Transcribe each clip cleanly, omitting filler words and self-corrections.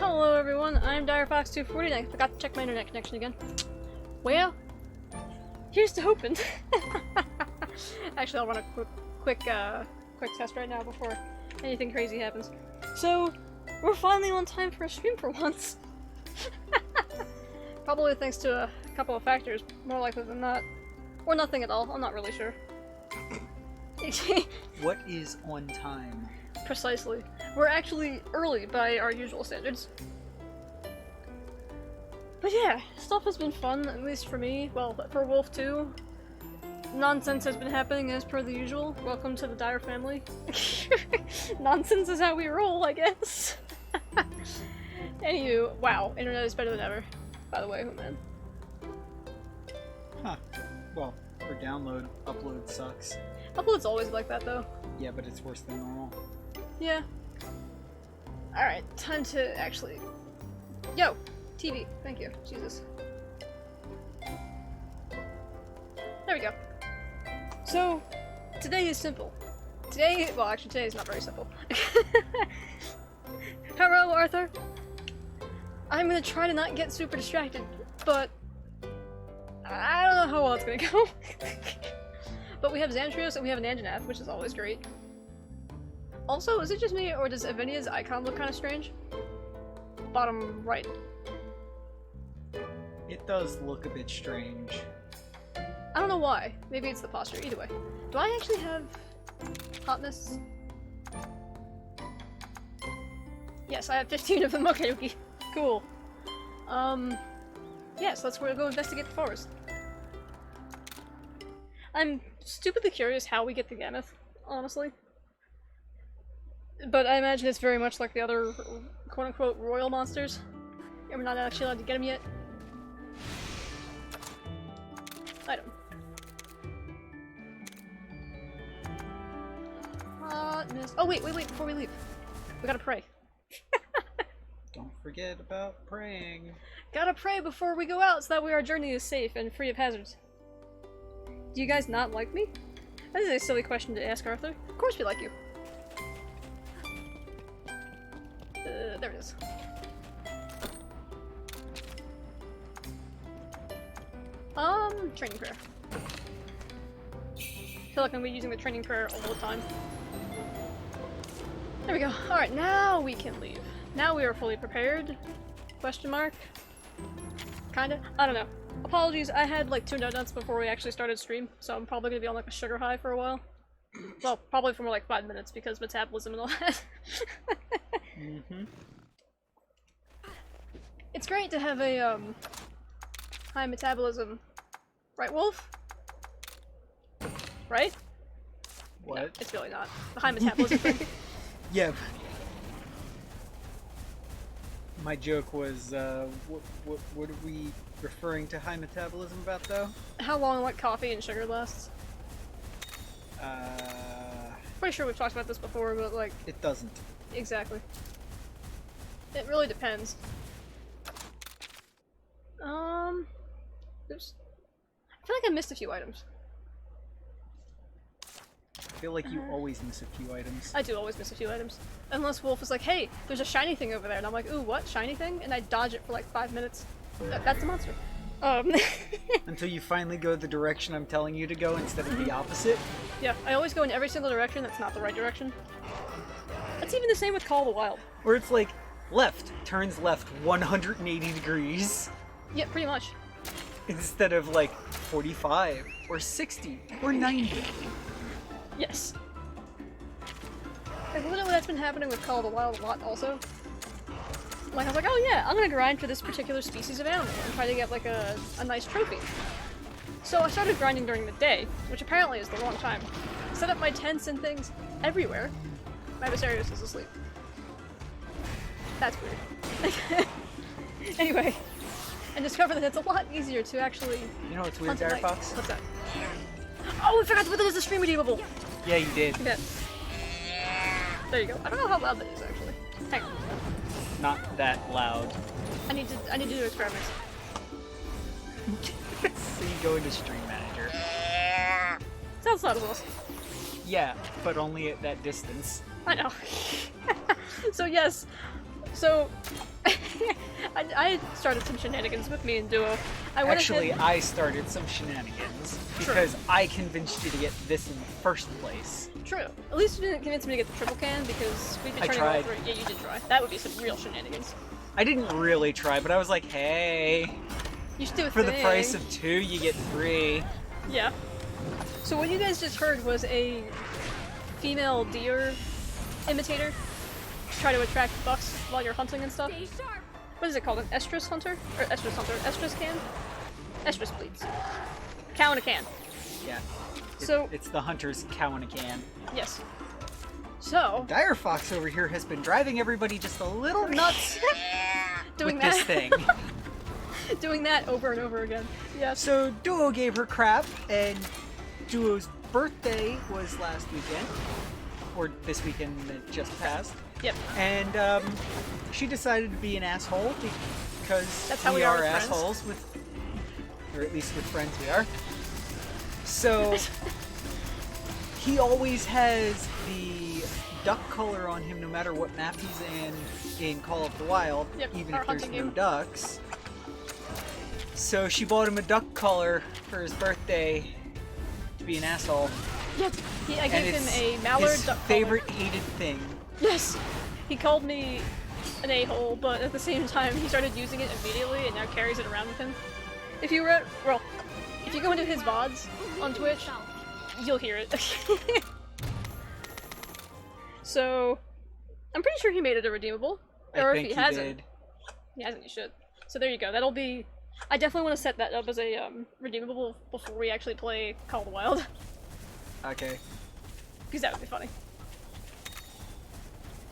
Hello everyone, I'm DireFox240 and I forgot to check my internet connection again. Well, here's to hoping. Actually, I'll run a quick test right now before anything crazy happens. So, we're finally on time for a stream for once. Probably thanks to a couple of factors, more likely than not. Or nothing at all, I'm not really sure. What is on time? Precisely. We're actually early by our usual standards. But yeah, stuff has been fun, at least for me. Well, for Wolf too. Nonsense has been happening as per the usual. Welcome to the Dire family. Nonsense is how we roll, I guess. Anywho, wow, internet is better than ever. By the way, oh man. Huh. Well, for download, upload sucks. Upload's always like that though. Yeah, but it's worse than normal. Yeah. Alright, time to actually... Yo! TV, thank you. Jesus. There we go. So, today is simple. Today, well actually today is not very simple. Hello, Arthur! I'm gonna try to not get super distracted, but... I don't know how well it's gonna go. But we have Xantrios and we have an Anjanath, which is always great. Also, is it just me, or does Avenia's icon look kind of strange? Bottom right. It does look a bit strange. I don't know why. Maybe it's the posture. Either way. Do I actually have hotness? Yes, I have 15 of them. Okay, okay. Cool. Yes, let's go investigate the forest. I'm stupidly curious how we get the Gammoth, honestly. But I imagine it's very much like the other quote-unquote royal monsters. And we're not actually allowed to get them yet. Item. Hotness. Oh wait, before we leave. We gotta pray. Don't forget about praying. Gotta pray before we go out so that way our journey is safe and free of hazards. Do you guys not like me? That is a silly question to ask, Arthur. Of course we like you. There it is. Training prayer. I feel like I'm gonna be using the training prayer all the time. There we go. Alright, now we can leave. Now we are fully prepared. Question mark? Kinda? I don't know. Apologies, I had like 2 donuts before we actually started stream, so I'm probably gonna be on like a sugar high for a while. Well, probably for more like 5 minutes because metabolism and all that. Mm-hmm. It's great to have a high metabolism. Right, Wolf? Right? What? No, it's really not. The high metabolism thing. Yeah. My joke was, what are we referring to high metabolism about, though? How long like coffee and sugar lasts? Pretty sure we've talked about this before, but like... It doesn't. Exactly. It really depends. Oops. I feel like I missed a few items. I feel like you always miss a few items. I do always miss a few items. Unless Wolf is like, hey, there's a shiny thing over there, and I'm like, ooh, what? Shiny thing? And I dodge it for like 5 minutes. That's the monster. Until you finally go the direction I'm telling you to go instead of the opposite. Yeah, I always go in every single direction that's not the right direction. That's even the same with Call of the Wild. Or it's like, left, turns left 180 degrees. Yeah, pretty much. Instead of like 45 or 60 or 90. Yes. Like literally that's been happening with Call of the Wild a lot also. Like I was like, oh yeah, I'm gonna grind for this particular species of animal and try to get like a nice trophy. So I started grinding during the day, which apparently is the wrong time. Set up my tents and things everywhere. My Viserius is asleep. That's weird. Anyway. And discover that it's a lot easier to actually... You know what's weird, DireFox? What's that? Oh, we forgot to put that as a stream redeemable! Yeah, you did. Okay. There you go. I don't know how loud that is, actually. Hang on. Not that loud. I need to do experiments. So you go into Stream Manager. Sounds loud as well. Yeah, but only at that distance. I know. So yes. So I started some shenanigans with me and Duo. I went Actually, ahead... I started some shenanigans because I convinced you to get this in the first place. True. At least you didn't convince me to get the triple can because we've been I turning tried. all three. Yeah, you did try. That would be some real shenanigans. I didn't really try, but I was like, hey, You should do a for thing. the price of 2, you get 3. Yeah. So what you guys just heard was a female deer imitator try to attract bucks while you're hunting and stuff. Stay sharp. What is it called? An estrus hunter? Or estrus hunter? Estrus can? Estrus bleeds. Cow in a can. Yeah. So- it's the hunter's cow in a can. Yes. So, Dire Fox over here has been driving everybody just a little nuts doing with that. this thing. Doing that over and over again. Yes. So Duo gave her crap, and Duo's birthday was last weekend, or this weekend that just passed. Yep. And she decided to be an asshole because That's how we are with friends. assholes with, or at least with friends we are. So he always has the duck color on him no matter what map he's in Call of the Wild, Yep, even our if there's hunting no game. ducks. So she bought him a duck collar for his birthday to be an asshole. Yep. I And gave him it's a mallard his duck collar. favorite hated thing. Yes. He called me an a-hole, but at the same time he started using it immediately and now carries it around with him. If you were, well, if you go into his VODs on Twitch, you'll hear it. So, I'm pretty sure he made it a redeemable. Or I think if he hasn't. did. He hasn't, you should. So there you go. That'll be... I definitely want to set that up as a redeemable before we actually play Call of the Wild. Okay. Because that would be funny.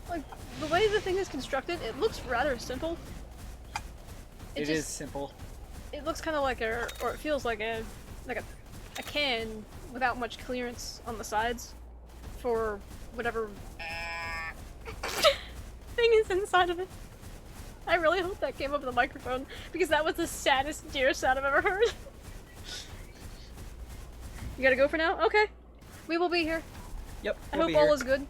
Like, the way the thing is constructed, it looks rather simple. It is simple. It looks kind of like a, or it feels like a can without much clearance on the sides for whatever thing is inside of it. I really hope that came up in the microphone because that was the saddest deer sound I've ever heard. You gotta go for now? Okay. We will be here. Yep. I we'll hope be all here. is good.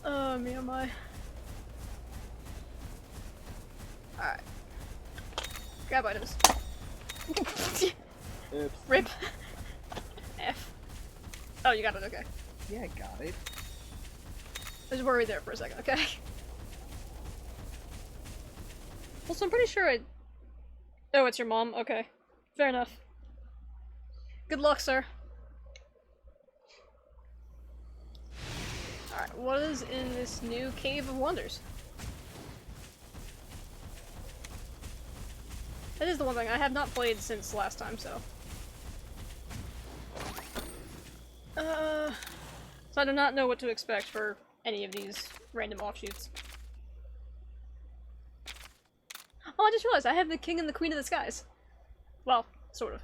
Oh, me oh my. Alright. Grab items. Oops. Rip. F. Oh, you got it, okay. Yeah, I got it. I was worried there for a second, okay? Well, so I'm pretty sure I... Oh, it's your mom? Okay. Fair enough. Good luck, sir. Alright, what is in this new Cave of Wonders? That is the one thing I have not played since last time, so... So I do not know what to expect for any of these random offshoots. Oh, I just realized I have the King and the Queen of the Skies. Well, sort of.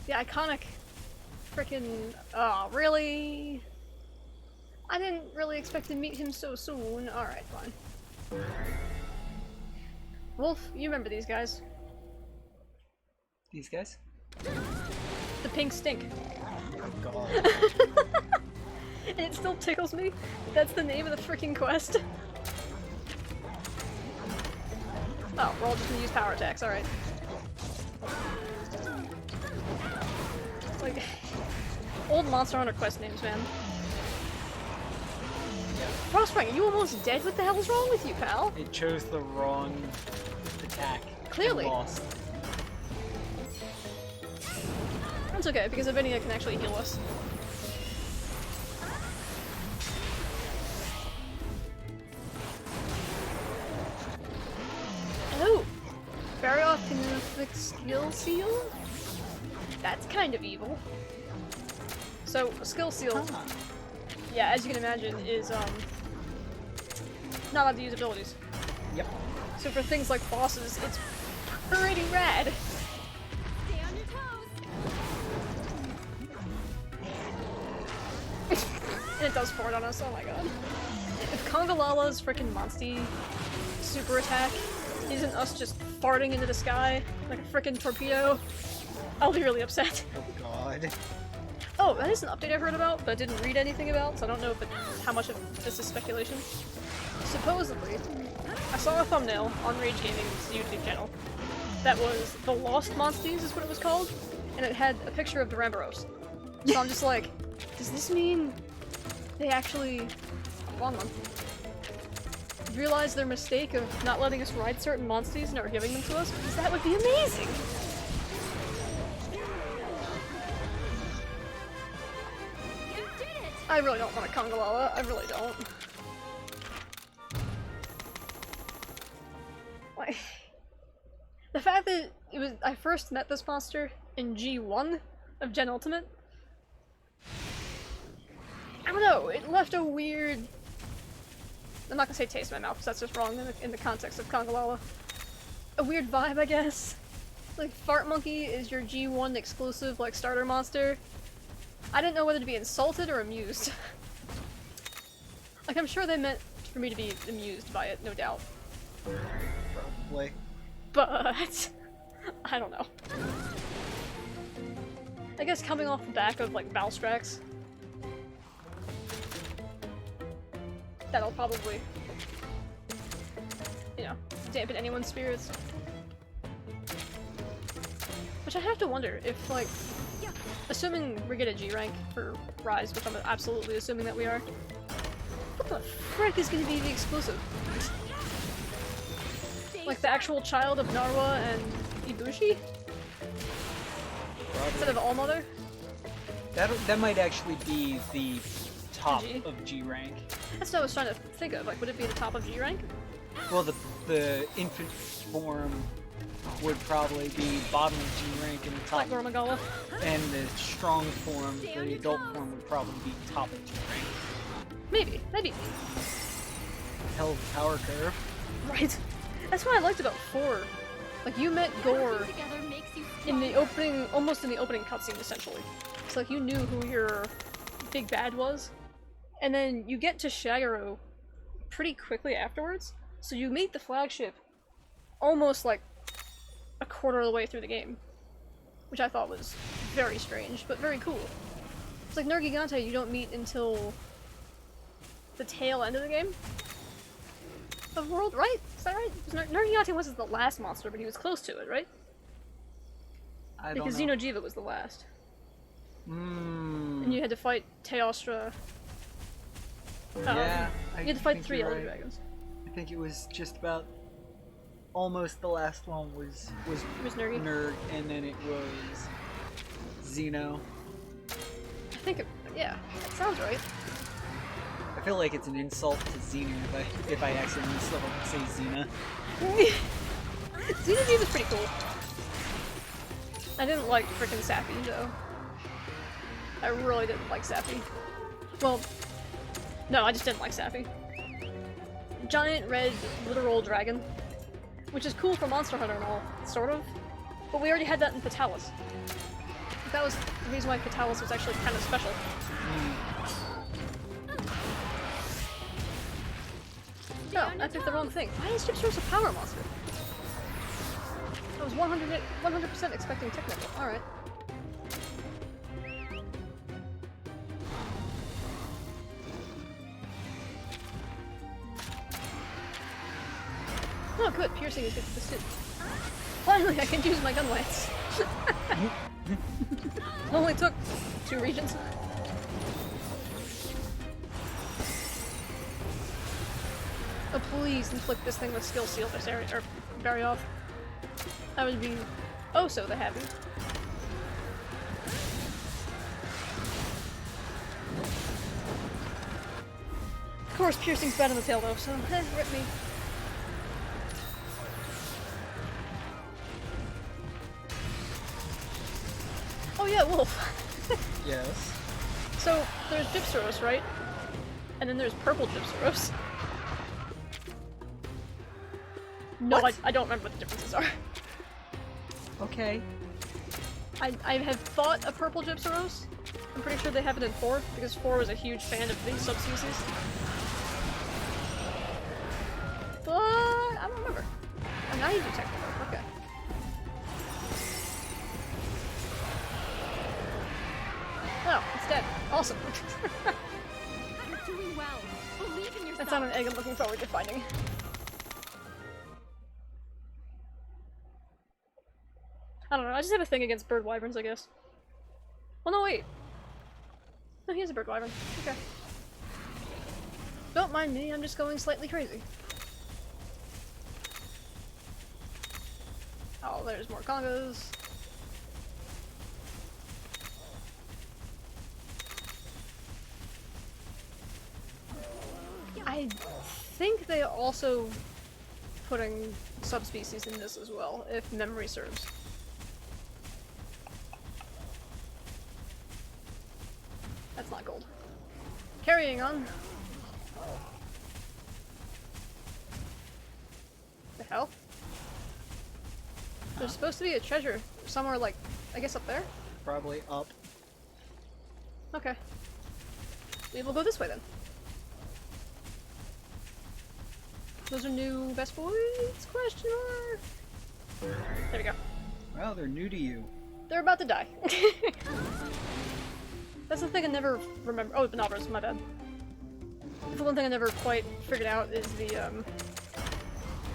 The iconic frickin' oh, really? I didn't really expect to meet him so soon. Alright, fine. Wolf, you remember these guys. These guys? The pink stink. Oh god. And it still tickles me. That's the name of the freaking quest. Oh, we're all just gonna use power attacks, alright. Like, old Monster Hunter quest names, man. Frostfang, are you almost dead? What the hell is wrong with you, pal? It chose the wrong attack. Clearly. And lost. That's okay, because Avinia can actually heal us. Oh! Barioth can inflict skill seal? That's kind of evil. So, a skill seal, Huh. yeah, as you can imagine, is, not allowed to use abilities. Yep. So for things like bosses, it's pretty rad. Stay on your toes. And it does fart on us, oh my god. If Kongalala's frickin' Monsty super attack isn't us just farting into the sky like a frickin' torpedo, I'll be really upset. Oh god. Oh, that is an update I heard about, but I didn't read anything about, so I don't know if how much of this is speculation. Supposedly, I saw a thumbnail on Rage Gaming's YouTube channel that was the Lost Monsties is what it was called, and it had a picture of the Ramboros. So I'm just like, does this mean they actually... Wrong one. Realize their mistake of not letting us ride certain monsties and never giving them to us? Because that would be amazing! You did it! I really don't want a Congalala, I really don't. Like, the fact that it was I first met this monster in G1 of Gen Ultimate, I don't know, it left a weird... I'm not gonna say taste in my mouth because that's just wrong in the context of Congalala. A weird vibe, I guess. Like, Fart Monkey is your G1 exclusive, like, starter monster. I didn't know whether to be insulted or amused. Like, I'm sure they meant for me to be amused by it, no doubt. Probably. But... I don't know. I guess coming off the back of, like, Valstrax, that'll probably, you know, dampen anyone's spirits. Which I have to wonder if, like, assuming we get a G rank for Rise, which I'm absolutely assuming that we are, what the frick is gonna be the exclusive? Like the actual child of Narwa and Ibushi? Instead of Allmother? That might actually be the top G? of G rank. That's what I was trying to think of. Like, would it be the top of G rank? Well, the infant form would probably be bottom of G rank and top. Like Gormagala? And the strong form, the adult form, would probably be top of G rank. Maybe. Maybe. Hell of a power curve. Right. That's what I liked about 4. Like, you met Gore Together makes you in the opening, almost in the opening cutscene, essentially. It's like you knew who your big bad was. And then you get to Shagaro pretty quickly afterwards, so you meet the flagship almost like a quarter of the way through the game. Which I thought was very strange, but very cool. It's like Nergigante you don't meet until the tail end of the game. Of World, right? Is that right? Nergigante wasn't the last monster, but he was close to it, right? I Because don't know. Xeno'jiiva was the last. Mm. And you had to fight Teostra. Yeah, You had to fight think 3 you're Elder right. Dragons. I think it was just about almost the last one was It was Nergi. Nerg, and then it was Xeno. I think yeah, that sounds right. I feel like it's an insult to Xena if I accidentally slip up and say Xena. Xeno'jiiva's pretty cool. I didn't like frickin' Sappy, though. I really didn't like Sappy. Well, no, I just didn't like Sappy. Giant red literal dragon, which is cool for Monster Hunter and all, sort of. But we already had that in Fatalis. That was the reason why Fatalis was actually kind of special. No, I picked the wrong thing. Why is Gypsaros a power monster? I was 100% expecting technical. Alright. Oh good, piercing is good for the suit. Finally, I can use my gun lance. Only took 2 regions. Oh please inflict this thing with skill seal this area, or very off. I would be oh so the happy. Of course, piercing's bad on the tail though, so rip me. Oh yeah, wolf. Yes. So there's Gypsaros, right? And then there's purple Gypsaros. No, What? I don't remember what the differences are. Okay. I have fought a purple Gypsaros. I'm pretty sure they have it in 4, because 4 was a huge fan of these subspecies. But I don't remember. Oh, now you do technical. Okay. Oh, awesome. You're doing well. Believe in yourself. That's not an egg I'm looking forward to finding. I don't know, I just have a thing against bird wyverns, I guess. Oh no, wait! No, he is a bird wyvern. Okay. Don't mind me, I'm just going slightly crazy. Oh, there's more congos. I think they are also putting subspecies in this as well, if memory serves. That's not gold. Carrying on. The hell? There's supposed to be a treasure somewhere, like, I guess up there? Probably up. Okay. We will go this way then. Those are new best boys? Question mark? There we go. Well, they're new to you. They're about to die. That's the thing I never remember. Oh, Bonobos, my bad. The one thing I never quite figured out is the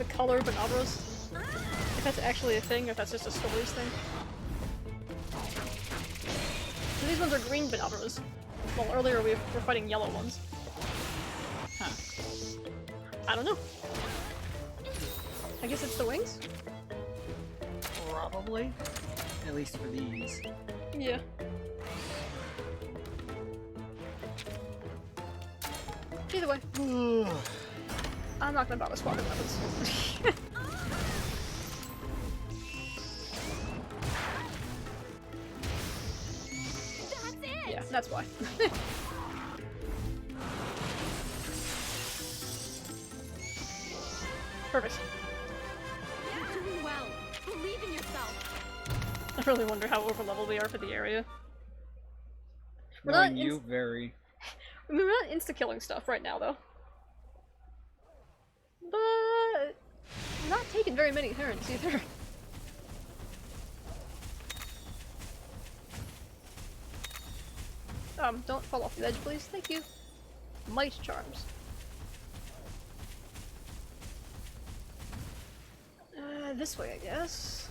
color Bonobos. If that's actually a thing, or if that's just a stories thing. So these ones are green Bonobos. Well, earlier we were fighting yellow ones. Huh. I don't know. I guess it's the wings? Probably. At least for these. Yeah. Either way. I'm not gonna bother swapping weapons. That's it. Yeah, that's why. Perfect. You're doing well. Believe in yourself. I really wonder how overleveled we are for the area. We're Knowing not you, very. I mean, we're not insta-killing stuff right now, though. But we're not taking very many turns either. Don't fall off the edge, please. Thank you. Might charms. This way, I guess.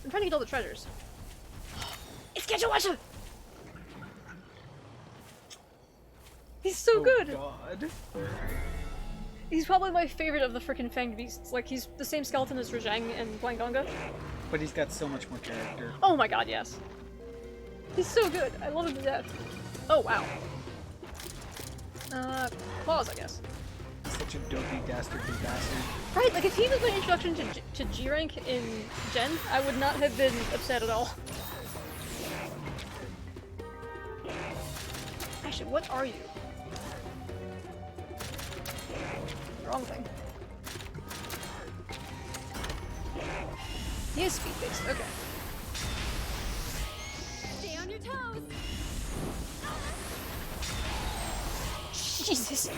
I'm trying to get all the treasures. It's Ketchawatcha! He's so good! God. He's probably my favorite of the frickin' fanged beasts. Like, he's the same skeleton as Rajang and Blangonga. But he's got so much more character. Oh my god, yes. He's so good. I love him to death. Oh, wow. Claws, I guess. Such a dopey, dastardly bastard. Right, like if he was my introduction to G rank in Gen, I would not have been upset at all. Actually, what are you? Wrong thing. He is speed-based, okay. Stay on your toes. Jesus!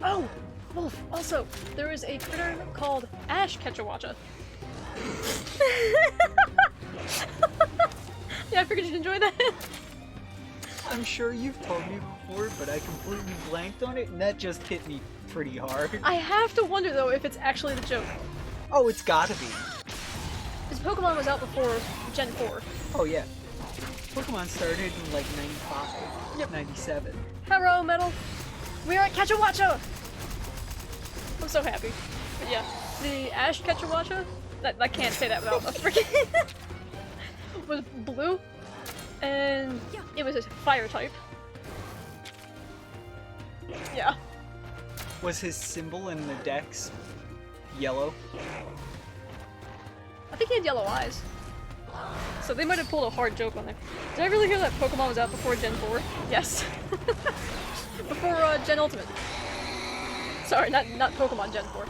Oh! Wolf! Also, there is a critter called Ash Ketchawatcha. Yeah, I figured you'd enjoy that. I'm sure you've told me before, but I completely blanked on it, and that just hit me pretty hard. I have to wonder, though, if it's actually the joke. Oh, it's gotta be. Because Pokemon was out before Gen 4. Oh yeah. Pokemon started in like 95. Yep. 97. Hello, Metal! We are at Ketchawatcha! I'm so happy. But yeah, the Ash Ketchawatcha, I can't say that without a freaking was blue, and it was a fire type. Yeah. Was his symbol in the dex yellow? I think he had yellow eyes. So they might have pulled a hard joke on there. Did I really hear that Pokemon was out before Gen 4? Yes. Before Gen Ultimate. Sorry, not Pokemon Gen 4.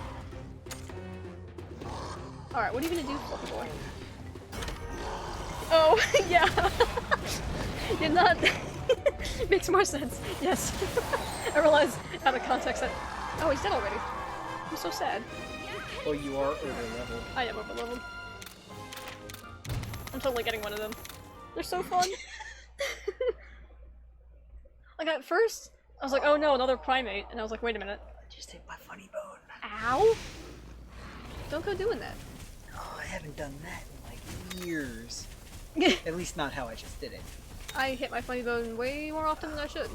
Alright, what are you gonna do, fluffy boy? Oh, yeah. You're not... Makes more sense. Yes. I realize out of context that... Oh, he's dead already. I'm so sad. Oh, you are over leveled. I am over leveled. I'm totally getting one of them. They're so fun. Like at first, I was like, oh no, another primate, and I was like, wait a minute. Just hit my funny bone. Ow! Don't go doing that. Oh, I haven't done that in like years. At least not how I just did it. I hit my funny bone way more often than I should.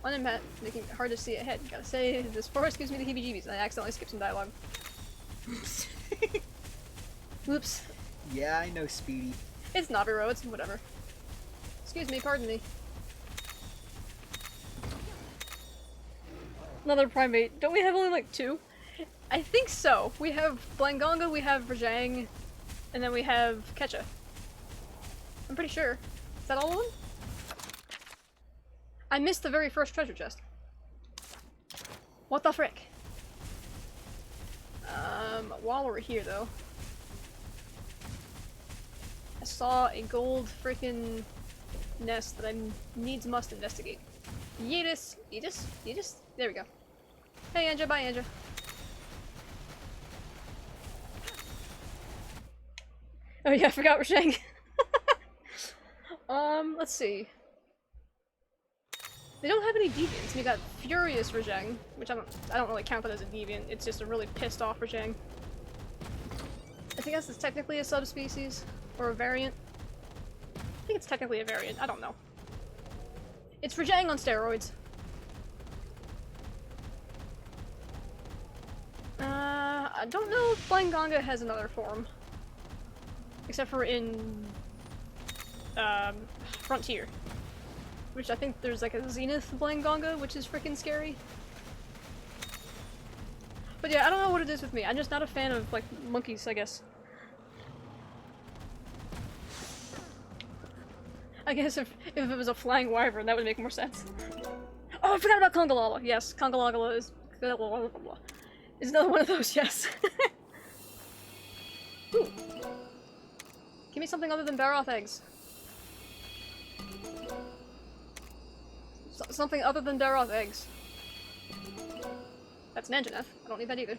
On impact, making it hard to see ahead. Gotta say, this forest gives me the heebie-jeebies, and I accidentally skipped some dialogue. Oops. Whoops. Yeah, I know, Speedy. It's Naruto, it's whatever. Excuse me, pardon me. Another primate. Don't we have only like 2? I think so. We have Blangonga, we have Rajang, and then we have Ketcha. I'm pretty sure. Is that all of them? I missed the very first treasure chest. What the frick? While we're here though, I saw a gold frickin' nest that I must investigate. Yeetus! Yeetus? Yeetus? There we go. Hey Anja, bye Anja. Oh yeah, I forgot Rashang. Let's see. They don't have any deviants. We got Furious Rajang, which I don't really count that as a deviant. It's just a really pissed off Rajang. I think that's technically a subspecies or a variant. I think it's technically a variant. I don't know. It's Rajang on steroids. I don't know if Blangonga has another form, except for in Frontier. Which I think there's like a Zenith Blangonga, which is freaking scary. But yeah, I don't know what it is with me. I'm just not a fan of, like, monkeys, I guess. I guess if it was a flying wyvern, that would make more sense. Oh, I forgot about Congalala! Yes, Congalala is another one of those, yes. Ooh. Give me something other than Baroth eggs. Something other than Daroth eggs. That's an Anjaneth. I don't need that either.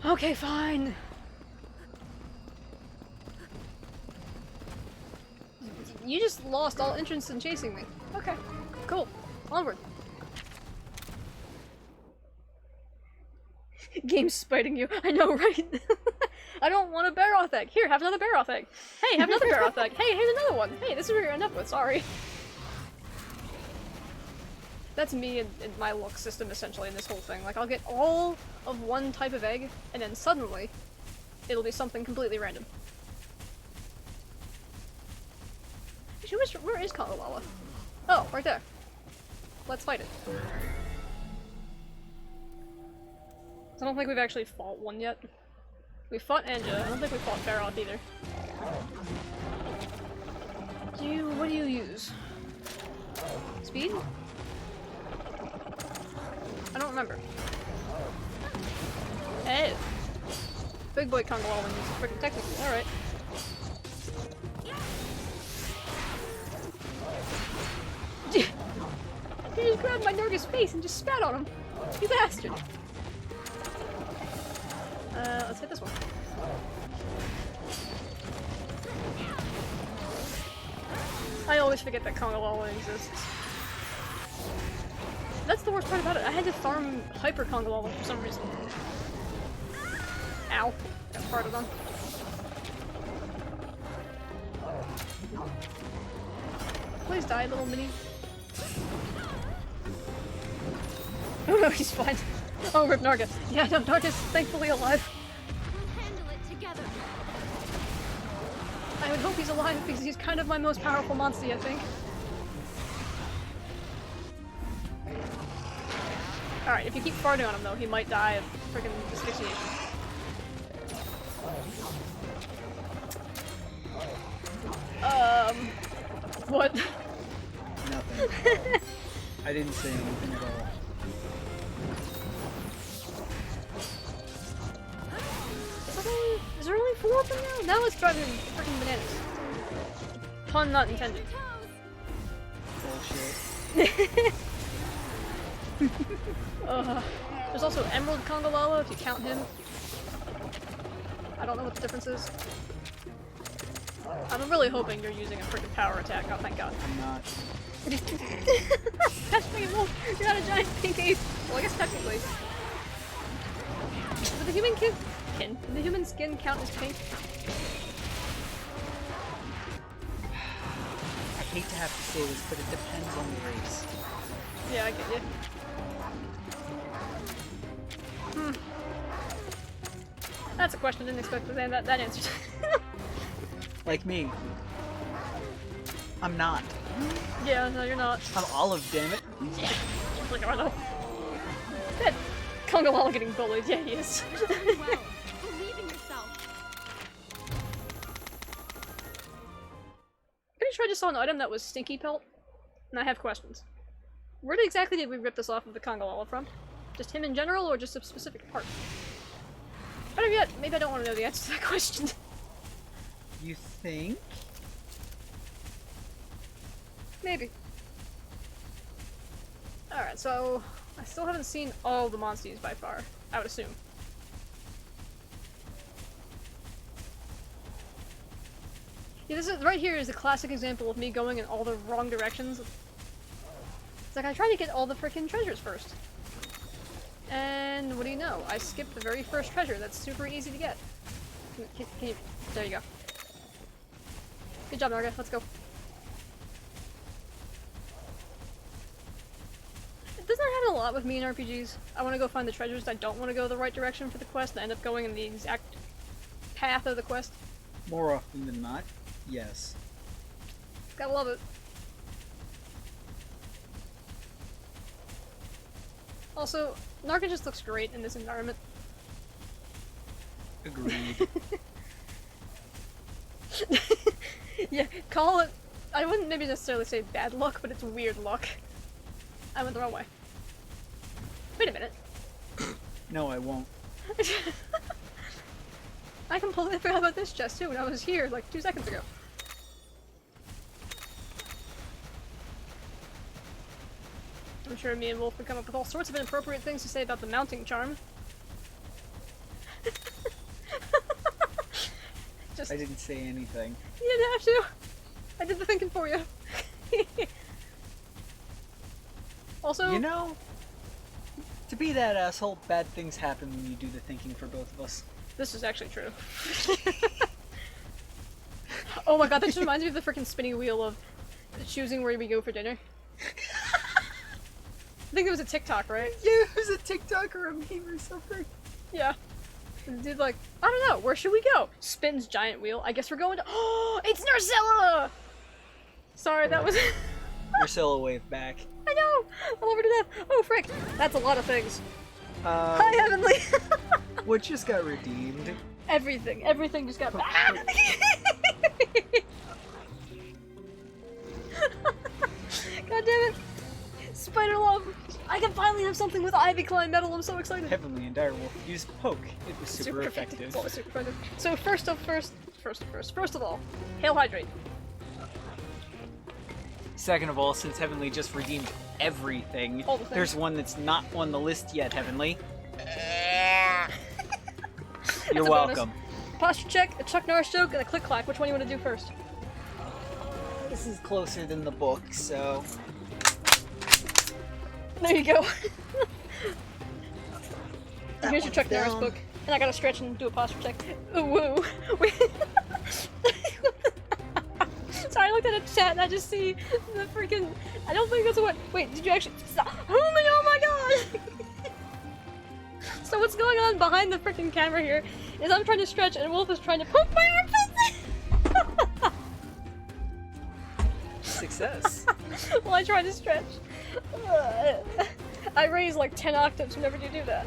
Okay, fine. You just lost all interest in chasing me. Okay, cool. Onward. Game's spiting you. I know, right? I don't want a Baroth egg. Here, have another Baroth egg. Hey, have another Baroth egg. Hey, here's another one. Hey, this is what you're gonna end up with. Sorry. That's me and my luck system, essentially, in this whole thing. Like, I'll get all of one type of egg, and then suddenly, it'll be something completely random. Actually, where is Kalawala? Oh, right there. Let's fight it. I don't think we've actually fought one yet. We fought Anja. I don't think we fought Baroth either. What do you use? Speed? I don't remember. Hey! Big boy Kongawala uses freaking technical. Alright. He just grabbed my Narga's face and just spat on him. You bastard! Let's hit this one. I always forget that Kongawala exists. That's the worst part about it. I had to farm Hyper Kongawala for some reason. Ow. Got farted on. Please die, little mini. Oh no, he's fine. Oh, rip Narga. Yeah, no, Narga's thankfully alive. We'll handle it together. I would hope he's alive because he's kind of my most powerful monster, I think. Alright, if you keep farting on him though, he might die of freaking asphyxiation. What? Nothing. I didn't say anything at all. Is there only 4 of them now? Now it's driving freaking bananas. Pun not intended. Bullshit. There's also Emerald Kongawala if you count him. I don't know what the difference is. I'm really hoping you're using a freaking power attack. Oh, thank God. I'm not. Actually, well, you're not a giant pink ape. Well, I guess technically. But the human did the human skin count as pink? I hate to have to say this, but it depends on the race. Yeah, I get you. That's a question I didn't expect that answered. Like me. I'm not. Yeah, no, you're not. I'm Olive, damn it. Like, oh no. That Kongawala getting bullied. Yeah, he is. Doing well. Believe in yourself. Pretty sure I just saw an item that was Stinky Pelt, and I have questions. Where exactly did we rip this off of the Kongawala from? Just him in general, or just a specific part? Better yet, maybe I don't want to know the answer to that question. You think? Maybe. Alright, so I still haven't seen all the monsters by far, I would assume. Yeah, this is right here is a classic example of me going in all the wrong directions. It's like I tried to get all the frickin' treasures first. And what do you know? I skipped the very first treasure that's super easy to get. Can you... There you go. Good job, Narga. Let's go. Doesn't that happen a lot with me in RPGs? I want to go find the treasures, I don't want to go the right direction for the quest, and I end up going in the exact path of the quest. More often than not, yes. Gotta love it. Also, Narga just looks great in this environment. Agreed. Yeah, call it... I wouldn't maybe necessarily say bad luck, but it's weird luck. I went the wrong way. Wait a minute. No, I won't. I completely forgot about this chest too when I was here like 2 seconds ago. I'm sure me and Wolf would come up with all sorts of inappropriate things to say about the mounting charm. Just... I didn't say anything. You didn't have to. I did the thinking for you. Also, You know, to be that asshole, bad things happen when you do the thinking for both of us. this is actually true. Oh my god, that just reminds me of the freaking spinning wheel of choosing where we go for dinner. I think it was a TikTok, right? Yeah, it was a TikTok or a meme or something. Yeah. The dude like, I don't know, where should we go? Spins giant wheel. I guess we're going to- Oh, it's Narcella! Sorry, that was- Marcella wave back. I know! I love her to death. Oh, frick. That's a lot of things. Hi, Hi, Heavenly! What just got redeemed? Everything just got back. God damn it! Spider love! I can finally have something with Ivy Climb Metal, I'm so excited! Heavenly and Direwolf used poke. It was super effective. Oh, super effective. So first of all, Hail Hydrate. Second of all, since Heavenly just redeemed everything, All the things. there's one that's not on the list yet, Heavenly. You're That's a bonus. welcome. Posture check, a Chuck Norris joke, and a click clack. Which one do you want to do first? This is closer than the book, so... There you go. That Here's your Chuck one's Norris down. book. And I gotta stretch and do a posture check. Ooh, woo. Wait. Sorry, I looked at a chat and I just see the freaking... I don't think that's what... Wait, did you actually... Stop. Oh my god! So what's going on behind the freaking camera here is I'm trying to stretch and Wolf is trying to poke my armpits! Success. While I try to stretch. I raise like 10 octaves whenever you do that.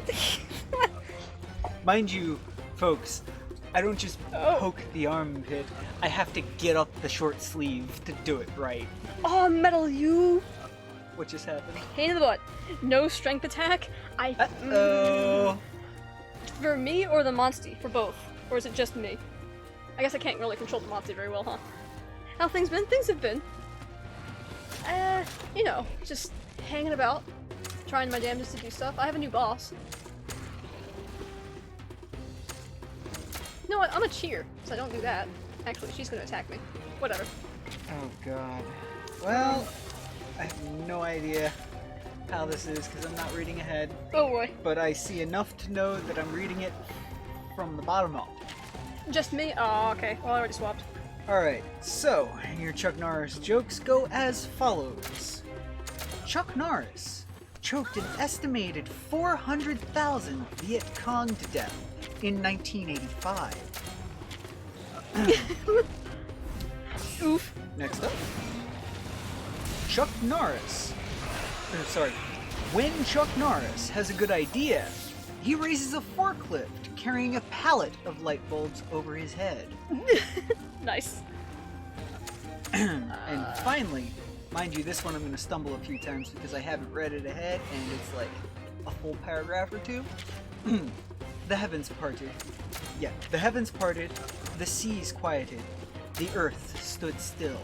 Mind you, folks, I don't just poke the armpit, I have to get up the short sleeve to do it right. Oh, metal you! What just happened? Pain in the butt. No strength attack. Uh-oh. For me or the Monsty? For both. Or is it just me? I guess I can't really control the Monsty very well, huh? How things been? Things have been. You know, just hanging about. Trying my damnedest to do stuff. I have a new boss. know what? I'm a cheer, so I don't do that. Actually, she's gonna attack me. Whatever. Oh god. Well, I have no idea how this is because I'm not reading ahead. Oh boy. But I see enough to know that I'm reading it from the bottom up. Just me? Oh, okay. Well, I already swapped. Alright, so your Chuck Norris jokes go as follows. Chuck Norris choked an estimated 400,000 Viet Cong to death in 1985. Oof. Next up. Chuck Norris. When Chuck Norris has a good idea, he raises a forklift carrying a pallet of light bulbs over his head. Nice. And finally, mind you, this one I'm going to stumble a few times because I haven't read it ahead and it's like a full paragraph or two. The heavens parted. Yeah, the heavens parted, the seas quieted, the earth stood still.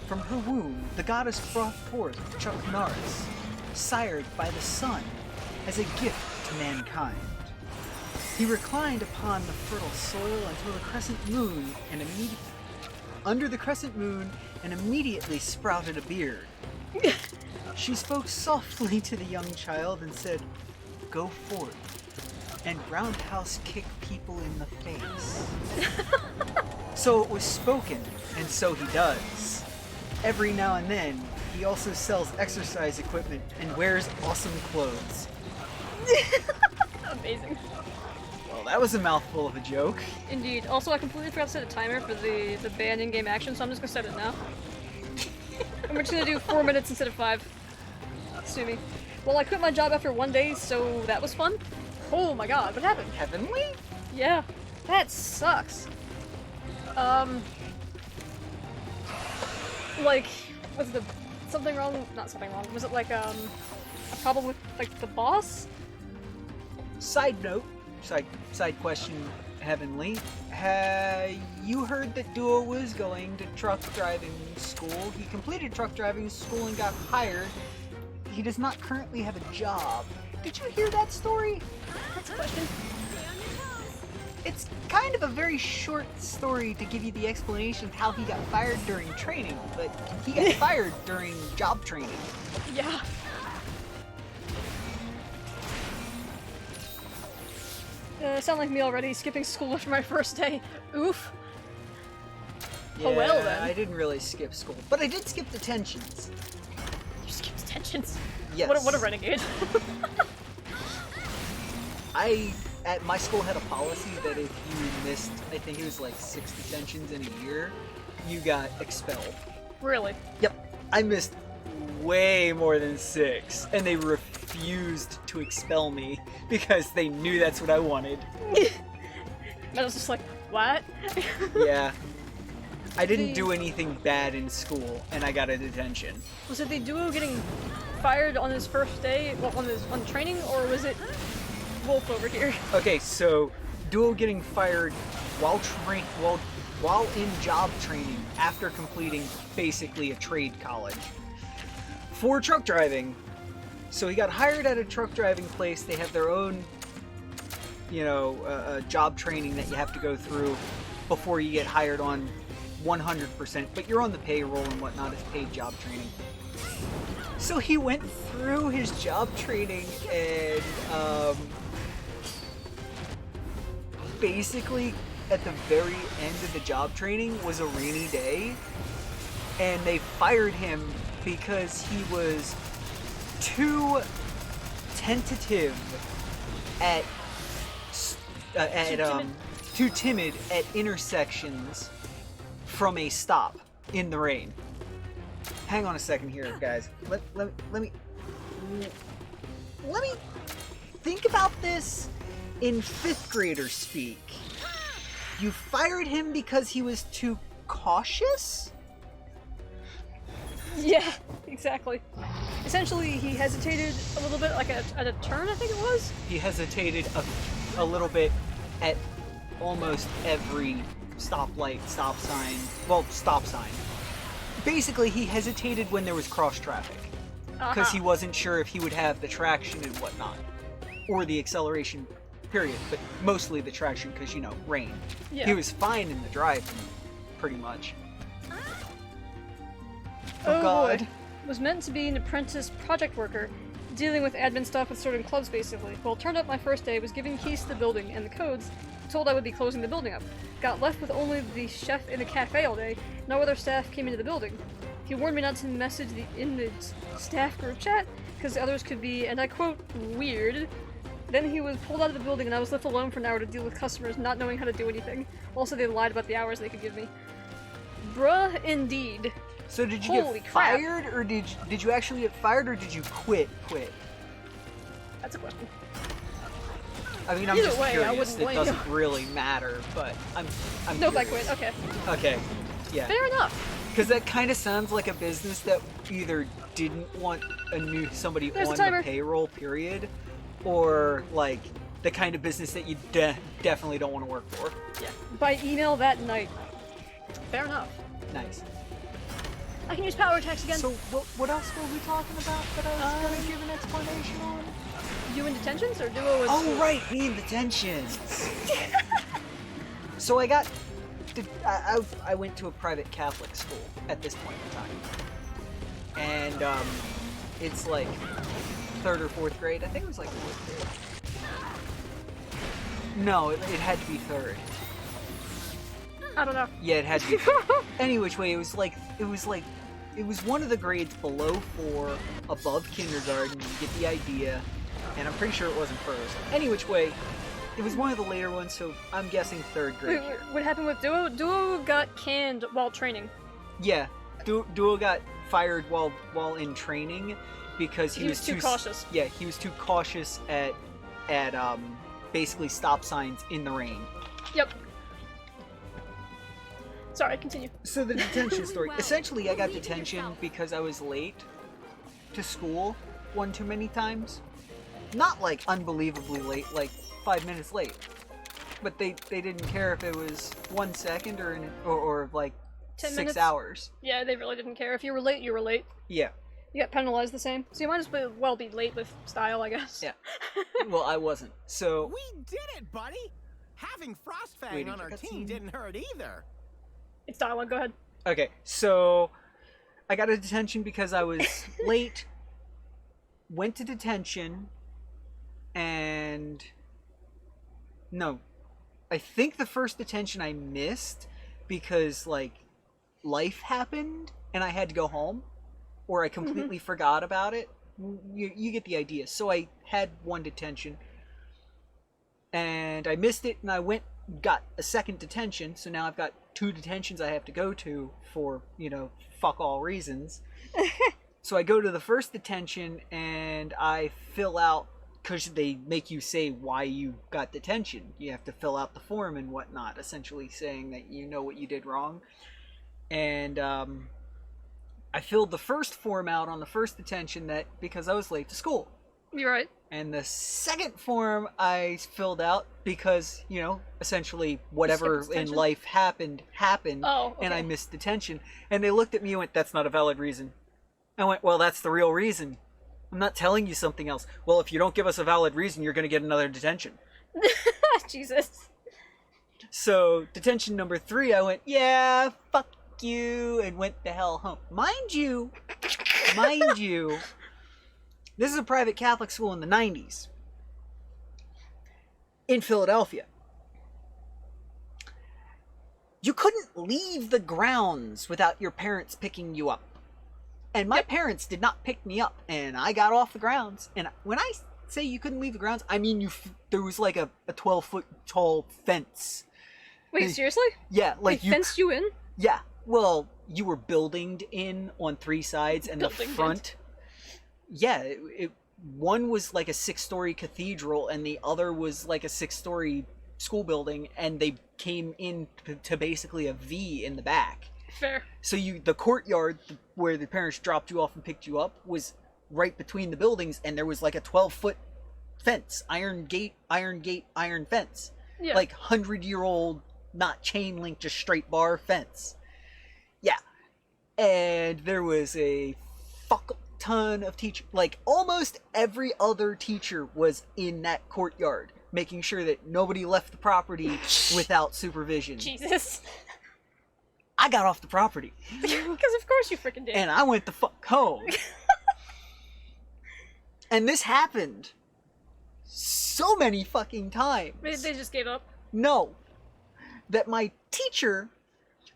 From her womb, the goddess brought forth Chuck Norris, sired by the sun, as a gift to mankind. He reclined upon the fertile soil until the crescent moon under the crescent moon and immediately sprouted a beard. She spoke softly to the young child and said, "Go forth and roundhouse kick people in the face." So it was spoken, and so he does. Every now and then, he also sells exercise equipment and wears awesome clothes. Amazing. Well, that was a mouthful of a joke. Indeed. Also, I completely forgot to set a timer for the banned in-game action, so I'm just gonna set it now. I'm just gonna do 4 minutes instead of 5. Sue me. Well, I quit my job after 1 day, so that was fun. Oh my god, what happened? Heavenly? Yeah, that sucks. Like, was the something wrong? Not something wrong. Was it like a problem with like the boss? Side note, side question, Heavenly. You heard that Duo was going to truck driving school. He completed truck driving school and got hired. He does not currently have a job. Did you hear that story? That's a question. It's kind of a very short story to give you the explanation of how he got fired during training, but he got fired during job training. Yeah. Sound like me already, skipping school after my first day. Oof. Yeah, Oh well then. I didn't really skip school, but I did skip detentions. You skipped detentions. Yes. What a renegade. At my school had a policy that if you missed, I think it was like 6 detentions in a year, you got expelled. Really? Yep. I missed way more than 6, and they refused to expel me because they knew that's what I wanted. I was just like, what? Yeah. I didn't do anything bad in school, and I got a detention. Was it the duo getting fired on his first day, well, on training, or was it Wolf over here? Okay, so Duo getting fired while in job training after completing basically a trade college for truck driving. So he got hired at a truck driving place. They have their own, job training that you have to go through before you get hired on 100%. But you're on the payroll and whatnot. It's paid job training. So he went through his job training and basically at the very end of the job training was a rainy day, and they fired him because he was too tentative too timid at intersections from a stop in the rain. Hang on a second here, guys. Let me think about this in 5th grader speak. You fired him because he was too cautious? Yeah, exactly. Essentially, he hesitated a little bit, like at a turn, I think it was? He hesitated a little bit at almost every stoplight, stop sign. Basically, he hesitated when there was cross traffic. Because he wasn't sure if he would have the traction and whatnot. Or the acceleration period. But mostly the traction because, you know, rain. Yeah. He was fine in the driving, pretty much. Oh God. boy. Was meant to be an apprentice project worker, dealing with admin stuff with sorting clubs basically. Well, it turned out my first day was given keys to the building and the codes, told I would be closing the building up. Got left with only the chef in the cafe all day. No other staff came into the building. He warned me not to message in the staff group chat, because others could be, and I quote, weird. Then he was pulled out of the building and I was left alone for an hour to deal with customers not knowing how to do anything. Also, they lied about the hours they could give me. Bruh, indeed. So did you Holy get crap. fired, or did you actually get fired, or did you quit? That's a question. I mean, I'm Either just way, I curious. wouldn't It blame doesn't you. really matter, but I'm Nope, I curious. quit. Okay. Okay, yeah. Fair enough. Because that kind of sounds like a business that either didn't want somebody There's a on timer. the payroll, period, or like the kind of business that you definitely don't want to work for. Yeah. By email that night. Fair enough. Nice. I can use power attacks again. So what else were we talking about that I was gonna give an explanation on? You in detentions or duo with Oh right, me in detentions. So I got, I went to a private Catholic school at this point in time, and it's like 3rd or 4th grade. I think it was like 4th grade. No, it had to be 3rd. I don't know. Yeah, it had to be. Any which way, it was one of the grades below 4, above kindergarten. You get the idea, and I'm pretty sure it wasn't first. Any which way, it was one of the later ones, so I'm guessing 3rd grade. Wait, what happened with Duo? Duo got canned while training. Yeah, Duo got fired while in training because he was too cautious. Yeah, he was too cautious at basically stop signs in the rain. Yep. Sorry, continue. So the detention story. Well, Essentially, I got believe in detention yourself. because I was late to school one too many times. Not like unbelievably late, like 5 minutes late. But they didn't care if it was 1 second or like 10 6 minutes? hours. Yeah, they really didn't care. If you were late, you were late. Yeah. You got penalized the same. So you might as well be late with style, I guess. Yeah. Well, I wasn't. So We did it, buddy! Having Frostfang Wait, on our did you team cutscene? didn't hurt either. It's style one, go ahead. okay, so I got a detention because I was late. Went to detention, and no, I think the first detention I missed because like life happened and I had to go home, or I completely forgot about it. You get the idea. So I had one detention, and I missed it, and I got a second detention. So now I've got 2 detentions I have to go to for, you know, fuck all reasons. So I go to the first detention and I fill out, because they make you say why you got detention. You have to fill out the form and whatnot, essentially saying that you know what you did wrong. And I filled the first form out on the first detention because I was late to school. You're right. And the second form I filled out because, you know, essentially whatever skipped in detention? life happened, Oh, and I okay. missed detention. And they looked at me and went, "That's not a valid reason." I went, "Well, that's the real reason. I'm not telling you something else." "Well, if you don't give us a valid reason, you're going to get another detention." Jesus. So, detention number 3, I went, "Yeah, fuck you," and went the hell home. Mind you, this is a private Catholic school in the 90s. In Philadelphia. You couldn't leave the grounds without your parents picking you up. And my parents did not pick me up, and I got off the grounds. And when I say you couldn't leave the grounds, I mean there was like a 12-foot tall fence. Wait, seriously? Yeah, like They fenced you in? Yeah, well, you were buildinged in on 3 sides, and the Buildinged in. front. Yeah, one was like a 6-story cathedral, and the other was like a 6-story school building, and they came in to basically a V in the back. Fair. So the courtyard where the parents dropped you off and picked you up was right between the buildings, and there was like a 12-foot fence, iron gate, iron fence. Yeah. Like 100-year-old, not chain link, just straight bar fence. Yeah. And there was a fuck ton of teachers. Like almost every other teacher was in that courtyard. making sure that nobody left the property without supervision. Jesus. I got off the property. Because of course you freaking did. And I went the fuck home. And this happened so many fucking times. They just gave up. No. That my teacher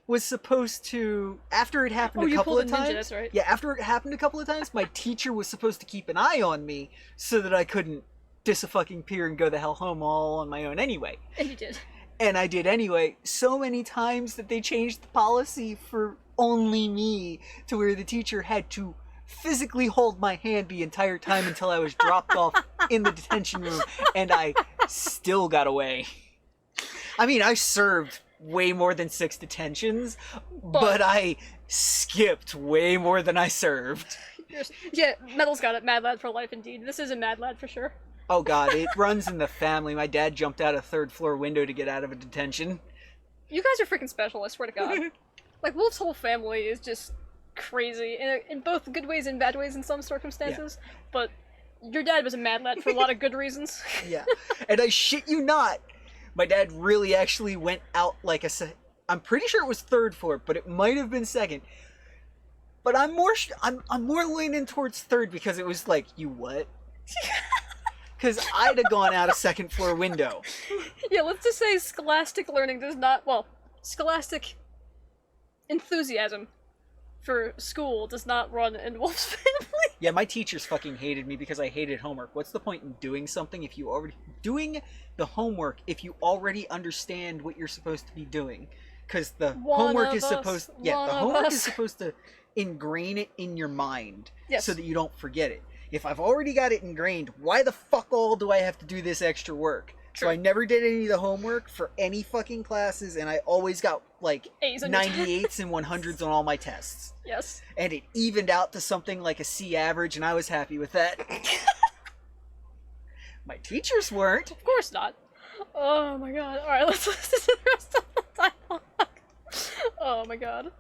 was supposed to, after it happened a couple of times. That's right. Yeah, after it happened a couple of times, my teacher was supposed to keep an eye on me so that I couldn't dis-a-fucking-peer and go the hell home all on my own anyway. And you did. And I did anyway, so many times that they changed the policy for only me to where the teacher had to physically hold my hand the entire time until I was dropped off in the detention room, and I still got away. I mean, I served way more than 6 detentions, but I skipped way more than I served. Yeah, Metal's got it. Mad Lad for life, indeed. This is a Mad Lad for sure. Oh god, it runs in the family. My dad jumped out a 3rd floor window to get out of a detention. You guys are freaking special, I swear to God. Like, Wolf's whole family is just crazy, in both good ways and bad ways in some circumstances, but your dad was a Mad Lad for a lot of good reasons. Yeah, and I shit you not, my dad really actually went out like I'm pretty sure it was 3rd floor, but it might have been 2nd. But I'm more leaning towards 3rd because it was like, you what? Because I'd have gone out a 2nd floor window. Yeah, let's just say scholastic learning does not, well, scholastic enthusiasm for school does not run in Wolf's family. Yeah, my teachers fucking hated me because I hated homework. What's the point in doing something if you already... Doing the homework if you already understand what you're supposed to be doing. Because the homework is supposed... Yeah, the homework is supposed to ingrain it in your mind. Yes. So that you don't forget it. If I've already got it ingrained, why the fuck all do I have to do this extra work? True. So I never did any of the homework for any fucking classes, and I always got, like, A's on your 98s and 100s on all my tests. Yes. And it evened out to something like a C average, and I was happy with that. My teachers weren't. Of course not. Oh my god. Alright, let's listen to the rest of the dialogue. Oh my god.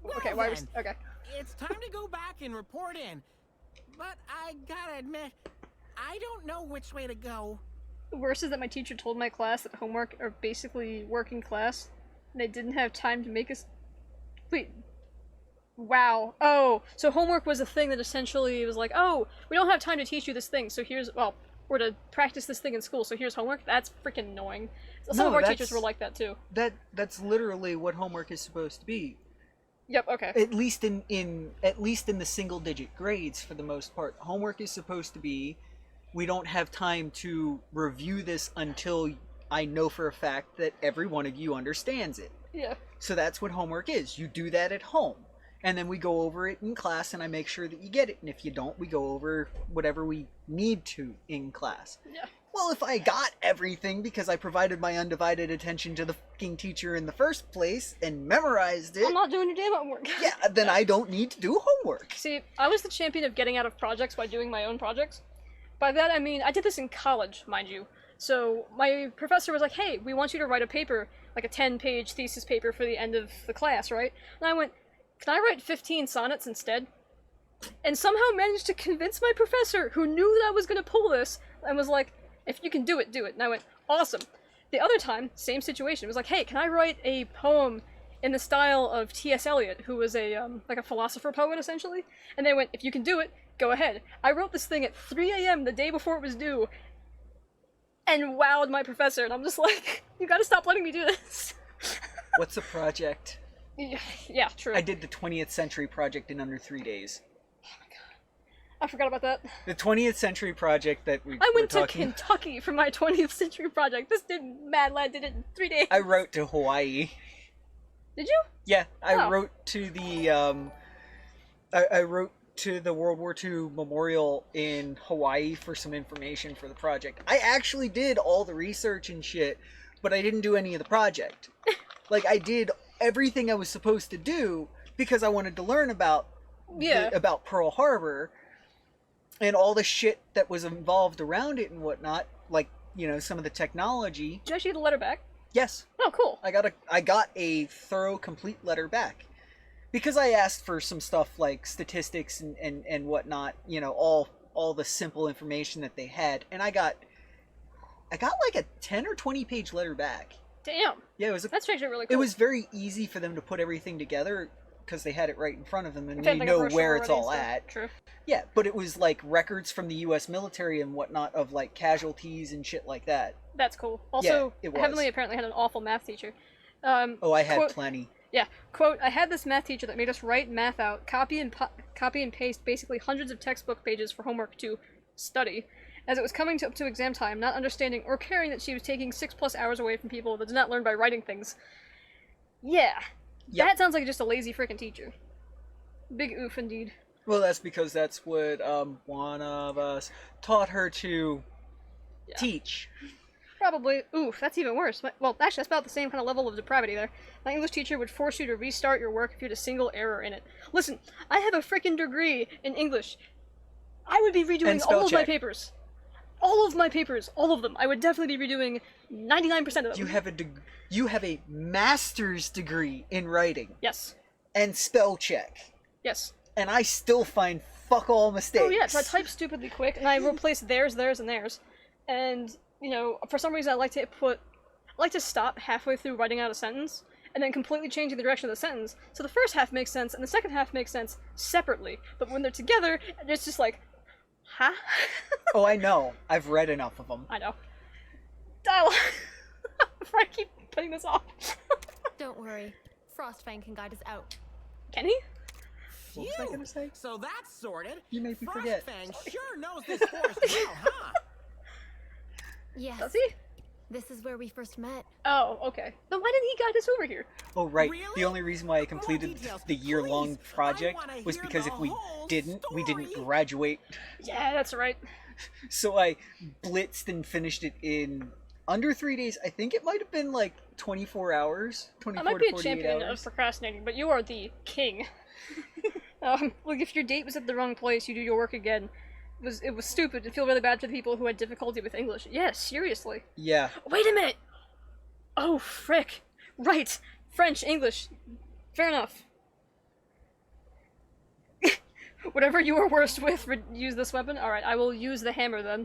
Well Okay, why are we... then, Okay. It's time to go back and report in. But I gotta admit, I don't know which way to go. The worst is that my teacher told my class that homework are basically working class, and they didn't have time to make us... Wait. Wow. Oh, so homework was a thing that essentially was like, oh, we don't have time to teach you this thing, so here's... Well, we're to practice this thing in school, so here's homework? That's freaking annoying. Some of our teachers were like that, too. That's literally what homework is supposed to be. Yep, okay. At least in the single digit grades for the most part. Homework is supposed to be, we don't have time to review this until I know for a fact that every one of you understands it. Yeah. So that's what homework is. You do that at home. And then we go over it in class and I make sure that you get it. And if you don't, we go over whatever we need to in class. Yeah. Well, if I got everything because I provided my undivided attention to the fucking teacher in the first place and memorized it... I'm not doing your damn homework. Yeah, then I don't need to do homework. See, I was the champion of getting out of projects by doing my own projects. By that I mean, I did this in college, mind you. So my professor was like, hey, we want you to write a paper, like a 10-page thesis paper for the end of the class, right? And I went, can I write 15 sonnets instead? And somehow managed to convince my professor, who knew that I was going to pull this, and was like, if you can do it, do it. And I went, awesome. The other time, same situation. It was like, hey, can I write a poem in the style of T.S. Eliot, who was a, like a philosopher poet, essentially? And they went, if you can do it, go ahead. I wrote this thing at 3 a.m. the day before it was due, and wowed my professor, and I'm just like, you gotta stop letting me do this. What's a project? Yeah, true. I did the 20th Century Project in under 3 days. I forgot about that. The 20th Century Project that I went to Kentucky for my 20th Century Project. This Mad Lad did it in 3 days. I wrote to Hawaii. Did you? Yeah, I Oh. wrote to the, I wrote to the World War II Memorial in Hawaii for some information for the project. I actually did all the research and shit, but I didn't do any of the project. Like, I did everything I was supposed to do because I wanted to learn about about Pearl Harbor and all the shit that was involved around it and whatnot, like, you know, some of the technology. Did you actually get the letter back? Yes. Oh, cool. I got a thorough, complete letter back. Because I asked for some stuff like statistics and whatnot, you know, all all the simple information that they had, and I got like a 10 or 20 page letter back. Damn. Yeah, That's actually really cool. It was very easy for them to put everything together because they had it right in front of them and They they had, like, a know brochure where it's already all and stuff. at. True. Yeah, but it was like records from the U.S. military and whatnot of like casualties and shit like that. That's cool. Also, it was. Heavenly apparently had an awful math teacher. Oh, I had quote, plenty. Yeah, quote, I had this math teacher that made us write math out, copy and paste basically hundreds of textbook pages for homework to study. As it was coming up to exam time, not understanding or caring that she was taking 6+ hours away from people that did not learn by writing things. Yeah. Yep. That sounds like just a lazy freaking teacher. Big oof indeed. Well, that's because that's what one of us taught her to teach. Probably. Oof, that's even worse. Well, actually, that's about the same kind of level of depravity there. My English teacher would force you to restart your work if you had a single error in it. Listen, I have a freaking degree in English. I would be redoing all of my papers. All of my papers. All of them. I would definitely be redoing 99% of them. You have a master's degree in writing. Yes. And spell check. Yes. And I still find fuck all mistakes. Oh yeah, so I type stupidly quick, and I replace theirs, and theirs. And, you know, for some reason I like to stop halfway through writing out a sentence, and then completely changing the direction of the sentence. So the first half makes sense, and the second half makes sense separately. But when they're together, it's just like, huh? Oh, I know. I've read enough of them. I know. Dialogue. Before I keep putting this off. Don't worry. Frostfang can guide us out. Can he? What was I gonna say? So that's sorted. You made me forget. Frostfang sure knows this forest well, huh? Yes. Does he? This is where we first met. Oh, okay. Then why didn't he guide us over here? Oh, right. Really? The only reason why I completed details, the year-long please. project I wanna was hear because the if we whole didn't story. graduate. Yeah, that's right. So I blitzed and finished it in under 3 days. I think it might have been like 24 hours. 24 I might to be a 48 champion of hours. procrastinating, but you are the king. Look, if your date was at the wrong place, you do your work again. It was stupid and feel really bad for the people who had difficulty with English. Yeah, seriously. Yeah. Wait a minute! Oh, frick. Right. French, English. Fair enough. Whatever you are worst with, use this weapon? Alright, I will use the hammer then.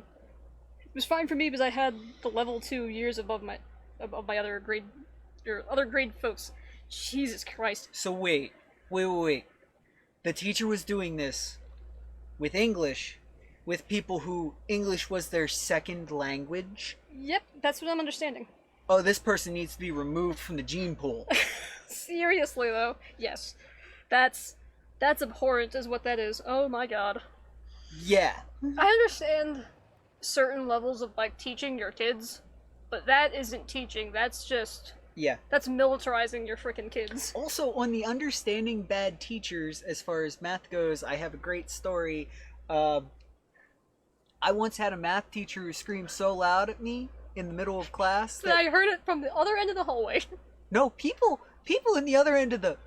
It was fine for me because I had the level 2 years above my other grade folks. Jesus Christ. So wait. The teacher was doing this with English, with people who English was their second language. Yep, that's what I'm understanding. Oh, this person needs to be removed from the gene pool. Seriously though, yes. That's abhorrent is what that is. Oh my god. Yeah. I understand certain levels of like teaching your kids, but that isn't teaching, that's just Yeah. that's militarizing your freaking kids. Also, on the understanding bad teachers, as far as math goes, I have a great story. I once had a math teacher who screamed so loud at me in the middle of class that I heard it from the other end of the hallway. No, people in the other end of the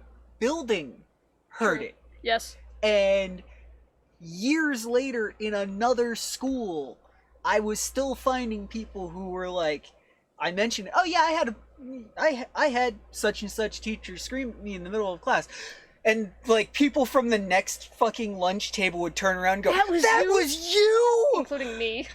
building heard it. Yes. And years later, in another school, I was still finding people who were like, I mentioned, oh yeah, I had such and such teacher scream at me in the middle of class. And, like, people from the next fucking lunch table would turn around and go, That was you! Including me.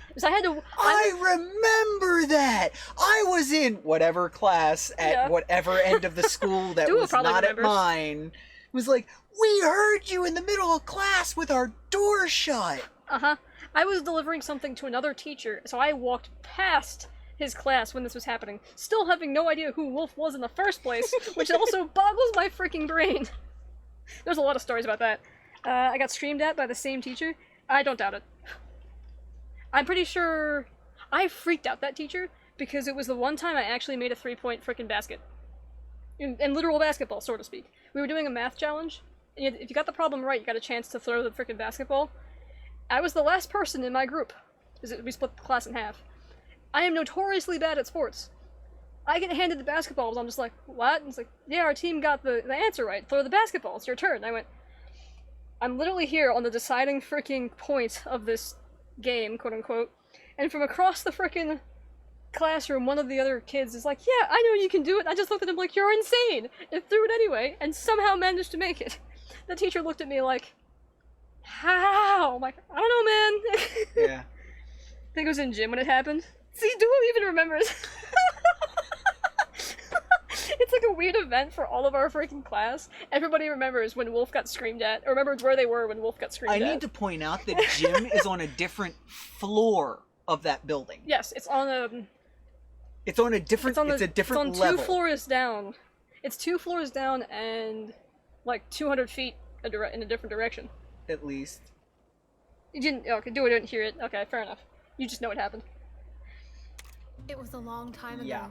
Because I had to... I remember that! I was in whatever class at whatever end of the school that was not at mine. It was like, we heard you in the middle of class with our door shut! Uh-huh. I was delivering something to another teacher, so I walked past his class when this was happening, still having no idea who Wolf was in the first place, which also boggles my freaking brain. There's a lot of stories about that. I got screamed at by the same teacher. I don't doubt it. I'm pretty sure I freaked out that teacher because it was the one time I actually made a 3-point freaking basket. In literal basketball, so to speak. We were doing a math challenge, and if you got the problem right, you got a chance to throw the freaking basketball. I was the last person in my group, because we split the class in half. I am notoriously bad at sports. I get handed the basketballs, I'm just like, what? And it's like, yeah, our team got the answer right. Throw the basketball, it's your turn. And I went, I'm literally here on the deciding freaking point of this game, quote unquote. And from across the freaking classroom, one of the other kids is like, yeah, I know you can do it. I just looked at him like, you're insane. And threw it anyway, and somehow managed to make it. The teacher looked at me like, How? I'm like, I don't know, man. Yeah. I think it was in gym when it happened. See, Duo even remembers. It's like a weird event for all of our freaking class. Everybody remembers when Wolf got screamed at, or remembers where they were when Wolf got screamed I at. need to point out that gym is on a different floor of that building. Yes, it's on a... It's on a different. It's a different it's on level. 2 floors down. It's 2 floors down and like 200 feet in a different direction. At least. You didn't... Okay, Duo didn't hear it. Okay, fair enough. You just know what happened. It was a long time ago. Yeah.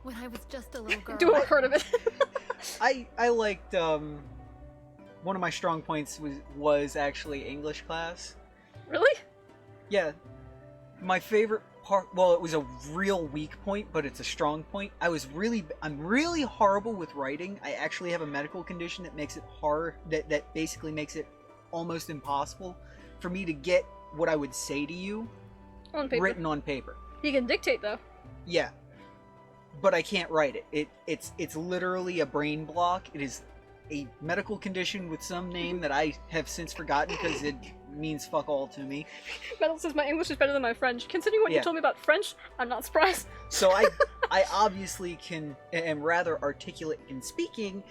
When I was just a little girl. Duo heard of it. I liked one of my strong points was actually English class. Really? Yeah. My favorite part, well, it was a real weak point, but it's a strong point. I'm really horrible with writing. I actually have a medical condition that makes it hard, that basically makes it almost impossible for me to get what I would say to you On paper. written on paper. You can dictate though. Yeah. But I can't write it. It's literally a brain block. It is a medical condition with some name that I have since forgotten because it means fuck all to me. Metal says my English is better than my French. Considering what you Yeah. told me about French, I'm not surprised. So I obviously am rather articulate in speaking,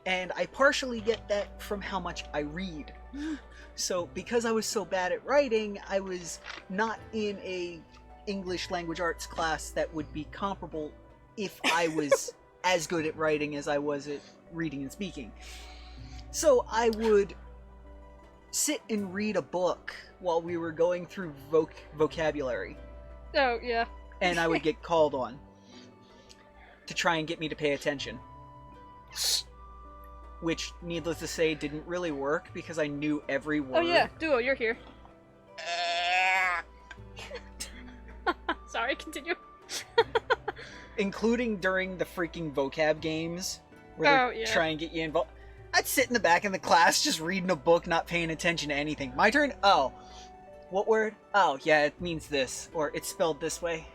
and I partially get that from how much I read. So because I was so bad at writing, I was not in a English language arts class that would be comparable if I was as good at writing as I was at reading and speaking. So I would sit and read a book while we were going through vocabulary, Oh, yeah. and I would get called on to try and get me to pay attention. Which, needless to say, didn't really work because I knew every word. Oh, yeah. Duo, you're here. Sorry, continue. Including during the freaking vocab games, where Oh, they yeah. try and get you involved. I'd sit in the back of the class just reading a book, not paying attention to anything. My turn? Oh. What word? Oh, yeah, it means this. Or it's spelled this way.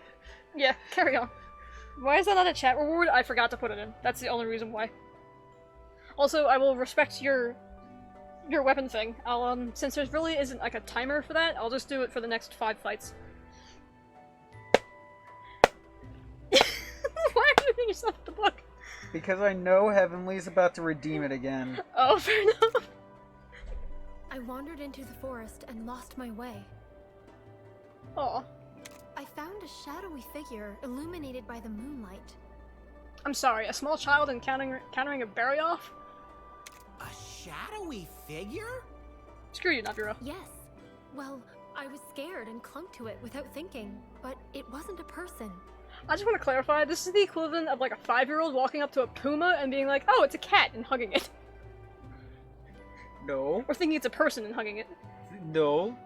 Yeah, carry on. Why is that not a chat reward? I forgot to put it in. That's the only reason why. Also, I will respect your weapon thing. I'll, since there really isn't like a timer for that, I'll just do it for the next 5 fights. Why are you hitting yourself with the book? Because I know Heavenly's about to redeem it again. Oh, fair enough. I wandered into the forest and lost my way. Aw. I found a shadowy figure illuminated by the moonlight. I'm sorry, a small child encountering a bury-off? A shadowy figure? Screw you, Naburo. Yes. Well, I was scared and clung to it without thinking, but it wasn't a person. I just want to clarify, this is the equivalent of like a 5-year-old walking up to a puma and being like, oh, it's a cat, and hugging it. No. Or thinking it's a person and hugging it. No.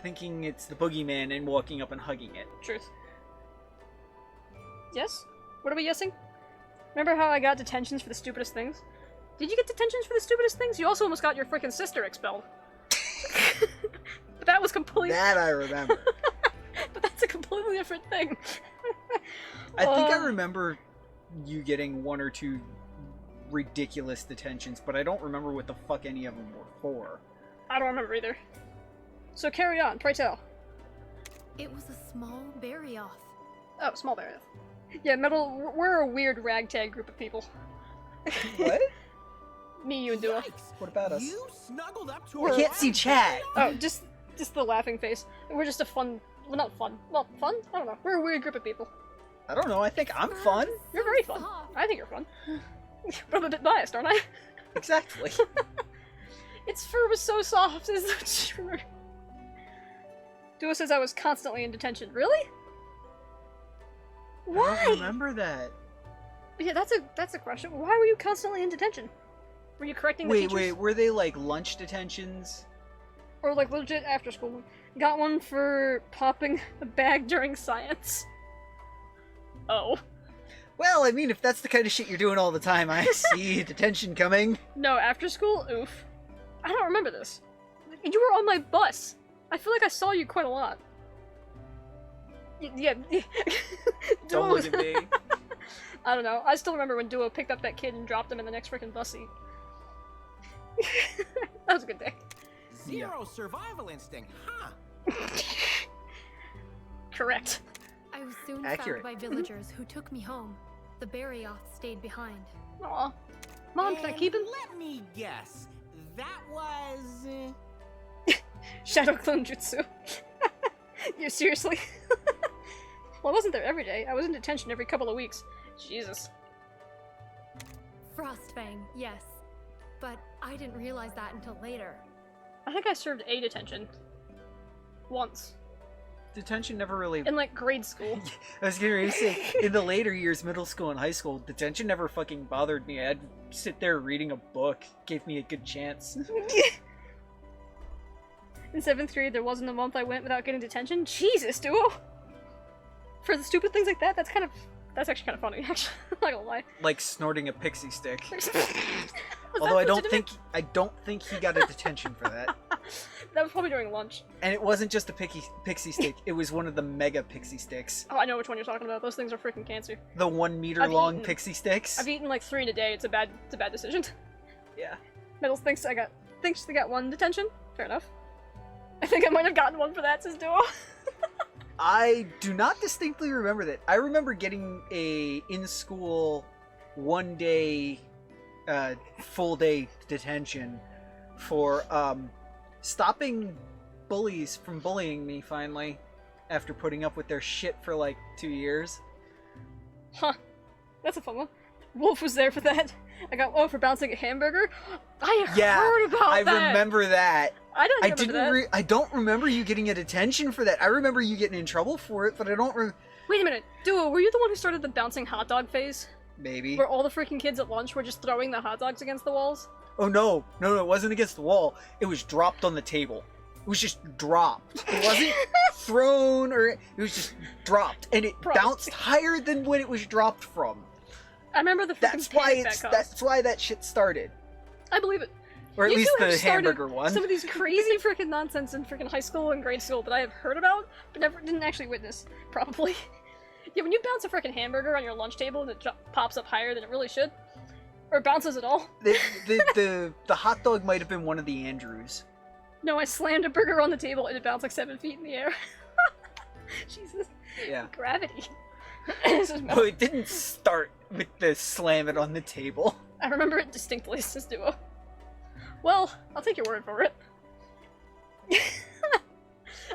Thinking it's the boogeyman and walking up and hugging it. Truth. Yes? What are we guessing? Remember how I got detentions for the stupidest things? Did you get detentions for the stupidest things? You also almost got your freaking sister expelled. But that was completely... That I remember. But that's a completely different thing. I think I remember you getting 1 or 2 ridiculous detentions, but I don't remember what the fuck any of them were for. I don't remember either. So carry on, pray tell. It was a small bury-off. Oh, small barrier. Yeah, Metal, we're a weird ragtag group of people. What? Me, you, and Duo. Yikes. What about us? You snuggled up to I a can't see chat. Oh, just the laughing face. We're just a fun... Well, not fun. Well, fun? I don't know. We're a weird group of people. I don't know, I think I'm fun. You're very fun. soft. I think you're fun. But I'm a bit biased, aren't I? Exactly. Its fur was so soft. Is that true? Duo says I was constantly in detention. Really? I Why? don't remember that. Yeah, that's a question. Why were you constantly in detention? Were you correcting the teachers? Wait, were they like lunch detentions? Or like legit after school? Got one for popping a bag during science. Oh. Well, I mean, if that's the kind of shit you're doing all the time, I see detention coming. No, after school? Oof. I don't remember this. You were on my bus. I feel like I saw you quite a lot. Yeah. Don't look at me. I don't know. I still remember when Duo picked up that kid and dropped him in the next freaking bus seat. That was a good day. zero survival instinct, huh? Correct. I was soon Accurate. found by villagers who took me home. The Barryoth stayed behind. Aw. Mom, can I And keep him? Let me guess. That was... Shadow Clone Jutsu. You seriously? Well, I wasn't there every day. I was in detention every couple of weeks. Jesus. Frostfang, yes. But I didn't realize that until later. I think I served a detention. Once. Detention never really... In, like, grade school. I was gonna say, in the later years, middle school and high school, detention never fucking bothered me. I'd sit there reading a book. Gave me a good chance. In 7th grade, there wasn't a month I went without getting detention. Jesus, duo! For the stupid things like that, that's actually kind of funny, actually. I'm not gonna lie. Like snorting a pixie stick. Was Although that I don't think he got a detention for that. That was probably during lunch. And it wasn't just a pixie stick, it was one of the mega pixie sticks. Oh, I know which one you're talking about. Those things are freaking cancer. The 1 meter I've long eaten- pixie sticks. I've eaten like 3 in a day. It's a bad decision. Yeah. Metals thinks they got 1 detention. Fair enough. I think I might have gotten 1 for that, says Duo. I do not distinctly remember that. I remember getting a in-school 1 day, full day detention for, stopping bullies from bullying me finally after putting up with their shit for like 2 years. Huh. That's a fun one. Wolf was there for that. I got 1 for bouncing a hamburger. I heard about I that. remember that. I didn't remember that. I don't remember you getting a detention for that. I remember you getting in trouble for it, but I don't Wait a minute. Duo, were you the one who started the bouncing hot dog phase? Maybe. Where all the freaking kids at lunch were just throwing the hot dogs against the walls? Oh no, it wasn't against the wall. It was dropped on the table. It was just dropped. It wasn't thrown or it was just dropped, and it bounced higher than when it was dropped from. I remember the freaking That's why that shit started. I believe it. Or at You least two have the started hamburger one. Some of these crazy freaking nonsense in freaking high school and grade school that I have heard about, but didn't actually witness. Probably. Yeah, when you bounce a freaking hamburger on your lunch table and it pops up higher than it really should, or bounces at all. The hot dog might have been one of the Andrews. No, I slammed a burger on the table and it bounced like 7 feet in the air. Jesus. Yeah. Gravity. This is No, it didn't start with the slam it on the table. I remember it distinctly, says Duo. Well, I'll take your word for it.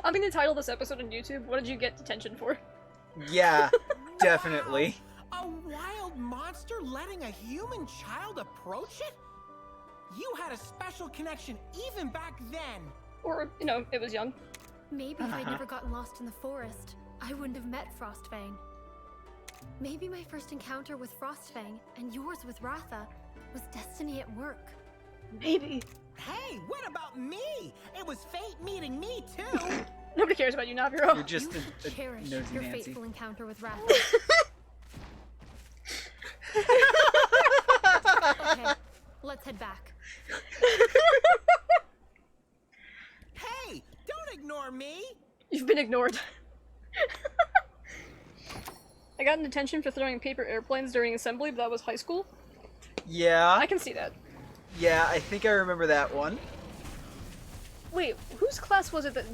I'm gonna title this episode on YouTube, What Did You Get Detention For? Yeah, definitely. A wild monster letting a human child approach it? You had a special connection even back then. Or, you know, it was young. Maybe if I'd never gotten lost in the forest, I wouldn't have met Frostfang. Maybe my first encounter with Frostfang, and yours with Ratha, was destiny at work. Maybe. Hey, what about me? It was fate meeting me too. Nobody cares about you, Naviro. You're just a Cherish nosy your Nancy. fateful encounter with Ratha. Okay, let's head back. Hey, don't ignore me. You've been ignored. I got in detention for throwing paper airplanes during assembly, but that was high school. Yeah, I can see that. yeah, I think I remember that one. Wait, whose class was it that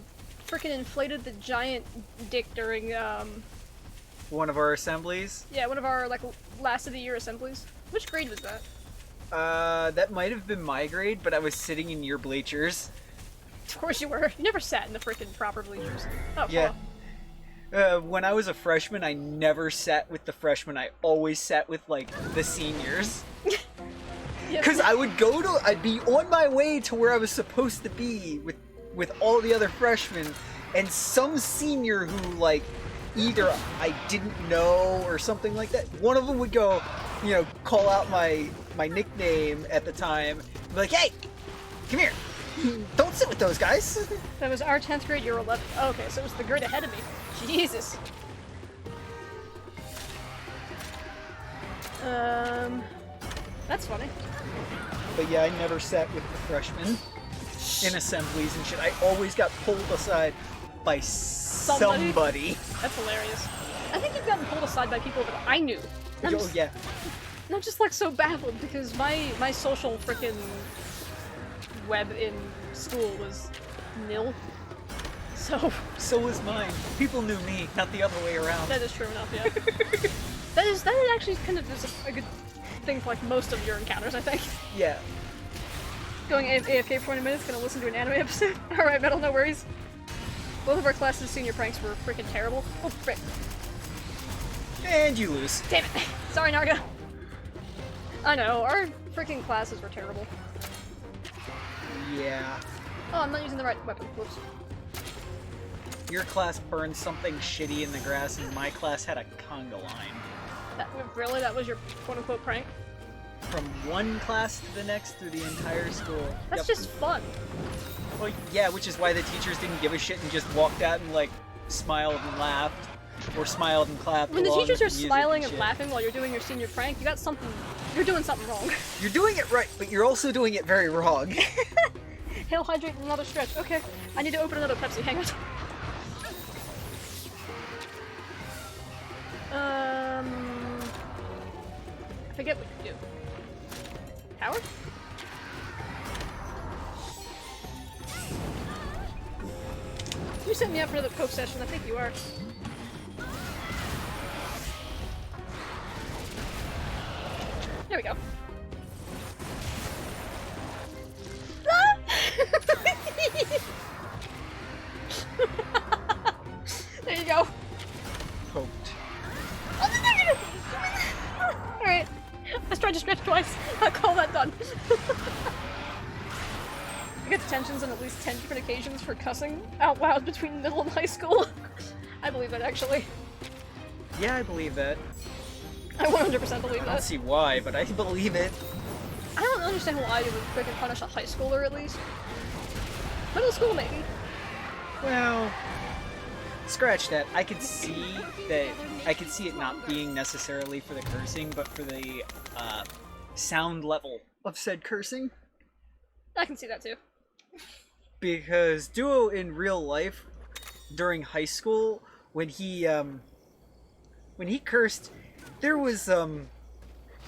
freaking inflated the giant dick during, One of our assemblies. yeah, one of our, like, last of the year assemblies? Which grade was that? That might have been my grade, but I was sitting in your bleachers. Of course you were. You never sat in the freaking proper bleachers. Oh, Yeah. well. When I was a freshman, I never sat with the freshmen. I always sat with, like, the seniors. Yeah. Because I'd be on my way to where I was supposed to be with all the other freshmen, and some senior who, like, either I didn't know or something like that, one of them would go, you know, call out my nickname at the time, and be like, hey, come here. Don't sit with those guys. That was our 10th grade, you're 11. Oh, okay, so it was the grade ahead of me. Jesus. That's funny. But yeah, I never sat with the freshmen in assemblies and shit. I always got pulled aside by somebody. That's hilarious. I think you've gotten pulled aside by people that I knew. I'm Oh just, yeah. I'm just like so baffled because my social frickin' web in school was nil. So was mine. People knew me, not the other way around. that is true enough, yeah. that is actually kind of is a good thing for like most of your encounters, I think. Yeah. Going AFK for 20 minutes, gonna listen to an anime episode. Alright, Metal, no worries. Both of our classes' senior pranks were freaking terrible. Oh, frick. And you lose. Damn it. Sorry, Narga. I know, our freaking classes were terrible. Yeah. Oh, I'm not using the right weapon. Whoops. Your class burned something shitty in the grass, and my class had a conga line. Really? That was your quote-unquote prank? From one class to the next through the entire school. That's just fun. Well, yeah, which is why the teachers didn't give a shit and just walked out and, like, smiled and laughed. Or smiled and clapped. When the along teachers with are the music smiling and shit. laughing while you're doing your senior prank, you're doing something wrong. You're doing it right, but you're also doing it very wrong. Hail, hydrate, and another stretch. Okay, I need to open another Pepsi. Hang on. I forget what you do. Power? You set me up for another poke session. I think you are. There we go. There you go. Poked. Alright. Let's try to stretch twice. I'll call that done. I get detentions on at least 10 different occasions for cussing out loud between middle and high school. I believe that, actually. Yeah, I believe that. I 100% believe I don't that. see why, but I believe it. I don't understand why you would freaking punish a high schooler, at least. Middle school, maybe. Well, scratch that. I could see it not being necessarily for the cursing, but for the sound level of said cursing. I can see that, too. Because Duo in real life, during high school, when he cursed, there was,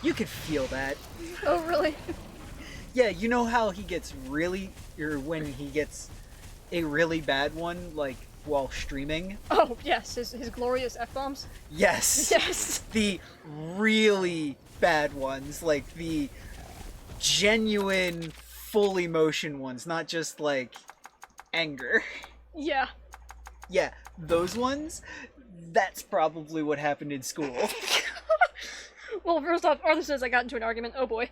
you could feel that. Oh, really? Yeah, you know how he gets when he gets a really bad one, like, while streaming? Oh, yes, his glorious F-bombs. Yes! Yes! The really bad ones, like the genuine, full emotion ones, not just, like, anger. Yeah. Yeah, those ones, that's probably what happened in school. Well, first off, Arthur says I got into an argument. Oh boy.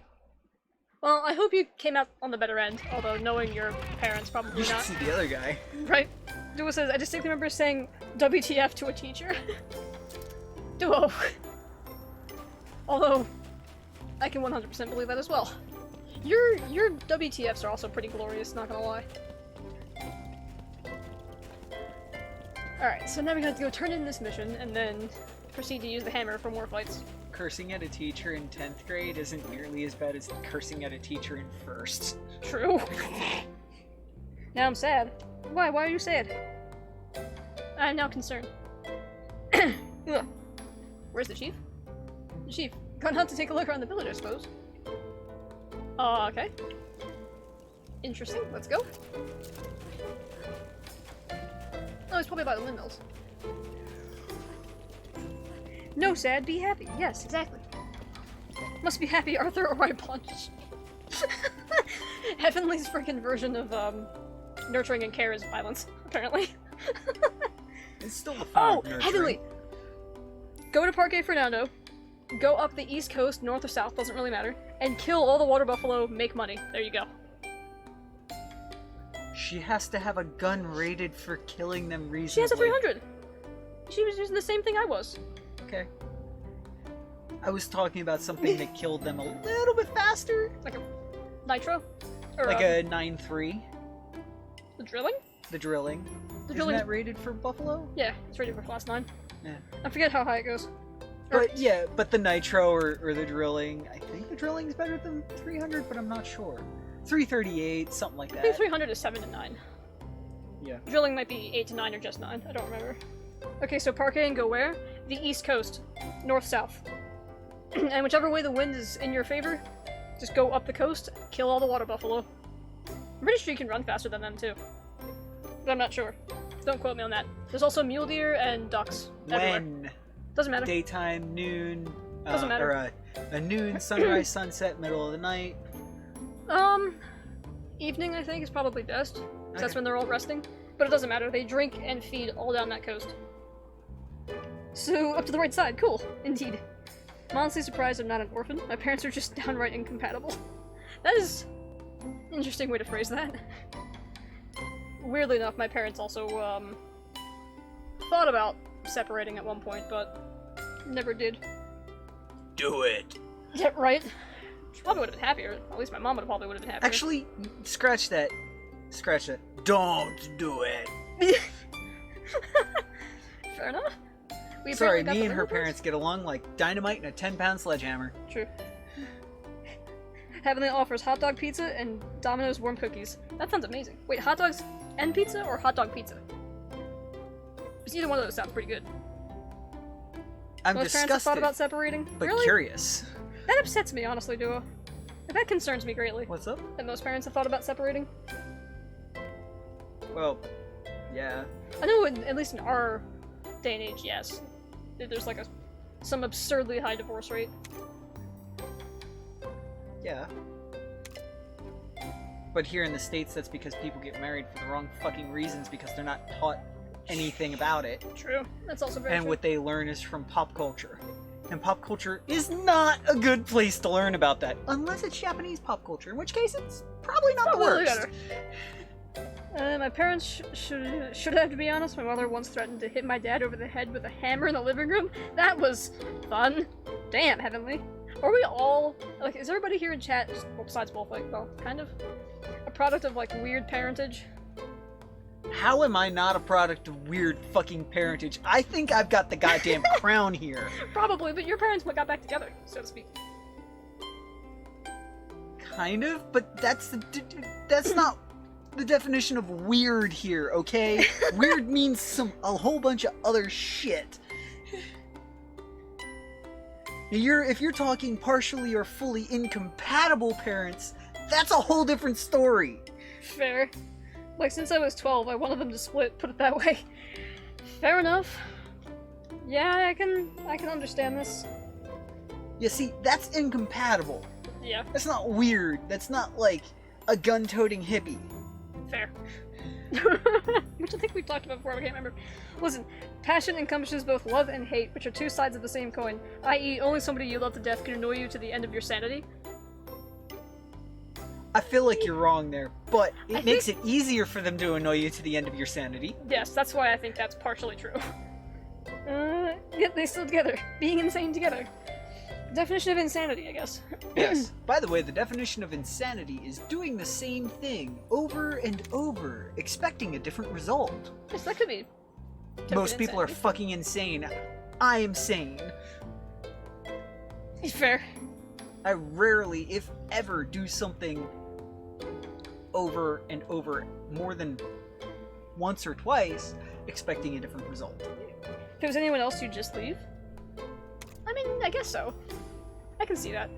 Well, I hope you came out on the better end, although knowing your parents, probably You should not. see the other guy. Right? Duo says, I distinctly remember saying WTF to a teacher. Duo. Although, I can 100% believe that as well. Your WTFs are also pretty glorious, not gonna lie. Alright, so now we're gonna have to go turn in this mission, and then proceed to use the hammer for more fights. Cursing at a teacher in 10th grade isn't nearly as bad as cursing at a teacher in 1st. True. Now I'm sad. Why? Why are you sad? I am now concerned. Ugh. Where's the chief? The chief. Gone out to take a look around the village, I suppose. Okay. Interesting. Let's go. Oh, he's probably by the windmills. No, sad, be happy. Yes, exactly. Must be happy, Arthur, or I punch. Heavenly's freaking version of, nurturing and care is violence, apparently. It's still a form Oh, of nurturing. Heavenly! Go to Parque Fernando, go up the east coast, north or south, doesn't really matter, and kill all the water buffalo, make money. There you go. She has to have a gun rated for killing them reasonably. She has a 300! She was using the same thing I was. Okay. I was talking about something that killed them a little bit faster. Like a nitro? Or, Like a 9.3. the drilling? The drilling. The Isn't drilling's- that rated for Buffalo? Yeah, it's rated for class 9. Yeah. I forget how high it goes. Or- But yeah, but the nitro or the drilling, I think the drilling's better than 300, but I'm not sure. 338, something like I think that. 300 is 7 to 9. Yeah. Drilling might be 8 to 9 or just 9. I don't remember. Okay, so Parque and go where? The east coast. North-south. And whichever way the wind is in your favor, just go up the coast, kill all the water buffalo. I'm pretty sure you can run faster than them too. But I'm not sure. Don't quote me on that. There's also mule deer and ducks everywhere. When? Doesn't matter. Daytime, noon, Doesn't matter. or a noon, sunrise, sunset, middle of the night. Evening I think is probably best. 'Cause that's Okay. when they're all resting. But it doesn't matter. They drink and feed all down that coast. So up to the right side. Cool. Indeed. I'm honestly surprised I'm not an orphan. My parents are just downright incompatible. That is an interesting way to phrase that. Weirdly enough, my parents also, thought about separating at one point, but never did. Do it. Yeah, right? She probably would have been happier. At least my mom probably would have been happier. Actually, scratch that. Scratch that. Don't do it. Fair enough. We Sorry, apparently got me the and her liberals. parents get along like dynamite and a 10-pound sledgehammer. True. Heavenly offers hot dog pizza and Domino's warm cookies. That sounds amazing. Wait, hot dogs and pizza or hot dog pizza? Because either one of those sounds pretty good. I'm Most parents have disgusted, thought about separating. but Really? curious. That upsets me, honestly, Duo. That concerns me greatly. What's up? That most parents have thought about separating. Well, yeah. I know, at least in our day and age, yes. There's like some absurdly high divorce rate. Yeah. But here in the States, that's because people get married for the wrong fucking reasons because they're not taught anything about it. True. That's also very And true. what they learn is from pop culture. And pop culture is not a good place to learn about that. Unless it's Japanese pop culture, in which case it's probably not the Probably worst. better. My parents should have, to be honest. My mother once threatened to hit my dad over the head with a hammer in the living room. That was fun. Damn, Heavenly. Are we all, like, is everybody here in chat, well, besides both, like, well, kind of, a product of, like, weird parentage? How am I not a product of weird fucking parentage? I think I've got the goddamn crown here. Probably, but your parents got back together, so to speak. Kind of, but that's not the definition of weird here, okay? Weird means a whole bunch of other shit. If you're talking partially or fully incompatible parents, that's a whole different story. Fair. Like, since I was 12, I wanted them to split, put it that way. Fair enough. Yeah, I can understand this. You see, that's incompatible. Yeah, That's not weird. That's not like a gun-toting hippie. fair. Which I think we talked about before, I can't remember. Listen, passion encompasses both love and hate, which are two sides of the same coin, i.e. only somebody you love to death can annoy you to the end of your sanity. I feel like you're wrong there, but I it makes it easier for them to annoy you to the end of your sanity. Yes, that's why I think that's partially true. Yet they still together. Being insane together. Definition of insanity, I guess. Yes. By the way, the definition of insanity is doing the same thing over and over, expecting a different result. Yes, that could be. Most people are insanity. fucking insane. I am sane. Fair. I rarely, if ever, do something over and over more than once or twice, expecting a different result. If it was anyone else, you'd just leave? I mean, I guess so. I can see that.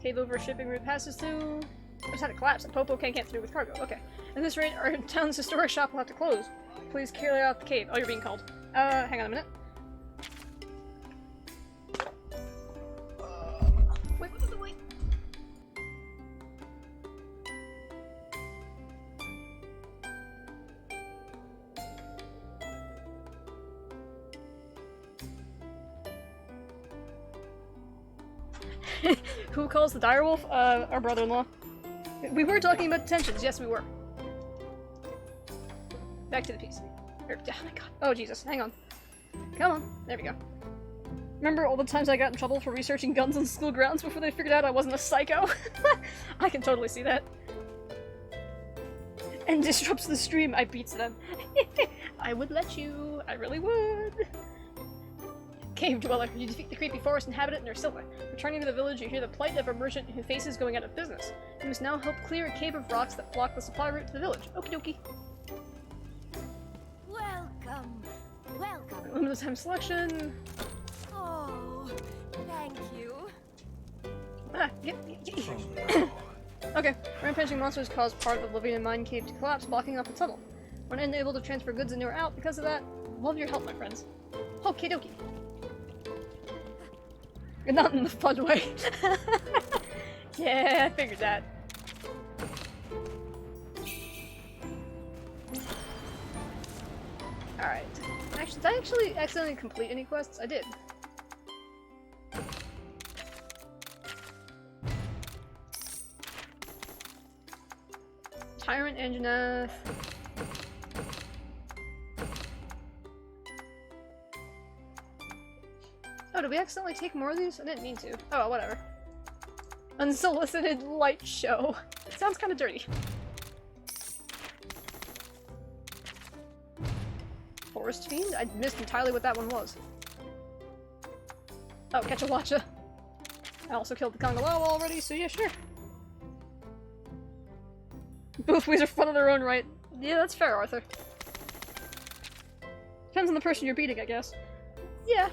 Cave over shipping route passes through. I just had to collapse. The Popo can't get through with cargo. Okay. At this rate, our town's historic shop will have to close. Please clear out the cave. Oh, you're being called. Hang on a minute. Wait. Who calls the direwolf? Our brother-in-law. We were talking about detentions. Yes, we were. Back to the piece. Oh my god. Oh, Jesus. Hang on. Come on. There we go. Remember all the times I got in trouble for researching guns on school grounds before they figured out I wasn't a psycho? I can totally see that. And disrupts the stream. I beats them. I would let you. I really would. Cave dweller. You defeat the creepy forest inhabitant Nursilla. Returning to the village, you hear the plight of a merchant who faces going out of business. You must now help clear a cave of rocks that block the supply route to the village. Okie dokie. Welcome. Welcome. Limited time selection. Oh, thank you. Ah, yep. Okay, rampaging monsters cause part of the Oblivion mine cave to collapse, blocking off the tunnel. When unable to transfer goods in or out because of that, love your help, my friends. Okie dokie. Not in the fun way. Yeah, I figured that. Alright. Actually, did I actually accidentally complete any quests? I did. Tyrant Anjanath. Oh, did we accidentally take more of these? I didn't mean to. Oh, whatever. Unsolicited light show. Sounds kind of dirty. Forest Fiend? I missed entirely what that one was. Oh, catch a watcha. I also killed the Kangalawa already, so yeah, sure. Both ways are fun in their own right. Yeah, that's fair, Arthur. Depends on the person you're beating, I guess. Yeah.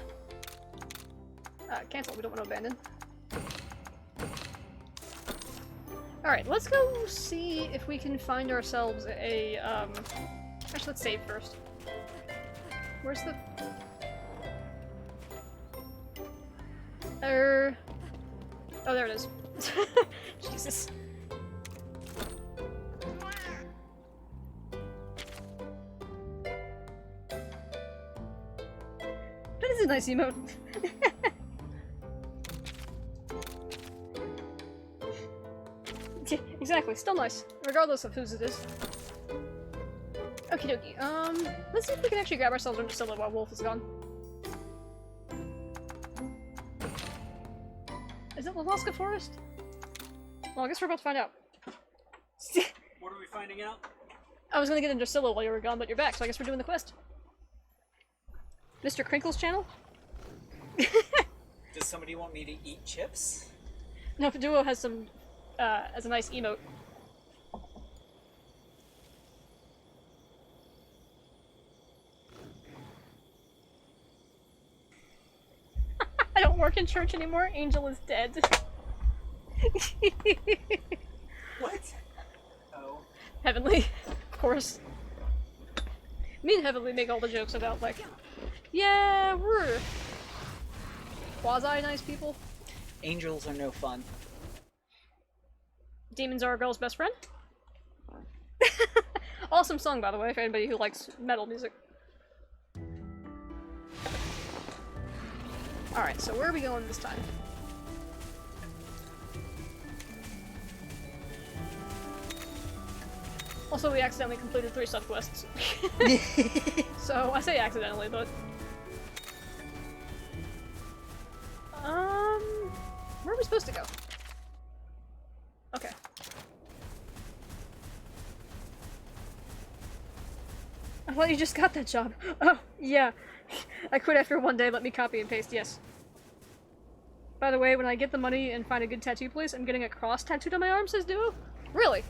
Cancel. We don't want to abandon. Alright, let's go see if we can find ourselves a, Actually, let's save first. Where's the... Oh, there it is. Jesus. That is a nice emote. Yeah, exactly, still nice, regardless of whose it is. Okie dokie, let's see if we can actually grab ourselves into solo while Wolf is gone. Is it Lalaska Forest? Well, I guess we're about to find out. What are we finding out? I was gonna get into Scylla while you were gone, but you're back, so I guess we're doing the quest. Mr. Crinkle's channel? Does somebody want me to eat chips? No, Duo has some, as a nice emote. I don't work in church anymore, Angel is dead. What? Oh. Heavenly, of course. Me and Heavenly make all the jokes about, like, yeah, we're quasi-nice people. Angels are no fun. Demons are a girl's best friend. Awesome song, by the way, for anybody who likes metal music. Alright, so where are we going this time? Also, we accidentally completed 3 sub-quests. So, I say accidentally, but... Where are we supposed to go? Okay. I thought you just got that job. Oh, yeah. I quit after 1 day, let me copy and paste, yes. By the way, when I get the money and find a good tattoo place, I'm getting a cross tattooed on my arm, says Duo? Really?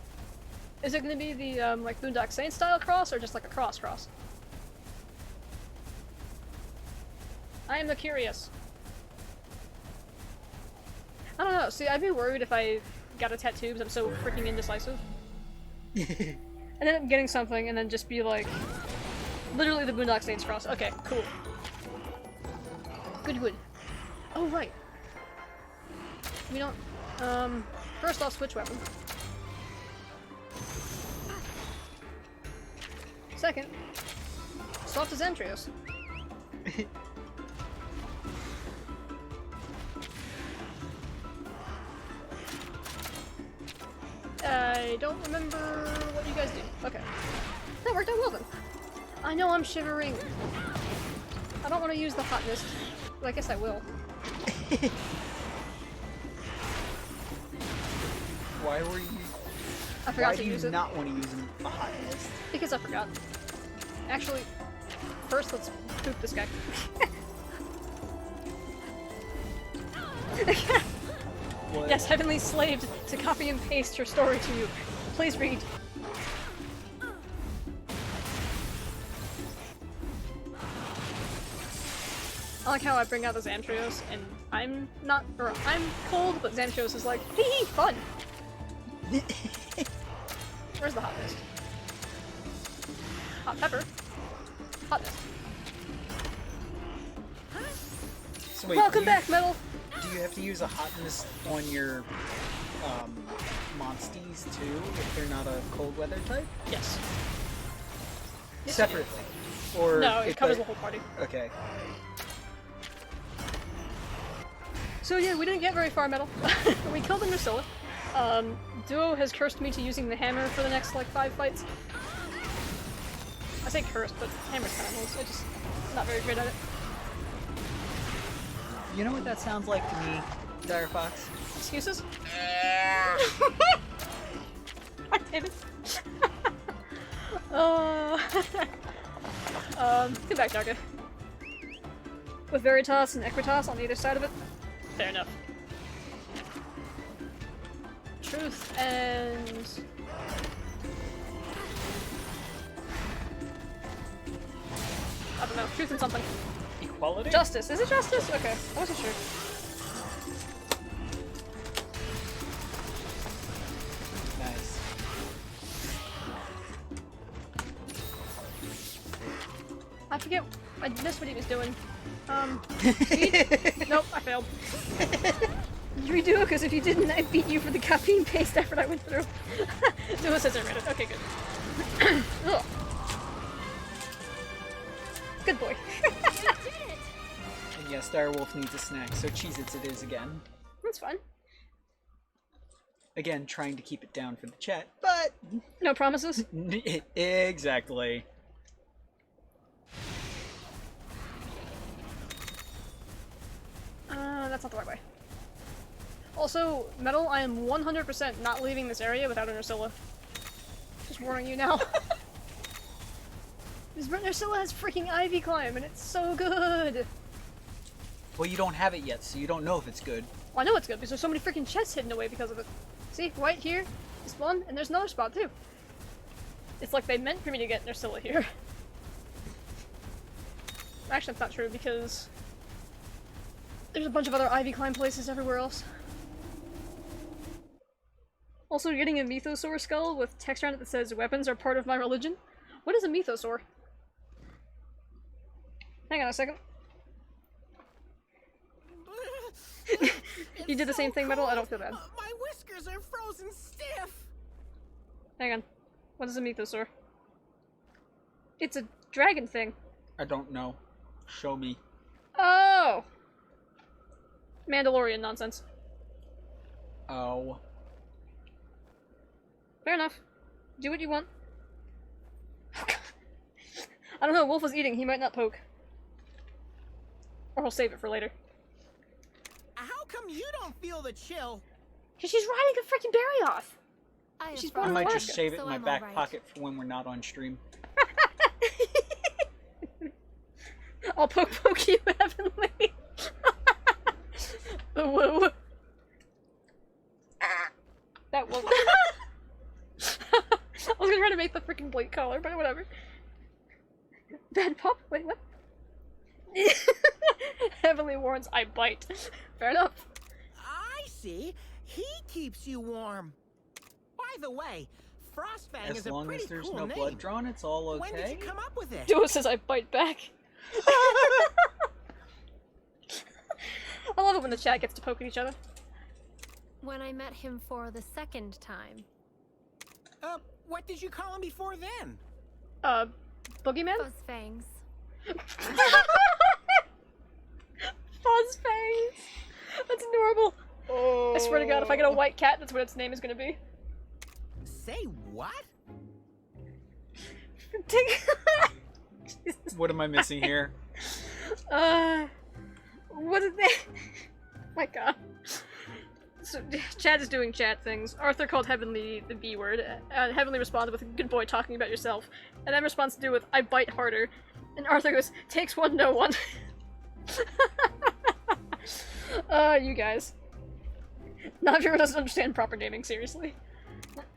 Is it gonna be the, like, Boondock Saints style cross, or just like a cross? I am the curious. I don't know, see, I'd be worried if I got a tattoo because I'm so freaking indecisive. And then I'm getting something and then just be like, literally the Boondock Saints cross. Okay, cool. Good. Oh, right. We don't, first off, switch weapon. Second, swap to Zamtrios. I don't remember what you guys do. Okay. That worked out well then. I know I'm shivering. I don't want to use the hot mist, but I guess I will. Why were you... I forgot Why to do use you it. not want to use a hot mist? Because I forgot. Actually, first let's poop this guy. What? Yes, Heavenly slaved to copy and paste your story to you. Please read. I like how I bring out the Zamtrios, and I'm not, or I'm cold, but Zamtrios is like, hee hee, fun! Where's the hot mist? Hot pepper. Hot mist. So wait, Welcome back, Metal! do you have to use a hot mist on your monsties too if they're not a cold weather type? Yes. Yes, Separately? Or No, it if covers they- the whole party. Okay. So yeah, we didn't get very far, Metal. We killed the Nursilla. Duo has cursed me to using the hammer for the next, like, 5 fights. I say cursed, but hammer's kind of loose. I just not very good at it. You know what that sounds like to me, Dire Fox? Excuses? God damn it. Get back, Darka. With Veritas and Equitas on either side of it. Fair enough. Truth and... I don't know. Truth and something. Equality? Justice. Is it justice? Okay. I wasn't sure. Nice. I forget. I missed what he was doing. Speed? Nope, I failed. Did you redo it? Because if you didn't, I beat you for the copy and paste effort I went through. No, it says I read it. Okay, good. Ugh. Good boy. And yes, Direwolf needs a snack, so Cheez-Its it is again. That's fine. Again, trying to keep it down for the chat, but... No promises? Exactly. That's not the right way. Also, Metal, I am 100% not leaving this area without an Ursula. Just warning you now. This Ursula has freaking Ivy Climb, and it's so good! Well, you don't have it yet, so you don't know if it's good. Well, I know it's good, because there's so many freaking chests hidden away because of it. See, right here is one, and there's another spot too. It's like they meant for me to get Ursula here. Actually, that's not true, because there's a bunch of other Ivy Climb places everywhere else. Also, getting a Mythosaur skull with text around it that says, "Weapons are part of my religion." What is a Mythosaur? Hang on a second. You did the same thing, Metal? I don't feel bad. My whiskers are frozen stiff. Hang on. What is a Mythosaur? It's a dragon thing. I don't know. Show me. Oh! Mandalorian nonsense. Oh. Fair enough. Do what you want. I don't know, Wolf was eating, he might not poke. Or he'll save it for later. How come you don't feel the chill? Cause she's riding a freaking berry off! I She's have born I in might Alaska, just save it so in my I'm back alright. pocket for when we're not on stream. I'll poke you, Heavenly! Whoa. That was I was gonna try to make the freaking blade color, but whatever. Bad pop? Wait, what? Heavenly warns, I bite. Fair enough. I see. He keeps you warm. By the way, Frostfang As is a long pretty as there's cool no name. blood drawn, it's all When did okay. you come up with it? Duo says I bite back. I love it when the chat gets to poke at each other. When I met him for the second time. What did you call him before then? Boogeyman? Fuzzfangs. Fuzzfangs! That's adorable. I swear to God, if I get a white cat, that's what its name is gonna be. Say what? Jesus. What am I missing here? What did they... My God. So, Chad is doing chat things. Arthur called Heavenly the B word. Heavenly responded with, "Good boy, talking about yourself." And then responds to do with, "I bite harder." And Arthur goes, "Takes one, no one." You guys. Not everyone doesn't understand proper naming, seriously.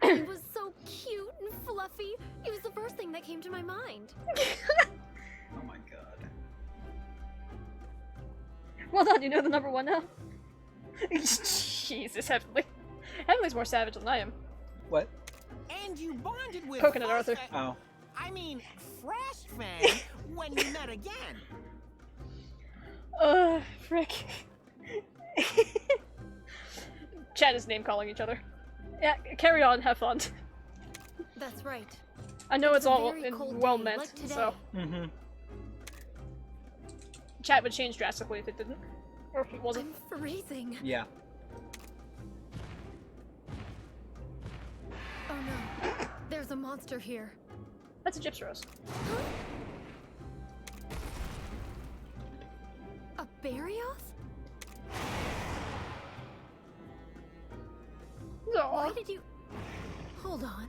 He was so cute and fluffy. He was the first thing that came to my mind. Oh my god. Well done, you know the number one now? Jesus, Heavenly. Heavenly's more savage than I am. What? And you bonded with Coconut Arthur. Frostfang. Oh. I mean, Frostfang when you met again. Frick. Chat is name calling each other. Yeah, carry on, have fun. That's right. I know it's a all very cold well day, meant, like today. so Mm-hmm. chat would change drastically if it didn't. Or if it wasn't. I'm freezing. Yeah. Oh no. There's a monster here. That's a Gyps Rose. A Barioth? Why did you... Hold on.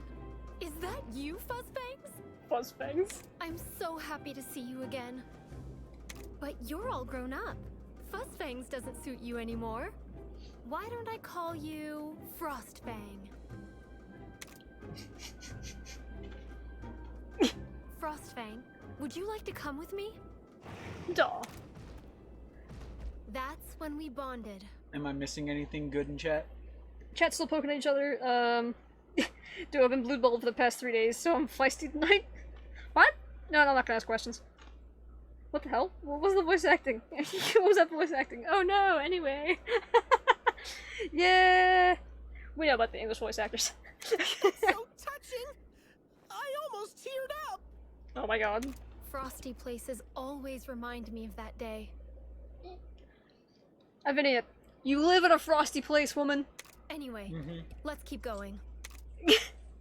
Is that you, Fuzzbangs? Fuzzbangs. I'm so happy to see you again. But you're all grown up. Fuzzbangs doesn't suit you anymore. Why don't I call you Frostfang? Frostfang, would you like to come with me? Duh. That's when we bonded. Am I missing anything good in chat? Chat's still poking at each other. Do I've been blue balled for the past 3 days, so I'm feisty tonight. What? No, I'm not gonna ask questions. What the hell? What was the voice acting? What was that voice acting? Oh no, anyway. Yeah. We know about the English voice actors. So touching. I almost teared up. Oh my god. Frosty places always remind me of that day. I've been it. You live in a frosty place, woman. Anyway, Mm-hmm. let's keep going.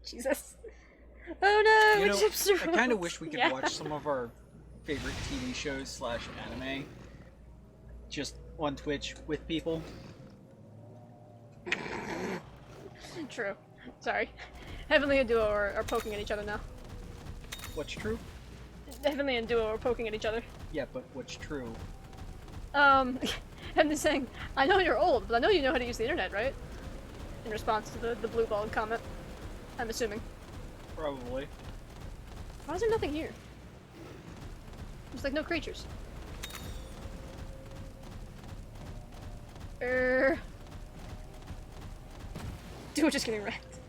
Jesus. Oh no, You know, Gyps I kind of Rose. wish we could Yeah. watch some of our favorite TV shows / anime just on Twitch with people. True. Sorry. Heavenly and Duo are poking at each other now. What's true? Heavenly and Duo are poking at each other. Yeah, but what's true? Heavenly's saying, I know you're old, but I know you know how to use the internet, right? In response to the blue balled comment. I'm assuming. Probably. Why is there nothing here? There's like no creatures. Duo just getting wrecked.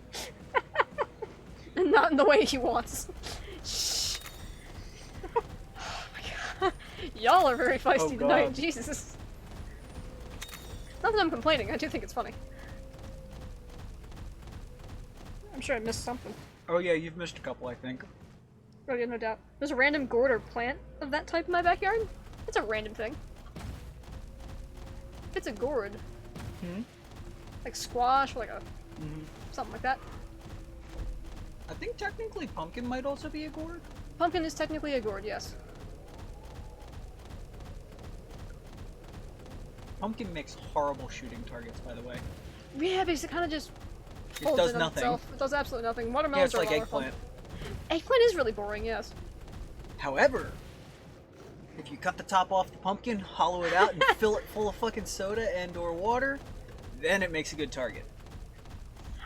And not in the way he wants. Shh. Oh my god. Y'all are very feisty Oh tonight, God. Jesus. Not that I'm complaining, I do think it's funny. I'm sure I missed something. Oh yeah, you've missed a couple, I think. Oh yeah, no doubt. There's a random gourd or plant of that type in my backyard. It's a random thing. If it's a gourd, Hmm? like squash or like a Mm-hmm. something like that. I think technically pumpkin might also be a gourd. Pumpkin is technically a gourd, yes. Pumpkin makes horrible shooting targets, by the way. Yeah, because it kind of just It folds does in on nothing. itself. It does absolutely nothing. Yeah, Watermelons it's are like a lot more fun. eggplant. Eggplant is really boring, yes. However, if you cut the top off the pumpkin, hollow it out, and fill it full of fucking soda and or water, then it makes a good target.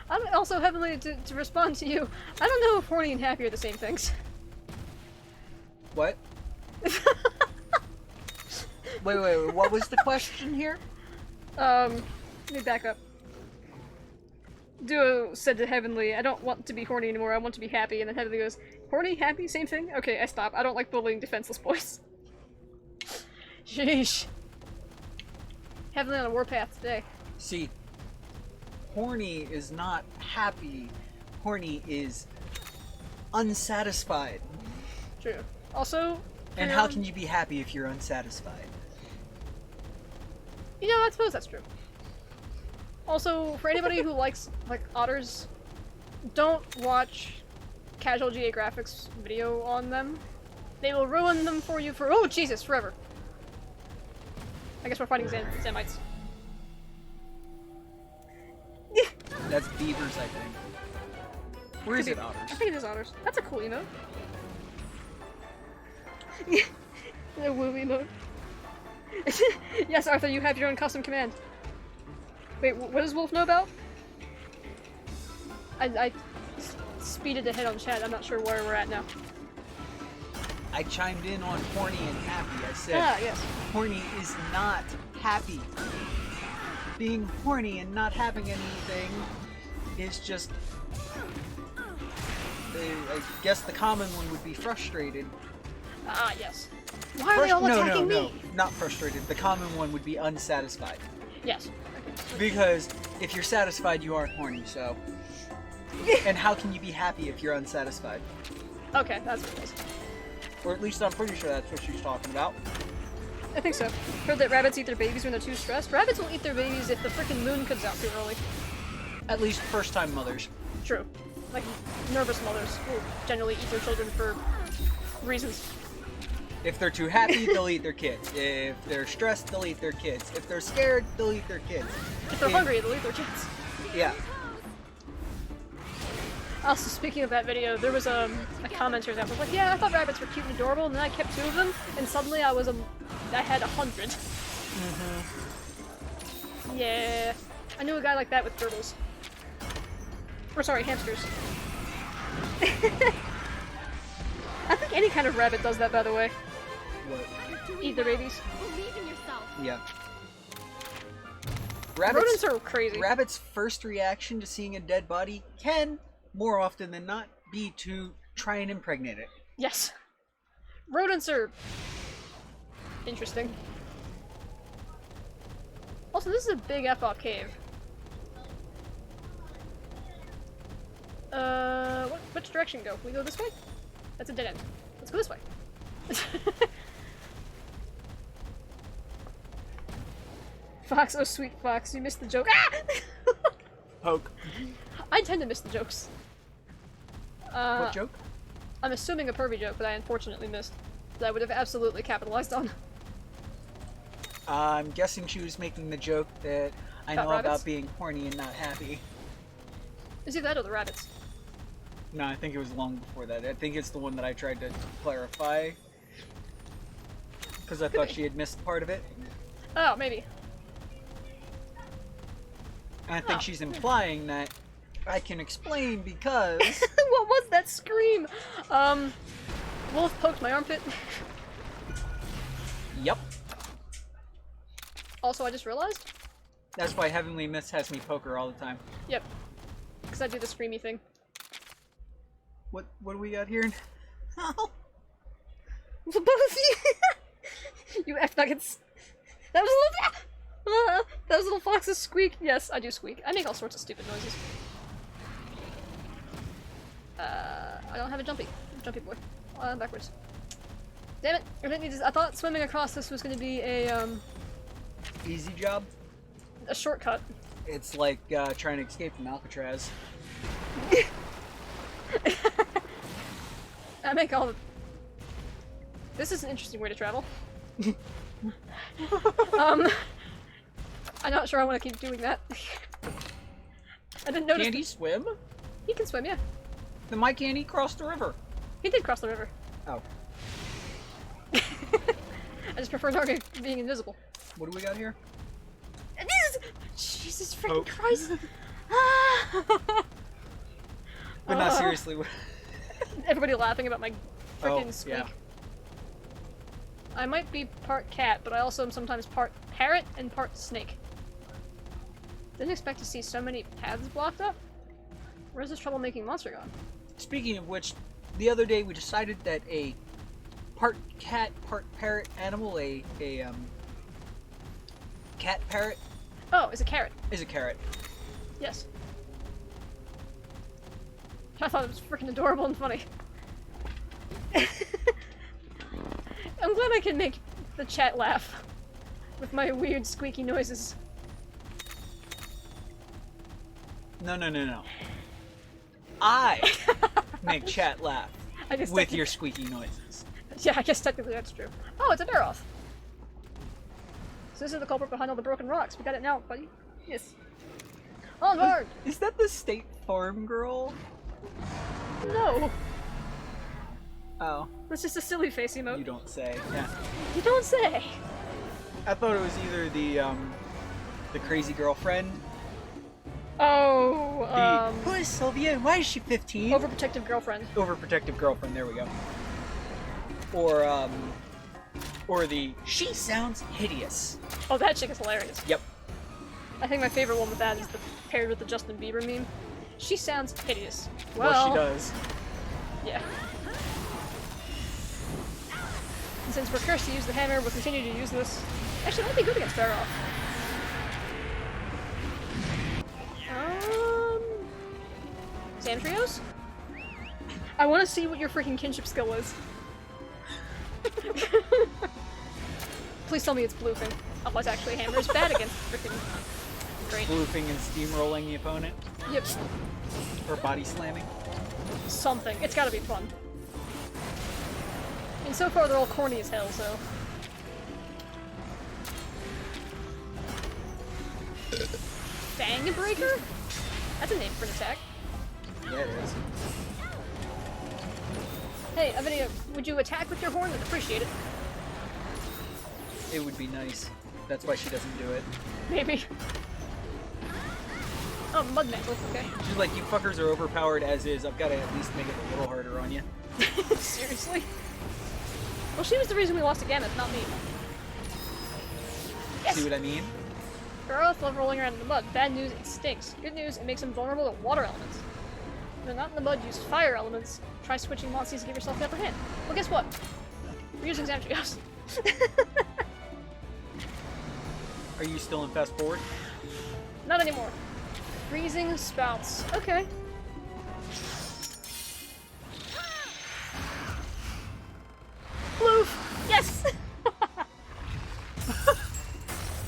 I'm also heavily to respond to you. I don't know if horny and happy are the same things. What? Wait, what was the question here? Let me back up. Duo said to Heavenly, I don't want to be horny anymore, I want to be happy, and then Heavenly goes, horny, happy, same thing? Okay, I stop. I don't like bullying defenseless boys. Sheesh. Heavenly on a warpath today. See, horny is not happy. Horny is unsatisfied. True. Also, And how can you be happy if you're unsatisfied? you know, I suppose that's true. Also, for anybody who likes, like, otters, don't watch Casual Geographic's video on them. They will ruin them for you for, oh Jesus, forever. I guess we're fighting Zamites. That's beavers, I think. Or is Could it be- otters? I think it is otters. That's a cool emote. The woo emote. Yes, Arthur, you have your own custom command. Wait, what does Wolf know about? I speeded ahead on chat. I'm not sure where we're at now. I chimed in on horny and happy. I said, Ah, yes. horny is not happy. Being horny and not having anything is just... I guess the common one would be frustrated. Ah, yes. Why are they all attacking me? No, not frustrated. The common one would be unsatisfied. Yes. Because if you're satisfied, you aren't horny, so... And how can you be happy if you're unsatisfied? Okay, that's what it is. Or at least I'm pretty sure that's what she's talking about. I think so. Heard that rabbits eat their babies when they're too stressed. Rabbits will eat their babies if the freaking moon comes out too early. At least first-time mothers. True. Like, nervous mothers will generally eat their children for reasons. If they're too happy, they'll eat their kids. If they're stressed, they'll eat their kids. If they're scared, they'll eat their kids. If they're hungry, they'll eat their kids. Yeah. Also, speaking of that video, there was a commenter that was like, yeah, I thought rabbits were cute and adorable, and then I kept 2 of them, and suddenly I had 100. Mm-hmm. Yeah. I knew a guy like that with turtles. Or sorry, hamsters. I think any kind of rabbit does that, by the way. What? Eat their babies. Believe in yourself. Yeah. Rodents are crazy. Rabbits' first reaction to seeing a dead body can, more often than not, be to try and impregnate it. Yes. Rodents are interesting. Also, this is a big F-off cave. Which direction go? We go this way? That's a dead end. Let's go this way. Fox, oh sweet Fox, you missed the joke. Ah! Poke. I tend to miss the jokes. What joke? I'm assuming a pervy joke that I unfortunately missed. That I would have absolutely capitalized on. I'm guessing she was making the joke that I know rabbits? about being horny and not happy. Is it that or the rabbits? No, I think it was long before that. I think it's the one that I tried to clarify. Because I thought she had missed part of it. Oh, maybe. And I think she's implying that I can explain because... What was that scream? Wolf poked my armpit. Yep. Also, I just realized. That's why Heavenly Miss has me poke her all the time. Yep. Because I do the screamy thing. What do we got here? Oh. Both of you! You F nuggets. That was a little... that was a little fox's squeak. Yes, I do squeak. I make all sorts of stupid noises. I don't have a jumpy boy. Backwards. Damn it! I didn't need to, I thought swimming across this was going to be a Easy job. shortcut. It's like trying to escape from Alcatraz. I make all the... This is an interesting way to travel. I'm not sure I want to keep doing that. I didn't notice... Can he swim? He can swim, yeah. Then why can't he cross the river? He did cross the river. Oh. I just prefer Narga being invisible. What do we got here? Jesus freaking Oh. Christ! But not seriously. Everybody laughing about my freaking Oh, squeak. yeah. I might be part cat, but I also am sometimes part parrot and part snake. Didn't expect to see so many paths blocked up. Where's this troublemaking monster gone? Speaking of which, the other day we decided that a part cat, part parrot animal, a cat parrot, Oh, it's a carrot. is a carrot. Yes. I thought it was freaking adorable and funny. I'm glad I can make the chat laugh with my weird squeaky noises. No. I make chat laugh I guess with your squeaky noises. Yeah, I guess technically that's true. Oh, it's a Baroth. So this is the culprit behind all the broken rocks. We got it now, buddy. Yes. Onward! Is that the State Farm girl? No! Oh, That's just a silly face emote. you don't say. Yeah. You don't say! I thought it was either the crazy girlfriend. Oh, Who is Sylvia? Why is she 15? overprotective girlfriend. Overprotective girlfriend. There we go. Or the she sounds hideous. Oh, that chick is hilarious. Yep. I think my favorite one with that is the paired with the Justin Bieber meme. She sounds hideous. Well, she does. Yeah. And since we're cursed to use the hammer, we'll continue to use this. Actually, it might be good against Barrow. Xantrios? I want to see what your freaking kinship skill is. Please tell me it's bloofing. Otherwise, actually, hammer is bad against freaking. Great. Bloofing and steamrolling the opponent? Yep. Or body slamming? Something. It's gotta be fun. And so far, they're all corny as hell, so. Fang Breaker? That's a name for an attack. Yeah, it is. Hey, Avinia, would you attack with your horn? I'd appreciate it. It would be nice. That's why she doesn't do it. Maybe. Oh, Mud Mantle, okay. She's like, you fuckers are overpowered as is. I've got to at least make it a little harder on you. Seriously? Well, she was the reason we lost to Gammoth, not me. Yes! See what I mean? Garroth love rolling around in the mud. Bad news, it stinks. Good news, it makes him vulnerable to water elements. If they're not in the mud, use fire elements. Try switching monsters to give yourself the upper hand. Well, guess what? We're using Xantrios. Are you still in fast forward? Not anymore. Freezing spouts. Okay. Bloof! Yes!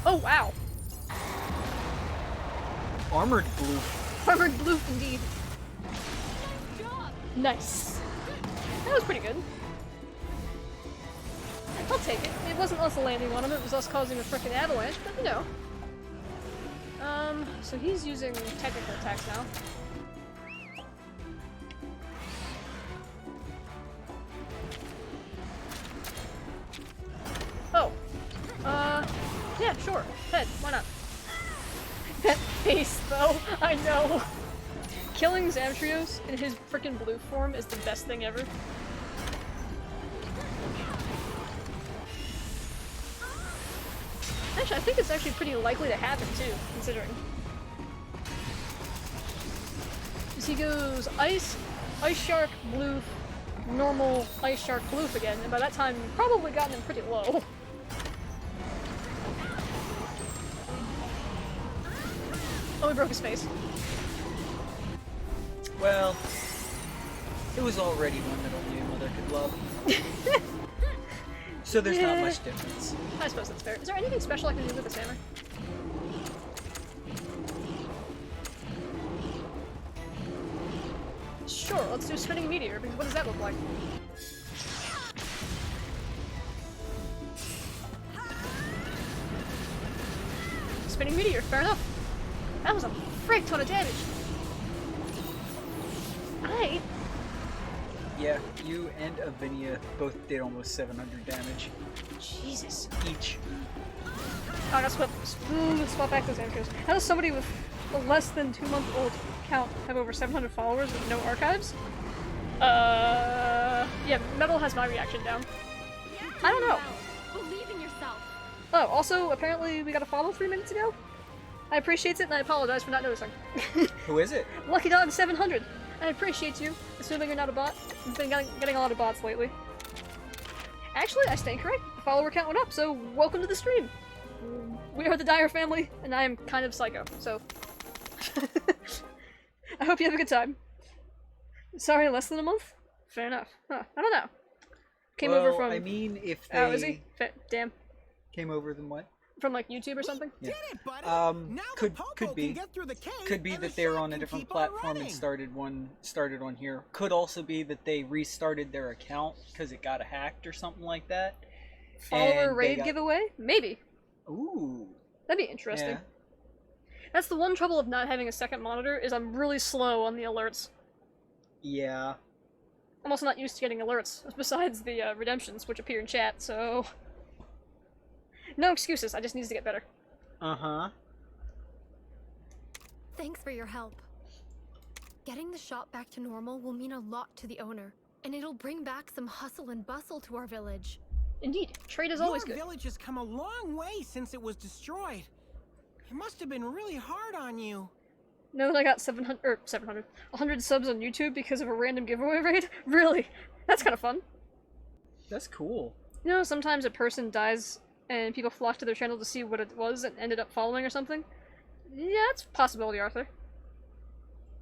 Oh, wow. Armored bloof. Armored bloof, indeed. Nice. That was pretty good. I'll take it. It wasn't us landing on him, it was us causing a frickin' avalanche, but you know. So he's using technical attacks now. Oh. Yeah, sure. Head, why not? That face, though, I know. Killing Xantrios in his frickin' blue form is the best thing ever. Actually, I think it's actually pretty likely to happen, too, considering. Because he goes Ice, Ice Shark, Bloof, normal, Ice Shark, Bloof again, and by that time, you've probably gotten him pretty low. Oh, he broke his face. Well, it was already one that only a mother could love. So there's not much difference. I suppose that's fair. Is there anything special I can do with this hammer? Sure, let's do Spinning Meteor, because what does that look like? Spinning Meteor, fair enough. That was a frick ton of damage. Alright. Yeah, you and Avinia both did almost 700 damage. Jesus. Each. Oh, I got swap back those Xantrios. How does somebody with a less than 2-month-old account have over 700 followers with no archives? Yeah, Metal has my reaction down. I don't know. Believe in yourself. Oh, also, apparently we got a follow 3 minutes ago? I appreciate it and I apologize for not noticing. Who is it? Lucky Dog 700. I appreciate you, assuming you're not a bot. I've been getting a lot of bots lately. Actually, I stand correct. The follower count went up, so welcome to the stream. We are the Dyer family, and I am kind of psycho, so... I hope you have a good time. Sorry, less than a month? Fair enough. Huh, I don't know. Came over from... I mean, if they... Oh, is he? Damn. Came over, then what? From, like, YouTube or something? Yeah. Did it, buddy. Now the Could Popo be. can get through the cave, Could be and the that they're shop on a can different keep on platform and running. started on here. Could also be that they restarted their account because it got hacked or something like that. Follower And raid giveaway? Maybe. Ooh. That'd be interesting. Yeah. That's the one trouble of not having a second monitor, is I'm really slow on the alerts. Yeah. I'm also not used to getting alerts, besides the redemptions, which appear in chat, so... No excuses, I just need to get better. Uh-huh. Thanks for your help. Getting the shop back to normal will mean a lot to the owner, and it'll bring back some hustle and bustle to our village. Indeed, trade is always Your good. village has come a long way since it was destroyed. It must have been really hard on you. Know that I got 100 subs on YouTube because of a random giveaway raid? Really? That's kind of fun. That's cool. You know, sometimes a person dies and people flock to their channel to see what it was and ended up following or something? Yeah, it's a possibility, Arthur.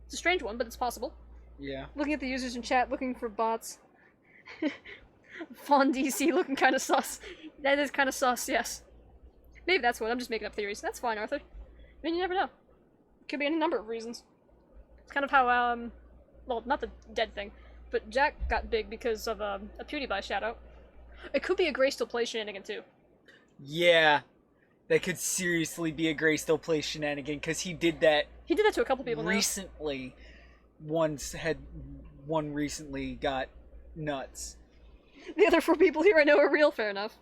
It's a strange one, but it's possible. Yeah. Looking at the users in chat, looking for bots. Fawn DC looking kind of sus. That is kind of sus, yes. Maybe that's what, I'm just making up theories. That's fine, Arthur. I mean, you never know. Could be any number of reasons. It's kind of how, well, not the dead thing, but Jack got big because of a PewDiePie shout-out. It could be a Gray Still Play shenanigan, too. Yeah. That could seriously be a Gray Still Play shenanigan, because he did that... He did that to a couple people recently. One recently got nuts. The other 4 people here I know are real, fair enough.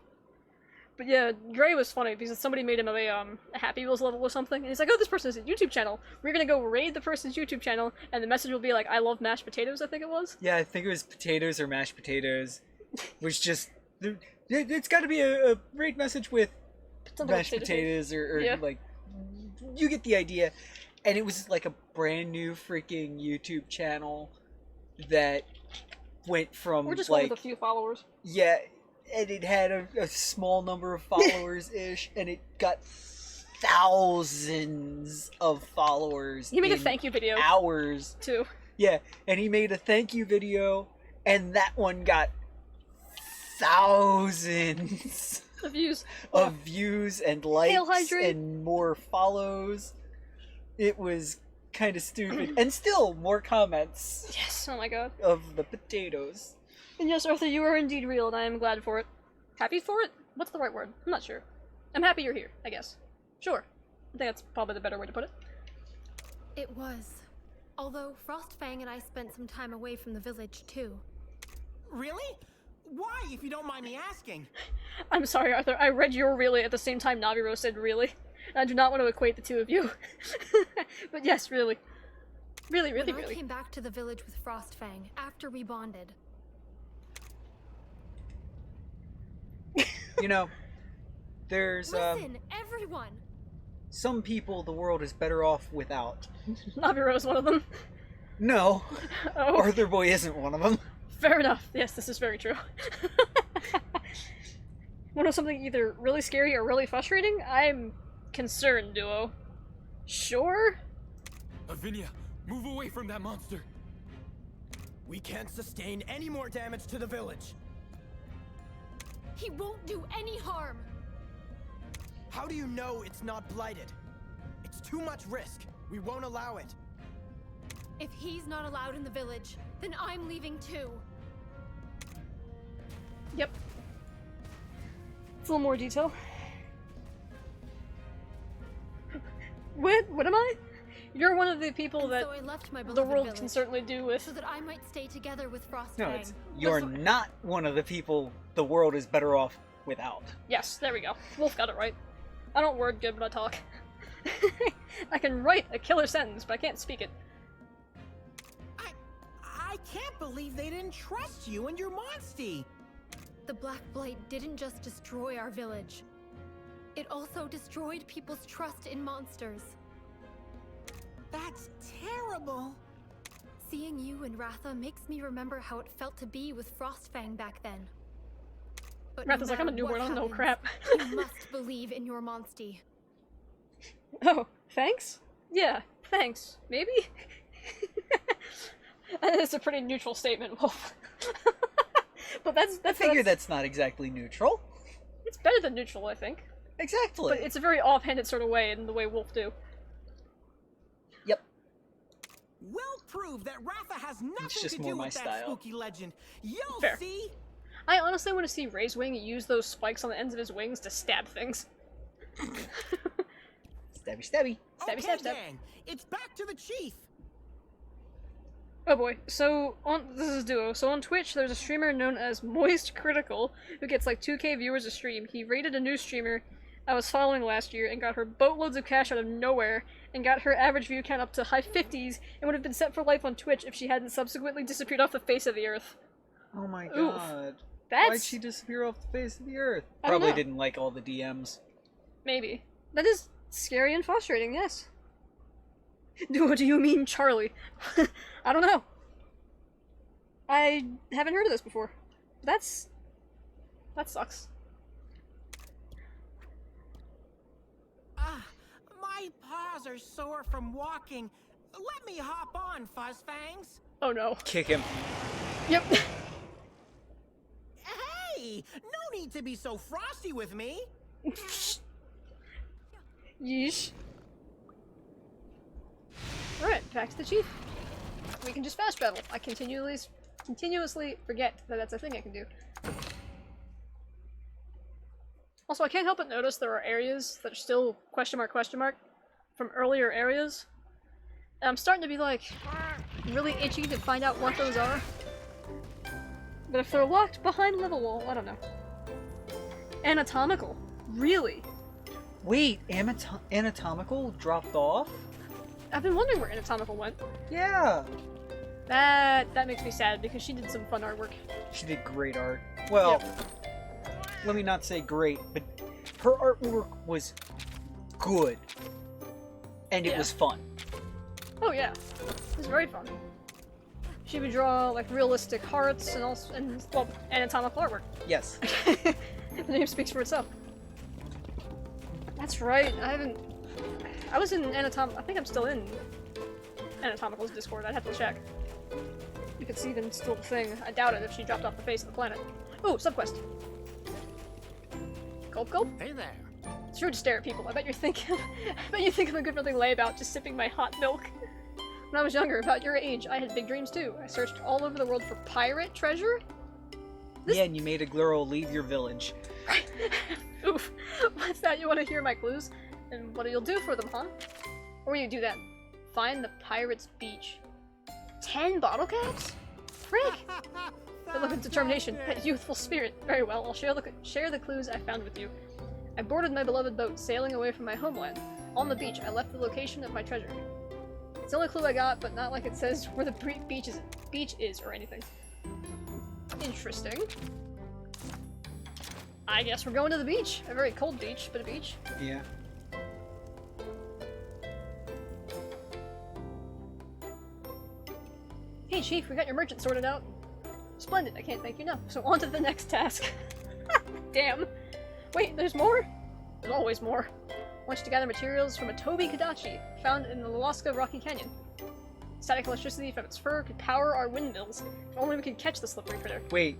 But yeah, Gray was funny because somebody made him a Happy Wheels level or something, and he's like, oh, this person has a YouTube channel. We're gonna go raid the person's YouTube channel, and the message will be like, I love mashed potatoes, I think it was. Yeah, I think it was potatoes or mashed potatoes. Which just... It's gotta be a raid message with mashed potatoes or yeah. Like... You get the idea. And it was like a brand new freaking YouTube channel that went from We're just like... one with a few followers. Yeah, and it had a small number of followers-ish, and it got thousands of followers. He made a thank you video. Hours. Too. Yeah, and he made a thank you video, and that one got thousands of views. Of views and likes and more follows. It was kind of stupid. And still more comments. Yes, oh my god. Of the potatoes. And yes, Arthur, you are indeed real, and I am glad for it. Happy for it? What's the right word? I'm not sure. I'm happy you're here, I guess. Sure. I think that's probably the better way to put it. It was. Although Frostfang and I spent some time away from the village, too. Really? Why, if you don't mind me asking? I'm sorry, Arthur. I read your really at the same time Naviro said really. I do not want to equate the two of you. But yes, really. Really. When I came back to the village with Frostfang after we bonded. You know, there's Listen, everyone. Some people the world is better off without. Naviro is one of them. No. Oh. Arthur Boy isn't one of them. Fair enough. Yes, this is very true. Want to know something either really scary or really frustrating? I'm concerned, Duo. Sure? Avinia, move away from that monster. We can't sustain any more damage to the village. He won't do any harm. How do you know it's not blighted? It's too much risk. We won't allow it. If he's not allowed in the village, then I'm leaving too. Yep. It's a little more detail. What am I? You're one of the people that so I left my the world can certainly do with. So that I might stay together with Frostfang. No, you're not one of the people the world is better off without. Yes, there we go. Wolf got it right. I don't word good, but I talk. I can write a killer sentence, but I can't speak it. I can't believe they didn't trust you and your monstie. The Black Blight didn't just destroy our village. It also destroyed people's trust in monsters. That's terrible. Seeing you and Ratha makes me remember how it felt to be with Frostfang back then. But Ratha's like, I'm a newborn, I don't know crap. You must believe in your monstie. Oh, thanks? Yeah, thanks. Maybe? It's a pretty neutral statement, Wolf. But I figure that's not exactly neutral. It's better than neutral, I think. Exactly. But it's a very offhanded sort of way in the way Wolf do. Yep. We'll prove that Ratha has nothing to do with that style. spooky legend. You'll Fair. see. I honestly want to see Rayswing use those spikes on the ends of his wings to stab things. Stabby, stabby. Stabby, Okay, stab, stab. gang. It's back to the chief. Oh boy, so this is Duo. So on Twitch, there's a streamer known as Moist Critical who gets like 2K viewers a stream. He raided a new streamer I was following last year and got her boatloads of cash out of nowhere and got her average view count up to high 50s and would have been set for life on Twitch if she hadn't subsequently disappeared off the face of the earth. Oh my Oof. god. That's... Why'd she disappear off the face of the earth? I don't Probably know. didn't like all the DMs. Maybe. That is scary and frustrating, yes. What do you mean, Charlie? I don't know. I haven't heard of this before. That sucks. My paws are sore from walking. Let me hop on, Fuzzfangs. Oh no. Kick him. Yep. Hey, no need to be so frosty with me. Yeesh. Alright, back to the chief. We can just fast travel. I continuously forget that that's a thing I can do. Also, I can't help but notice there are areas that are still question mark from earlier areas. And I'm starting to be like, really itchy to find out what those are. But if they're locked behind level wall, I don't know. Anatomical. Really? Wait, anatomical dropped off? I've been wondering where Anatomical went. Yeah. That makes me sad because she did some fun artwork. She did great art. Well, let me not say great, but her artwork was good. And it was fun. Oh yeah, it was very fun. She would draw like realistic hearts and also well, anatomical artwork. Yes. The name speaks for itself. That's right. I was in I think I'm still in Anatomical's Discord. I'd have to check. You could see them still the thing. I doubt it if she dropped off the face of the planet. Ooh, subquest. Gulp gulp. Hey there. It's rude to stare at people. I bet you think I'm a good for nothing layabout just sipping my hot milk. When I was younger, about your age, I had big dreams too. I searched all over the world for pirate treasure. Yeah, and you made a girl leave your village. Oof. What's that? You want to hear my clues? And what you'll do for them, huh? Or you do that. Find the pirate's beach. 10 bottle caps? Frick! Good luck and determination. That youthful spirit. Very well, I'll share the clues I found with you. I boarded my beloved boat, sailing away from my homeland. On the beach, I left the location of my treasure. It's the only clue I got, but not like it says where the beach is or anything. Interesting. I guess we're going to the beach. A very cold beach, but a beach. Yeah. Hey Chief, we got your merchant sorted out. Splendid, I can't thank you enough. So on to the next task. Damn. Wait, there's more? There's always more. I want you to gather materials from a Toby Kadachi, found in the Alaska Rocky Canyon. Static electricity from its fur could power our windmills. If only we could catch the slippery critter. Wait.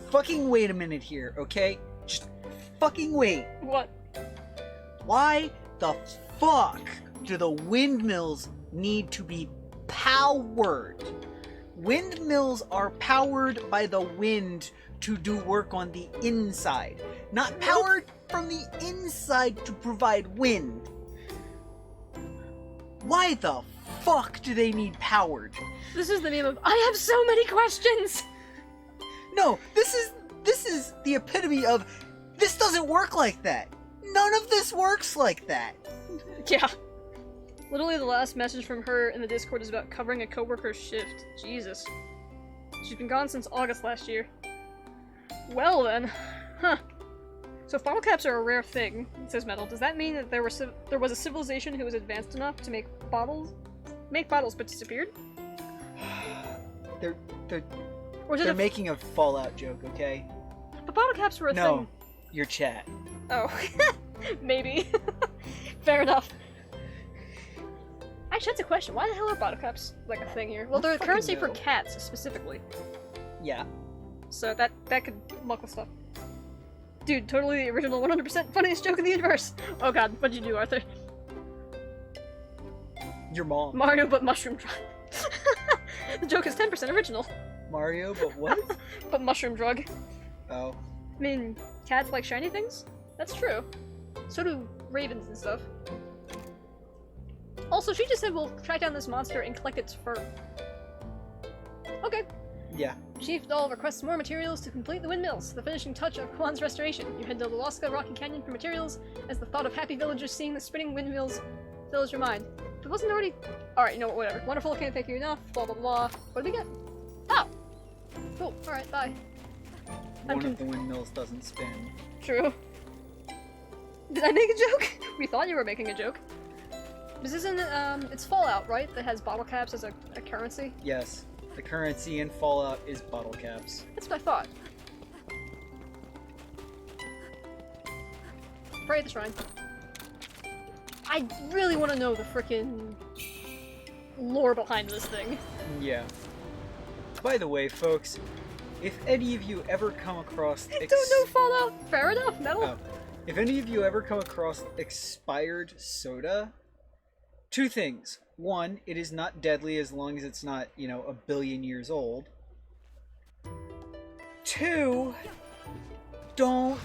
Fucking wait a minute here, okay? Just fucking wait. What? Why the fuck do the windmills need to be powered? Windmills are powered by the wind to do work on the inside, not powered from the inside to provide wind. Why the fuck do they need powered? This is the meme of, I have so many questions! No, this is the epitome of, this doesn't work like that. None of this works like that. Yeah. Literally the last message from her in the Discord is about covering a coworker's shift. Jesus. She's been gone since August last year. Well then. Huh. So if bottle caps are a rare thing, says Metal, does that mean that there was a civilization who was advanced enough to make bottles but disappeared? They're making a Fallout joke, okay? But bottle caps were a thing. No, your chat. Oh. Maybe. Fair enough. Actually, that's a question. Why the hell are bottle caps like a thing here? Well, they're a currency for cats, specifically. Yeah. So that could muck with stuff. Dude, totally the original 100% funniest joke in the universe! Oh god, what'd you do, Arthur? Your mom. Mario but mushroom drug. The joke is 10% original. Mario, but what? But mushroom drug. Oh. I mean, cats like shiny things? That's true. So do ravens and stuff. Also, she just said we'll track down this monster and collect its fur. Okay. Yeah. Chief Doll requests more materials to complete the windmills, the finishing touch of Kwan's restoration. You head to the Alaska Rocky Canyon for materials, as the thought of happy villagers seeing the spinning windmills fills your mind. But wasn't already... Alright, you know what, whatever. Wonderful, can't thank you enough, blah blah blah. What did we get? Oh! Cool, alright, bye. One of the windmills doesn't spin. True. Did I make a joke? We thought you were making a joke. This isn't, it's Fallout, right? That has bottle caps as a currency? Yes. The currency in Fallout is bottle caps. That's what I thought. Pray at the shrine. I really want to know the frickin' lore behind this thing. Yeah. By the way, folks, if any of you ever come across... I don't know Fallout! Fair enough, metal. Oh. If any of you ever come across expired soda, two things. One, it is not deadly as long as it's not, you know, 1 billion years old. Two, don't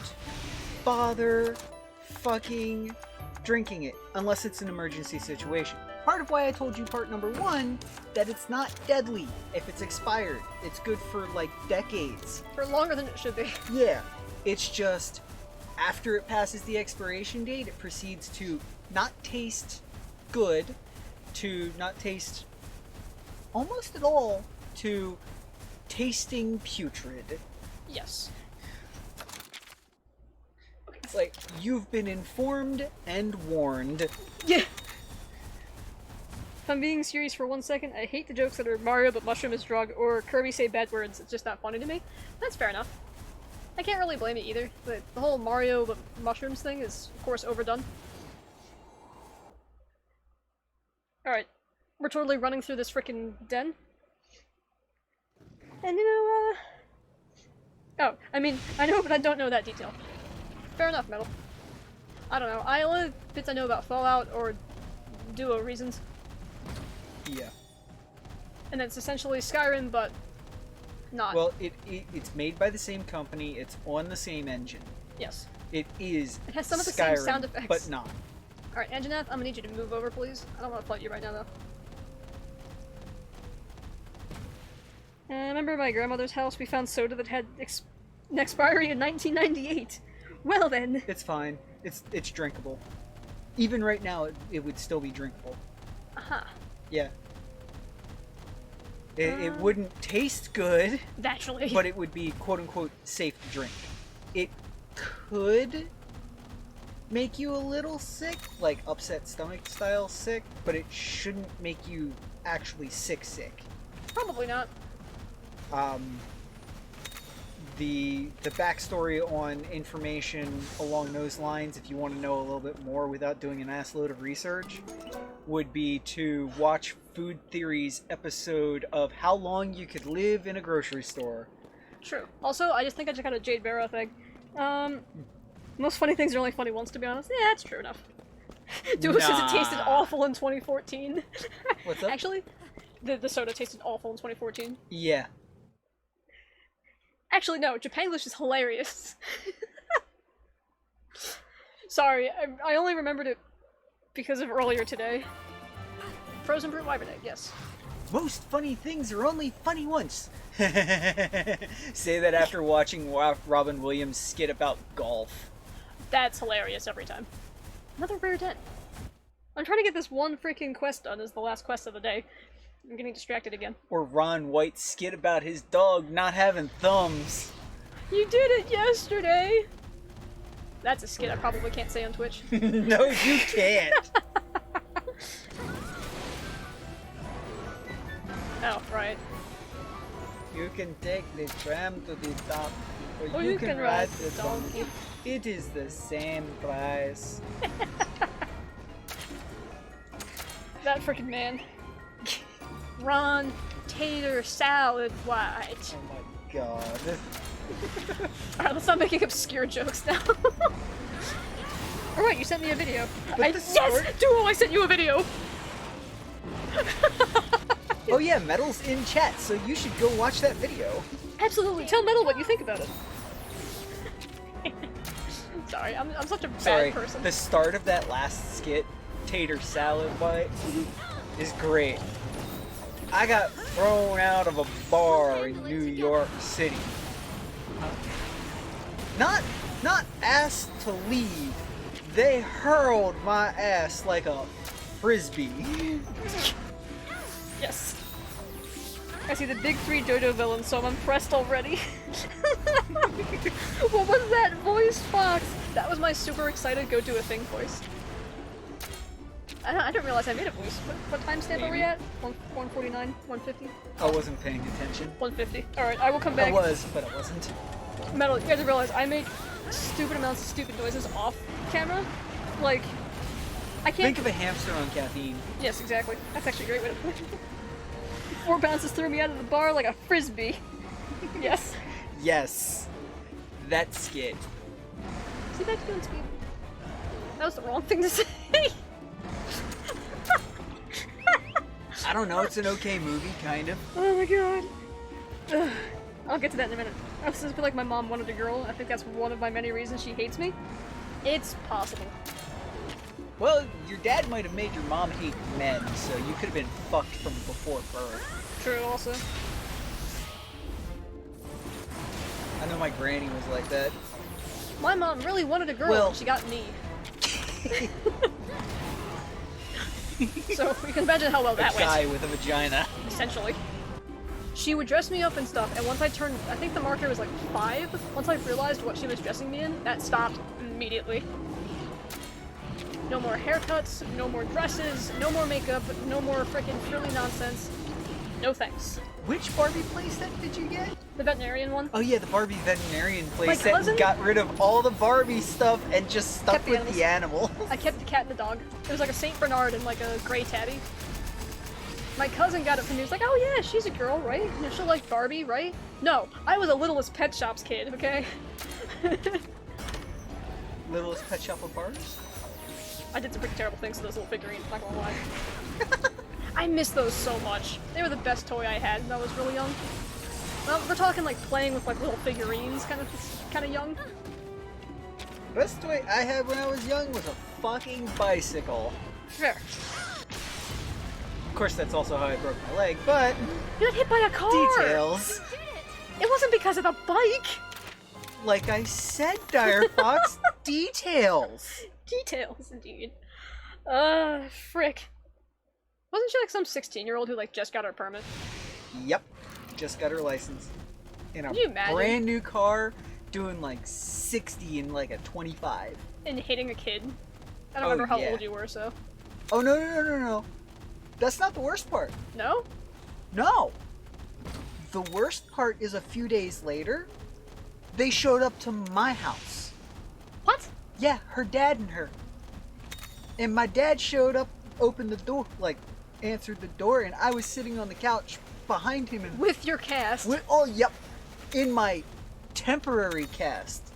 bother fucking drinking it unless it's an emergency situation. Part of why I told you part number 1 that it's not deadly if it's expired. It's good for like decades. For longer than it should be. Yeah, it's just after it passes the expiration date, it proceeds to not taste good, to not taste almost at all, to tasting putrid. Yes. It's like, you've been informed and warned. Yeah. If I'm being serious for 1 second, I hate the jokes that are Mario but mushroom is drug, or Kirby say bad words, it's just not funny to me. That's fair enough. I can't really blame it either. The whole Mario but mushrooms thing is, of course, overdone. Alright. We're totally running through this frickin' den. And you know, oh, I mean, I know, but I don't know that detail. Fair enough, Metal. I don't know. I only bits I know about Fallout or Duo reasons. Yeah. And it's essentially Skyrim, but not. Well, it's made by the same company, it's on the same engine. Yes. It is It has some of the Skyrim, same sound effects. but not. Alright, Anjanath, I'm gonna need you to move over, please. I don't want to fight you right now, though. I remember at my grandmother's house we found soda that had an expiry in 1998. Well then. It's fine. It's drinkable. Even right now, it would still be drinkable. Aha. Yeah. It wouldn't taste good, Naturally. but it would be quote-unquote safe to drink. It could make you a little sick, like upset stomach style sick, but it shouldn't make you actually sick. Probably not. The backstory on information along those lines, if you want to know a little bit more without doing an assload of research, would be to watch Food Theory's episode of How Long You Could Live in a Grocery Store. True. Also, I just think I just got a Jade Barrow thing. Most funny things are only funny once, to be honest. Yeah, that's true enough. Duo says it tasted awful in 2014. What's up? Actually, the soda tasted awful in 2014. Yeah. Actually, no, Japanglish is hilarious. Sorry, I only remembered it because of earlier today. Frozen Brute Wyvern egg, yes. Most funny things are only funny once. Say that after watching Robin Williams skit about golf. That's hilarious every time. Another rare den. I'm trying to get this one freaking quest done as the last quest of the day. I'm getting distracted again. Or Ron White's skit about his dog not having thumbs. You did it yesterday! That's a skit I probably can't say on Twitch. No, you can't. Oh, right. You can take the tram to the top, or Or you can ride the donkey. donkey. It is the same price. That freaking man. Ron Tater Salad White. Oh my god. Alright, let's not making obscure jokes now. Alright, you sent me a video. Yes! Duo, I sent you a video! Oh yeah, Metal's in chat, so you should go watch that video. Absolutely, tell Metal what you think about it. Sorry, I'm such a bad person. The start of that last skit, Tater Salad White, is great. I got thrown out of a bar in New York City. Not asked to leave. They hurled my ass like a frisbee. Yes. I see the big 3 JoJo villains, so I'm impressed already. What was that voice, Fox? That was my super excited go do a thing voice. I didn't realize I made a voice. What timestamp are we at? 149, 150? I wasn't paying attention. 150. Alright, I will come back. I was, but I wasn't. Metal, you guys realize I make stupid amounts of stupid noises off camera? Like, I can't... Think of a hamster on caffeine. Yes, exactly. That's actually a great way to put it. 4 bounces threw me out of the bar like a frisbee. Yes. Yes. That's skid. See, that's doing speed. That was the wrong thing to say. I don't know, it's an okay movie, kind of. Oh my god. Ugh. I'll get to that in a minute. I just feel like my mom wanted a girl. I think that's one of my many reasons she hates me. It's possible. Well, your dad might have made your mom hate men, so you could have been fucked from before birth. True, also. I know my granny was like that. My mom really wanted a girl Well- and she got me. So you can imagine how well A that guy went. with a vagina. Essentially. She would dress me up and stuff, and once I turned, I think the marker was like 5, once I realized what she was dressing me in, that stopped immediately. No more haircuts, no more dresses, no more makeup, no more frickin' frilly nonsense. No thanks. Which Barbie playset did you get? The veterinarian one? Oh yeah, the Barbie veterinarian My playset cousin- got rid of all the Barbie stuff and just stuck Kept the with the animal. I kept the cat and the dog. It was like a Saint Bernard and like a gray tabby. My cousin got it from me. He was like, oh yeah, she's a girl, right? You know, she'll like Barbie, right? No, I was a Littlest Pet Shop's kid, okay? Littlest Pet Shop of Barbies? I did some pretty terrible things to those little figurines, not gonna lie. I miss those so much. They were the best toy I had when I was really young. Well, we're talking like playing with like little figurines, kind of young. Best toy I had when I was young was a fucking bicycle. Fair. Of course, that's also how I broke my leg, but You got hit by a car! details. It wasn't because of the bike! Like I said, Dire Fox, details. Details, indeed. Frick. Wasn't she like some 16-year-old who like just got her permit? Yep, just got her license. In a Can you imagine? brand new car, doing like 60 in like a 25. And hitting a kid? I don't Oh, remember how yeah. old you were, so. Oh no. That's not the worst part. No? No! The worst part is a few days later, they showed up to my house. What? Yeah, her dad and her. And my dad showed up, opened the door, like, answered the door, and I was sitting on the couch behind him and With your cast? oh, yep, in my temporary cast,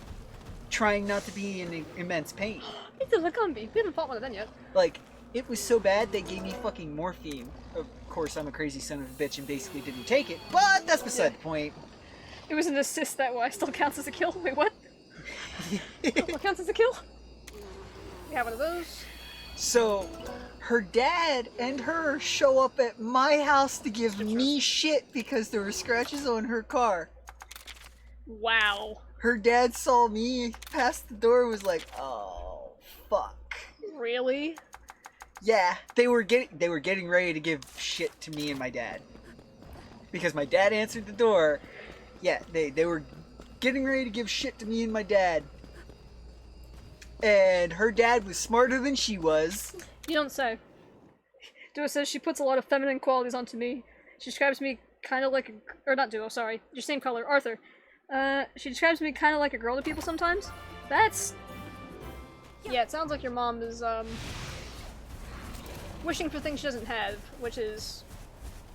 trying not to be in immense pain. It's a Lacombe. We haven't fought one of them yet. Like, it was so bad they gave me fucking morphine. Of course, I'm a crazy son of a bitch and basically didn't take it, but that's beside the point. It was an assist that way. Still counts as a kill? Wait, what? What counts as a kill? We have one of those. So, her dad and her show up at my house to give me shit because there were scratches on her car. Wow. Her dad saw me pass the door and was like, "Oh, fuck." Really? Yeah, they were getting ready to give shit to me and my dad. Because my dad answered the door. Yeah, they were getting ready to give shit to me and my dad. And her dad was smarter than she was. You don't say. Duo says she puts a lot of feminine qualities onto me. She describes me kind of like a... Or not Duo, sorry. Your same color, Arthur. She describes me kind of like a girl to people sometimes. That's... Yeah, it sounds like your mom is, wishing for things she doesn't have, which is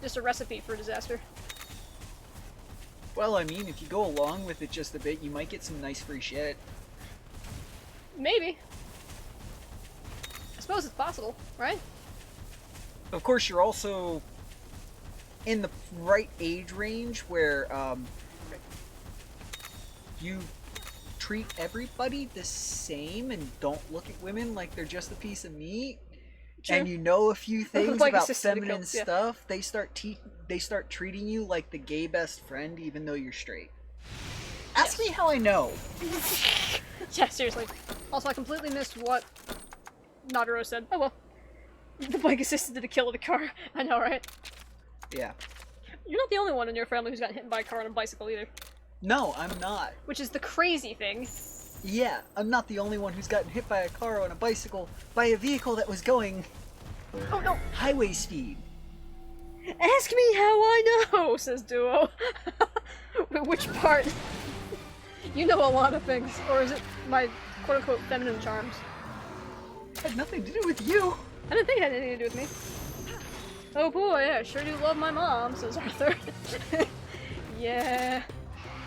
just a recipe for disaster. Well, I mean, if you go along with it just a bit, you might get some nice free shit. Maybe. I suppose it's possible, right? Of course, you're also in the right age range where you treat everybody the same and don't look at women like they're just a piece of meat. True. And you know a few things Like about assisted feminine kills, yeah. stuff. They start treating you like the gay best friend, even though you're straight. Ask me how I know. Yeah, seriously. Also, I completely missed what Nagaro said. Oh well. The bike assisted to the kill of the car. I know, right? Yeah. You're not the only one in your family who's gotten hit by a car on a bicycle either. No, I'm not. Which is the crazy thing. Yeah, I'm not the only one who's gotten hit by a car on a bicycle by a vehicle that was going Oh no! Highway speed. Ask me how I know, says Duo. Which part? You know a lot of things. Or is it my quote-unquote feminine charms? Had nothing to do with you. I didn't think it had anything to do with me. Oh boy, I sure do love my mom, says Arthur. Yeah.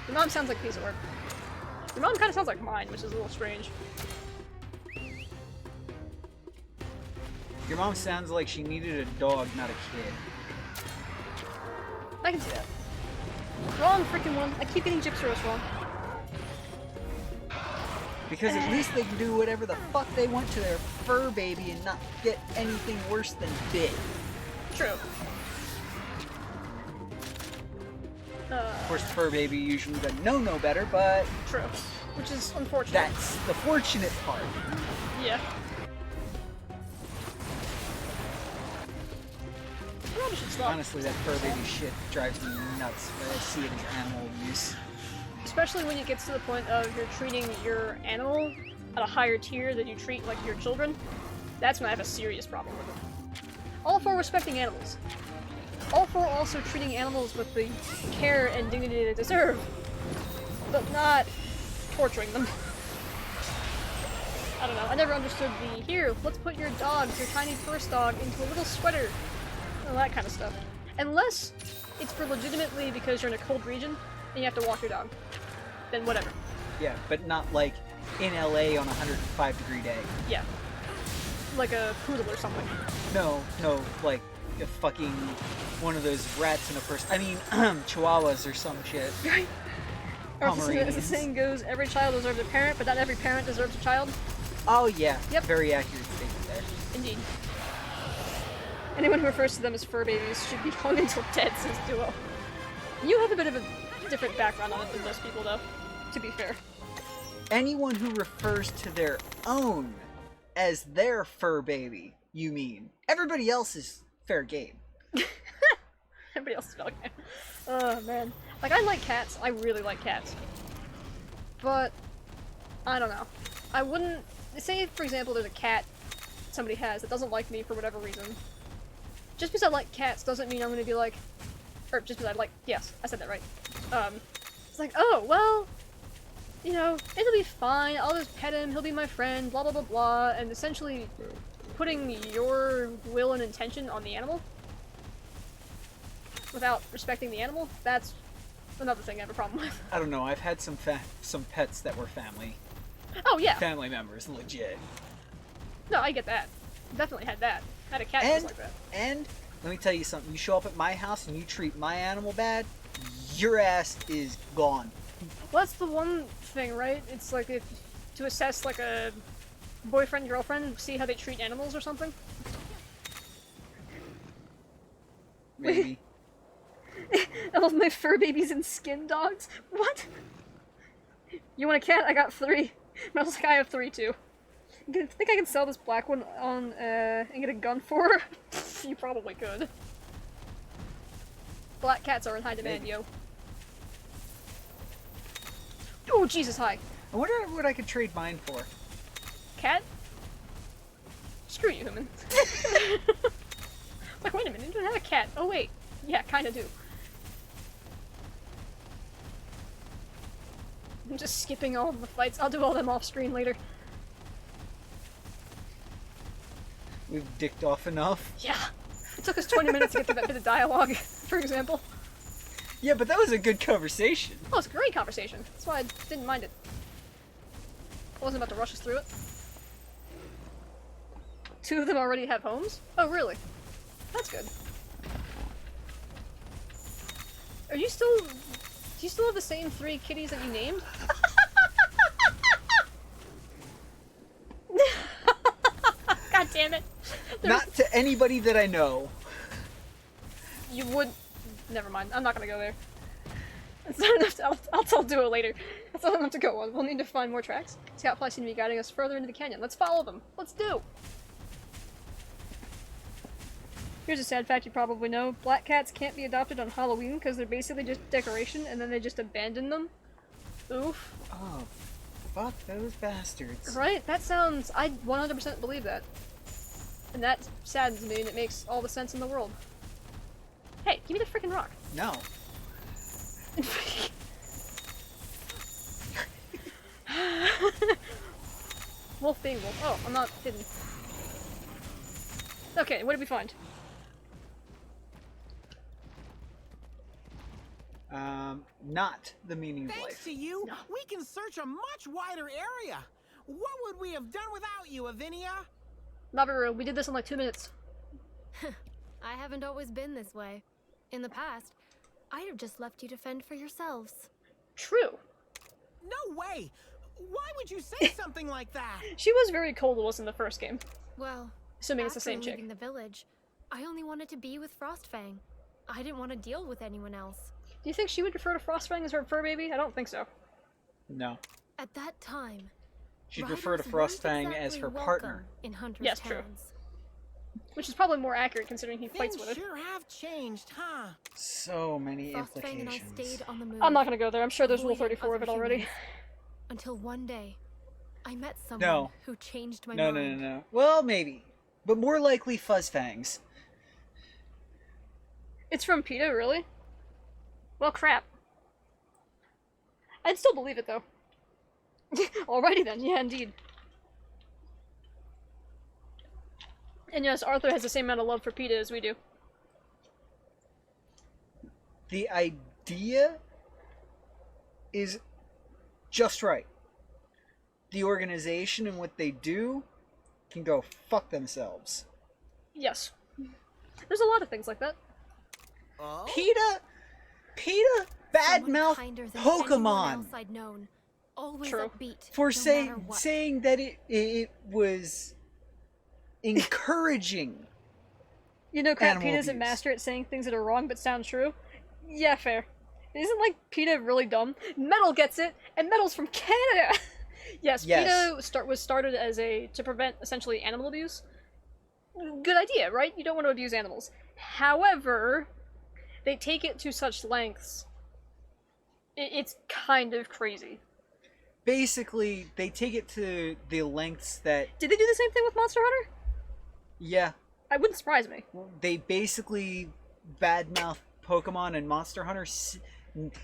Your mom sounds like a piece of work. Your mom kind of sounds like mine, which is a little strange. Your mom sounds like she needed a dog, not a kid. I can see that. Wrong freaking one. I keep getting Gypsy Rose wrong. Because at least they can do whatever the fuck they want to their fur baby and not get anything worse than bit. True. Of course, fur baby usually doesn't know no better, but True. Which is unfortunate. that's the fortunate part. Yeah. I probably should stop. Honestly, that fur baby shit drives me nuts when I see it as animal abuse. Especially when it gets to the point of you're treating your animal at a higher tier than you treat, like, your children. That's when I have a serious problem with it. All for respecting animals. All for also treating animals with the care and dignity they deserve, but not torturing them. I don't know, I never understood the, here, let's put your dog, your tiny first dog, into a little sweater, and that kind of stuff. Unless it's for legitimately because you're in a cold region and you have to walk your dog. Then whatever. Yeah, but not like in LA on a 105-degree day. Yeah. Like a poodle or something. No, like a fucking one of those rats in a person. I mean, chihuahuas or some shit. Right. Or as the Pomeranians. saying goes, every child deserves a parent, but not every parent deserves a child. Oh yeah, Yep. very accurate statement there. Indeed. Anyone who refers to them as fur babies should be hung until dead, says Duo. You have a bit of a different background on it than most people, though, to be fair. Anyone who refers to their own as their fur baby, you mean. Everybody else is fair game. Everybody else is spelling it. Oh, man. Like, I like cats. I really like cats. But, I don't know. I wouldn't... Say, for example, there's a cat somebody has that doesn't like me for whatever reason. Just because I like cats doesn't mean I'm gonna be like... Or just because I like... Yes, I said that right. It's like, oh, well... You know, it'll be fine. I'll just pet him. He'll be my friend. Blah, blah, blah, blah. And essentially putting your will and intention on the animal without respecting the animal, that's another thing I have a problem with. I don't know, I've had some pets that were family Oh, yeah. members, legit. No, I get that. Definitely had that. Had a cat just like that. And let me tell you something, you show up at my house and you treat my animal bad, your ass is gone. Well, that's the one thing, right? It's like if to assess like a boyfriend, girlfriend, see how they treat animals or something. Maybe. I love my fur babies and skin dogs. What? You want a cat? I got 3. I was like, I have 3 too. You think I can sell this black one on and get a gun for her? You probably could. Black cats are in high demand, Maybe. yo. Oh, Jesus, hi. I wonder what I could trade mine for. Cat? Screw you, human. Like, wait a minute, you don't have a cat. Oh, wait. Yeah, kinda do. I'm just skipping all of the fights. I'll do all them off screen later. We've dicked off enough. Yeah. It took us 20 minutes to get through that bit of dialogue, for example. Yeah, but that was a good conversation. Oh, it's a great conversation. That's why I didn't mind it. I wasn't about to rush us through it. 2 of them already have homes? Oh, really? That's good. Are you still... Do you still have the same 3 kitties that you named? God damn it. Not to anybody that I know. You would... Never mind. I'm not gonna go there. It's not enough to... I'll tell Duo later. That's not enough to go on. We'll need to find more tracks. Scoutflies seem to be guiding us further into the canyon. Let's follow them. Let's do! Here's a sad fact you probably know. Black cats can't be adopted on Halloween because they're basically just decoration and then they just abandon them. Oof. Oh, fuck those bastards. Right? That sounds... I 100% believe that. And that saddens me, and it makes all the sense in the world. Hey, give me the freaking rock. No. Wolf being wolf. Oh, I'm not hidden. Okay, what did we find? Not the meaning of Thanks life. to you, we can search a much wider area. What would we have done without you, Avinia? Naviru, we did this in like 2 minutes. I haven't always been this way. In the past, I'd have just left you to fend for yourselves. True. No way! Why would you say something like that? She was very cold with us in the first game. Well, Assuming it's the after same chick. leaving the village, I only wanted to be with Frostfang. I didn't want to deal with anyone else. Do you think she would refer to Frostfang as her fur baby? I don't think so. No. At that time, She'd refer to riders weren't Frostfang as exactly her welcome partner. in hunters' Yes, true. towns. Which is probably more accurate considering he fights Things with her. sure have changed, huh? So many Frostfang and I implications. stayed on the move. I'm not gonna go there. I'm sure there's Rule avoiding 34 of other it already. humans, until one day, I met someone No. who changed my No, mind. no. Well, maybe. But more likely Fuzzfangs. It's from PETA, really? Well, crap. I'd still believe it, though. Alrighty then, yeah, indeed. And yes, Arthur has the same amount of love for PETA as we do. The idea is just right. The organization and what they do can go fuck themselves. Yes. There's a lot of things like that. Oh? PETA Someone badmouth kinder than anyone Pokemon else I'd known. Always True. upbeat, for no matter what. saying that it was encouraging. You know, crap, Animal PETA's a abuse. master at saying things that are wrong but sound true. Yeah, fair. Isn't, like, PETA really dumb? Metal gets it, and Metal's from Canada! Yes, Yes. PETA was started as to prevent, essentially, animal abuse. Good idea, right? You don't want to abuse animals. However, they take it to such lengths. It's kind of crazy. Basically, they take it to the lengths that, Did they do the same thing with Monster Hunter? yeah, It wouldn't surprise me. they basically badmouth Pokemon and Monster Hunter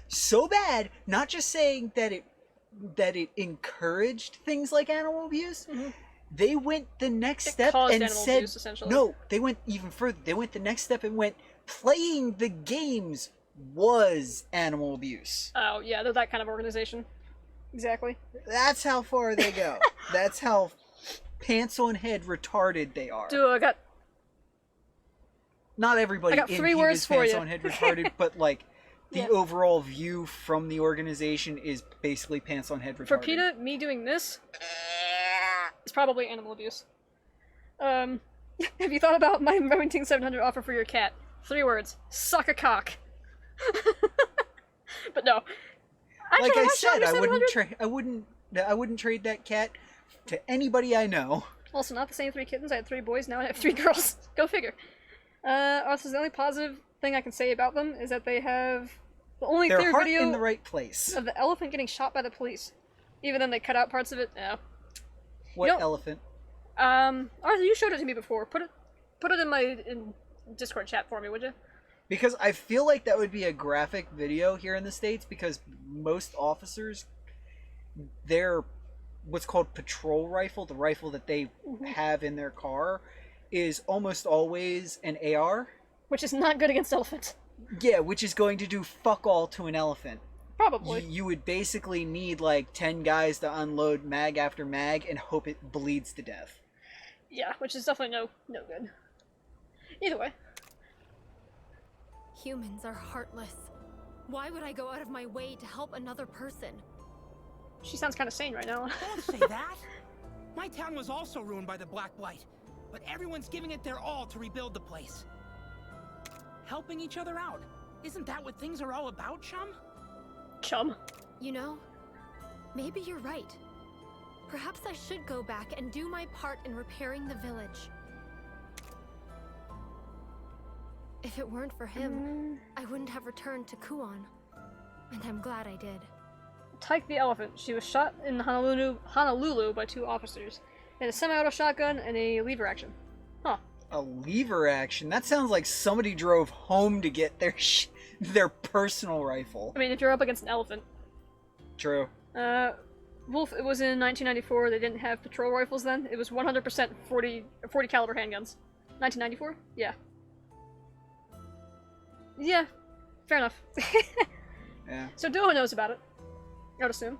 so bad, not just saying that it encouraged things like animal abuse. Mhm. They went the next It step caused and animal said, abuse, essentially. no, they went even further. They went the next step and went, playing the games was animal abuse. Oh, yeah, they're that kind of organization. Exactly. That's how far they go. That's how pants on head retarded they are. Dude, I got Not everybody I got in 3 PETA words is for pants you. on head retarded, but like the Yeah. overall view from the organization is basically pants on head retarded. For PETA, me doing this is probably animal abuse. Have you thought about my Remington 700 offer for your cat? 3 words. Suck a cock. But no. Actually, Like I have shot said, your I 700. wouldn't trade that cat to anybody I know. Also, not the same 3 kittens. I had 3 boys, now I have 3 girls. Go figure. Also, the only positive thing I can say about them is that they have the only Their clear heart video in the right place. of the elephant getting shot by the police. Even then, they cut out parts of it. No. What don't- elephant? Arthur, you showed it to me before. Put it in Discord chat for me, would you? Because I feel like that would be a graphic video here in the States, because most officers, their what's called patrol rifle, the rifle that they have in their car, is almost always an AR. Which is not good against elephants. Yeah, which is going to do fuck all to an elephant. Probably. You would basically need like 10 guys to unload mag after mag and hope it bleeds to death. Yeah, which is definitely no good. Either way. Humans are heartless. Why would I go out of my way to help another person? She sounds kind of sane right now. Don't say that. My town was also ruined by the Black Blight, but everyone's giving it their all to rebuild the place. Helping each other out. Isn't that what things are all about, chum? Chum. You know, maybe you're right. Perhaps I should go back and do my part in repairing the village. If it weren't for him, I wouldn't have returned to Kuon. And I'm glad I did. Tyke the elephant. She was shot in Honolulu by 2 officers. And a semi-auto shotgun and a lever action. Huh. A lever action? That sounds like somebody drove home to get their personal rifle. I mean, if you're up against an elephant. True. Wolf, it was in 1994. They didn't have patrol rifles then. It was 100% 40 caliber handguns. 1994? Yeah. Yeah. Fair enough. Yeah. So Doha knows about it. I would assume.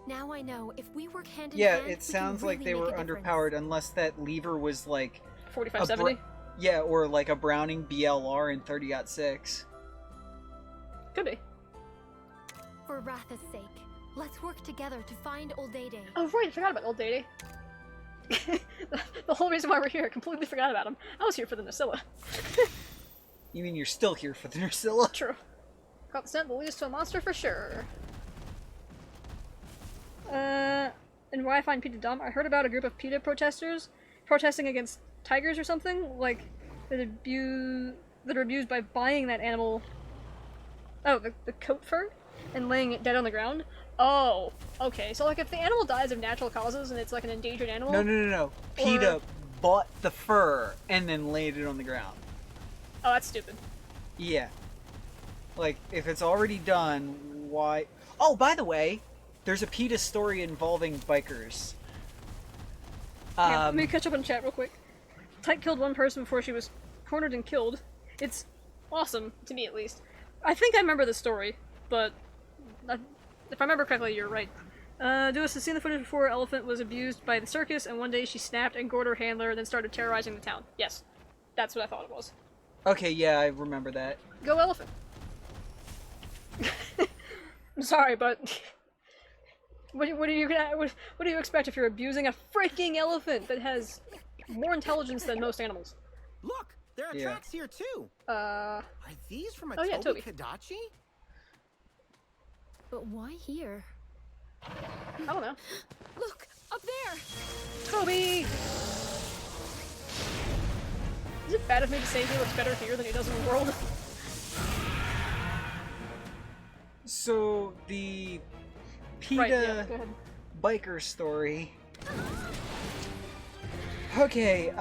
Now I know if we work hand in Yeah, hand, we it can sounds like really they make were a difference. underpowered unless that lever was like 4570. yeah, or like a Browning BLR in 30-06. Could be. For Ratha's sake, let's work together to find Old Day Day. Oh right, I forgot about Old Day. The whole reason why we're here, I completely forgot about him. I was here for the Nacilla. You mean you're still here for the Nursilla? True. Caught the scent that leads to a monster for sure. And why I find PETA dumb, I heard about a group of PETA protesters protesting against tigers or something, like, that are abused by buying that animal. Oh, the coat fur? And laying it dead on the ground? Oh, okay. So, like, if the animal dies of natural causes and it's, like, an endangered animal... No. PETA bought the fur and then laid it on the ground. Oh, that's stupid. Yeah. Like, if it's already done, why... Oh, by the way, there's a PETA story involving bikers. Yeah, let me catch up on chat real quick. Tyke killed one person before she was cornered and killed. It's awesome, to me at least. I think I remember the story, but if I remember correctly, you're right. Dewis has seen the footage before. Elephant was abused by the circus, and one day she snapped and gored her handler, then started terrorizing the town. Yes, that's what I thought it was. Okay, yeah, I remember that. Go elephant. I'm sorry, but what do you expect if you're abusing a freaking elephant that has more intelligence than most animals? Look, there are Yeah. tracks here too. Uh, Are these from a Oh, yeah, Toby Toby. Kadachi? But why here? I don't know. Look, up there! Toby! Is it bad of me to say he looks better here than he does in the world? So, the PETA Right, yeah, go ahead. biker story. Okay,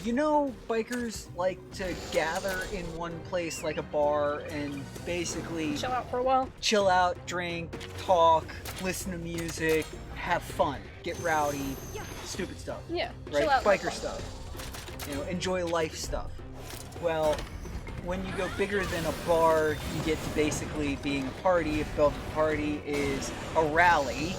you know, bikers like to gather in one place like a bar and basically Chill out for a while. chill out, drink, talk, listen to music, have fun, get rowdy, stupid stuff. Yeah, Right? chill out. Biker stuff. You know, enjoy life stuff. Well, when you go bigger than a bar, you get to basically being a party. If the party is a rally,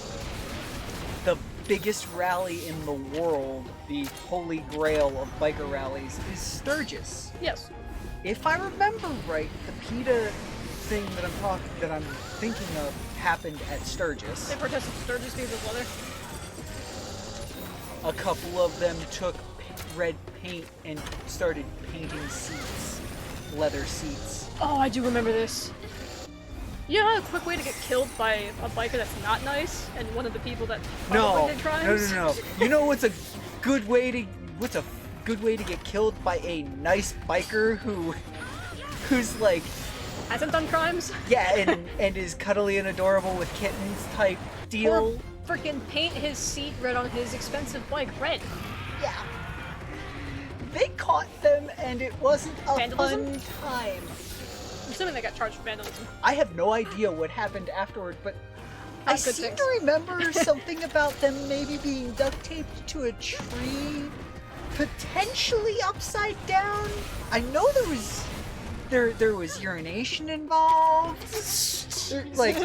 the biggest rally in the world, the holy grail of biker rallies, is Sturgis. Yes. If I remember right, the PETA thing that I'm thinking of happened at Sturgis. They protested Sturgis because of weather. A couple of them took red paint and started painting seats, leather seats. Oh, I do remember this. You know a quick way to get killed by a biker that's not nice, and one of the people that probably did crimes? No. You know what's a good way to get killed by a nice biker who's like, Hasn't done crimes? yeah, and is cuddly and adorable with kittens type deal. Or freaking paint his seat red on his expensive bike red. Yeah. They caught them and it wasn't a Vandalism? fun time. I'm assuming they got charged for vandalism. I have no idea what happened afterward, but I Not good seem things. to remember something about them maybe being duct taped to a tree, potentially upside down. I know there was urination involved. Like,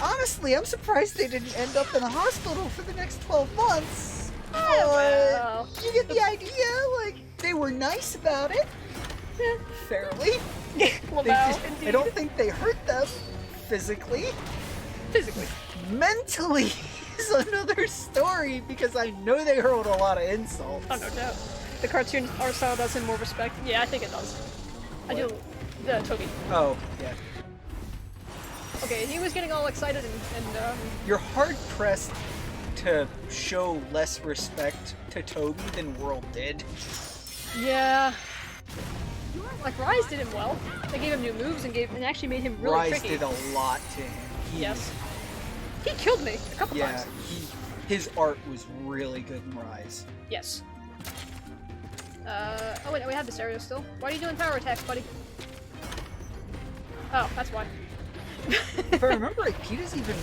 honestly, I'm surprised they didn't end up in a hospital for the next 12 months. well. You get the idea? Like, they were nice about it. Fairly. I don't think they hurt them physically. Physically. Mentally is another story because I know they hurled a lot of insults. Oh, no doubt. The cartoon art style does him more respect. Yeah, I think it does. I do. The Toby. Oh, yeah. Okay, he was getting all excited and You're hard pressed to show less respect to Toby than World did. yeah. Like, Rise did him well. They gave him new moves and actually made him really Rise tricky. did a lot to him. Yes. He killed me a couple Yeah, times. his art was really good in Rise. Yes. Oh wait, no, we have this area still. Why are you doing power attacks, buddy? Oh, that's why. If I remember right, Peter's even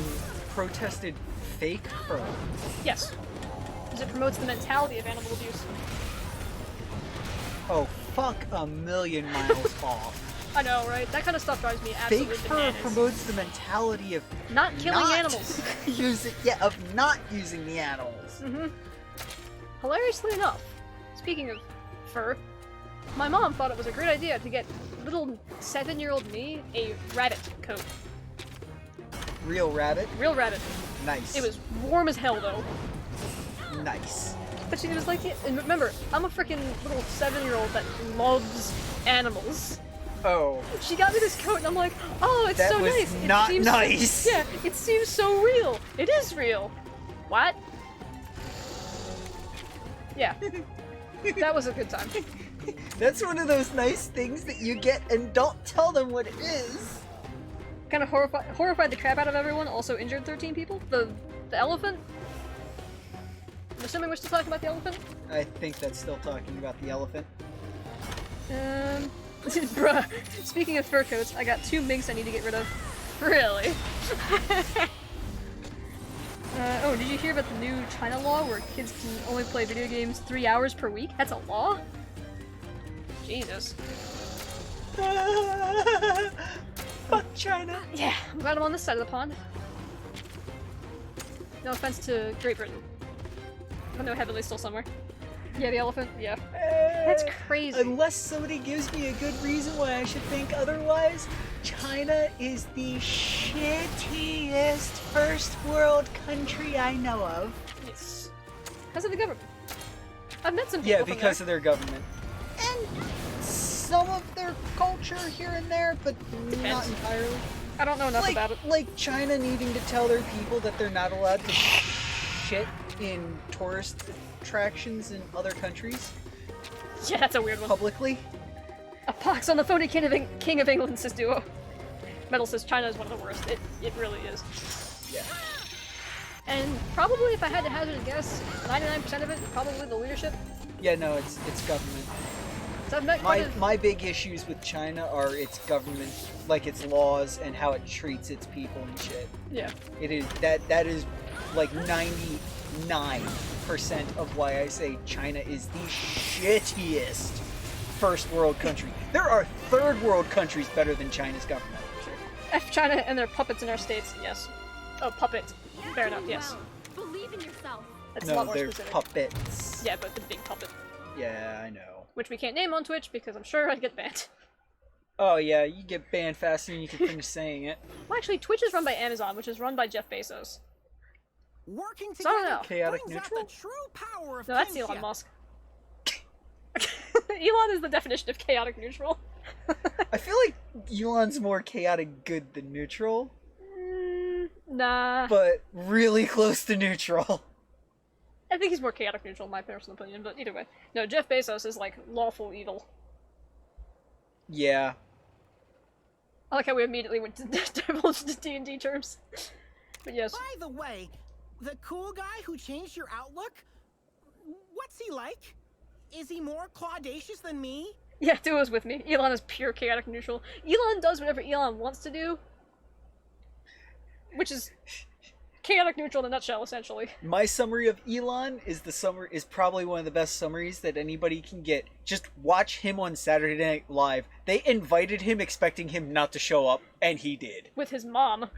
protested fake fur. Yes. Because it promotes the mentality of animal abuse. Oh, fuck a million miles off. I know, right? That kind of stuff drives me Fake absolutely fur bananas. promotes the mentality of Not killing not animals. of not using the animals. Mm-hmm. Hilariously enough, speaking of fur, my mom thought it was a great idea to get little 7-year-old me a rabbit coat. Real rabbit? Real rabbit. Nice. It was warm as hell though. nice. But she was like, and remember, I'm a freaking little 7-year-old that loves animals. Oh. She got me this coat and I'm like, oh, it's That so was nice. not it seems nice. Yeah, it seems so real. It is real. What? Yeah. That was a good time. That's one of those nice things that you get and don't tell them what it is. Kind of horrified the crap out of everyone, also injured 13 people. The elephant? I'm assuming we're still talking about the elephant? I think that's still talking about the elephant. Bruh. Speaking of fur coats, I got 2 minks I need to get rid of. Really? Oh, did you hear about the new China law where kids can only play video games 3 hours per week? That's a law? Jesus. Fuck China. Yeah, I'm glad I'm on this side of the pond. No offense to Great Britain. I know Heavenly's still somewhere. Yeah, the elephant? Yeah. That's crazy. Unless somebody gives me a good reason why I should think otherwise, China is the shittiest first world country I know of. Yes. Because of the government. I've met some people Yeah, from because there. of their government. And some of their culture here and there, but not Depends. entirely. I don't know enough about it. Like China needing to tell their people that they're not allowed to shit in tourist attractions in other countries Yeah, that's a weird one. publicly. A pox on the phony King of England, says Duo. Metal says China is one of the worst. It really is. Yeah. And probably, if I had to hazard a guess, 99% of it is probably the leadership. Yeah, no, it's government. So I've met quite a... My big issues with China are its government, like its laws and how it treats its people and shit. Yeah. It is that is like 99% of why I say China is the shittiest first world country. There are third world countries better than China's government. F China and their puppets in our states, yes. Oh, puppets. Fair enough, yes. Well, believe in yourself. That's a lot No, more they're specific. puppets. Yeah, but the big puppet. Yeah, I know. Which we can't name on Twitch because I'm sure I'd get banned. Oh yeah, you get banned faster than you can finish saying it. Well, actually, Twitch is run by Amazon, which is run by Jeff Bezos. Working So I don't together know. Chaotic brings neutral? out the true power of No, that's kinship. Elon Musk. Elon is the definition of chaotic neutral. I feel like Elon's more chaotic good than neutral, Nah. but really close to neutral. I think he's more chaotic neutral in my personal opinion, but either way. No, Jeff Bezos is like lawful evil. Yeah. I like how we immediately went to divulge the D&D terms. But yes. By the way, the cool guy who changed your outlook, what's he like? Is he more claudacious than me? Yeah, Duo's with me. Elon is pure chaotic neutral. Elon does whatever Elon wants to do. Which is chaotic neutral in a nutshell, essentially. My summary of Elon is probably one of the best summaries that anybody can get. Just watch him on Saturday Night Live. They invited him expecting him not to show up, and he did. With his mom.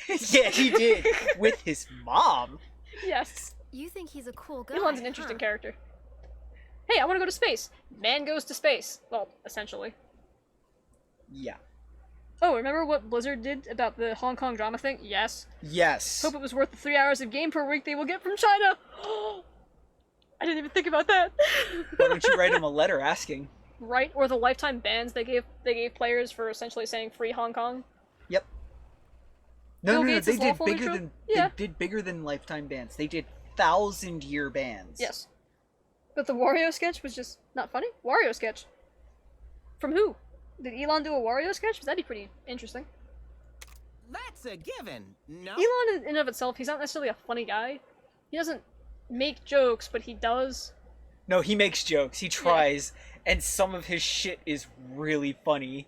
Yeah, he did. With his mom. Yes. You think he's a cool guy? Elon's an interesting character. Hey, I want to go to space. Man goes to space. Well, essentially. Yeah. Oh, remember what Blizzard did about the Hong Kong drama thing? Yes. Yes. Hope it was worth the 3 hours of game per week they will get from China. I didn't even think about that. Why don't you write him a letter asking? Right? Or the lifetime bans they gave players for essentially saying free Hong Kong. Yep. Bill No, Gates they is did lawful bigger neutral? than Yeah. they did bigger than lifetime bans. They did 1,000-year bans. Yes. But the Wario sketch was just not funny? Wario sketch. From who? Did Elon do a Wario sketch? That'd be pretty interesting. that's a given, no? Elon, in and of itself, he's not necessarily a funny guy. He doesn't make jokes, but he does. No, he makes jokes. He tries, and some of his shit is really funny.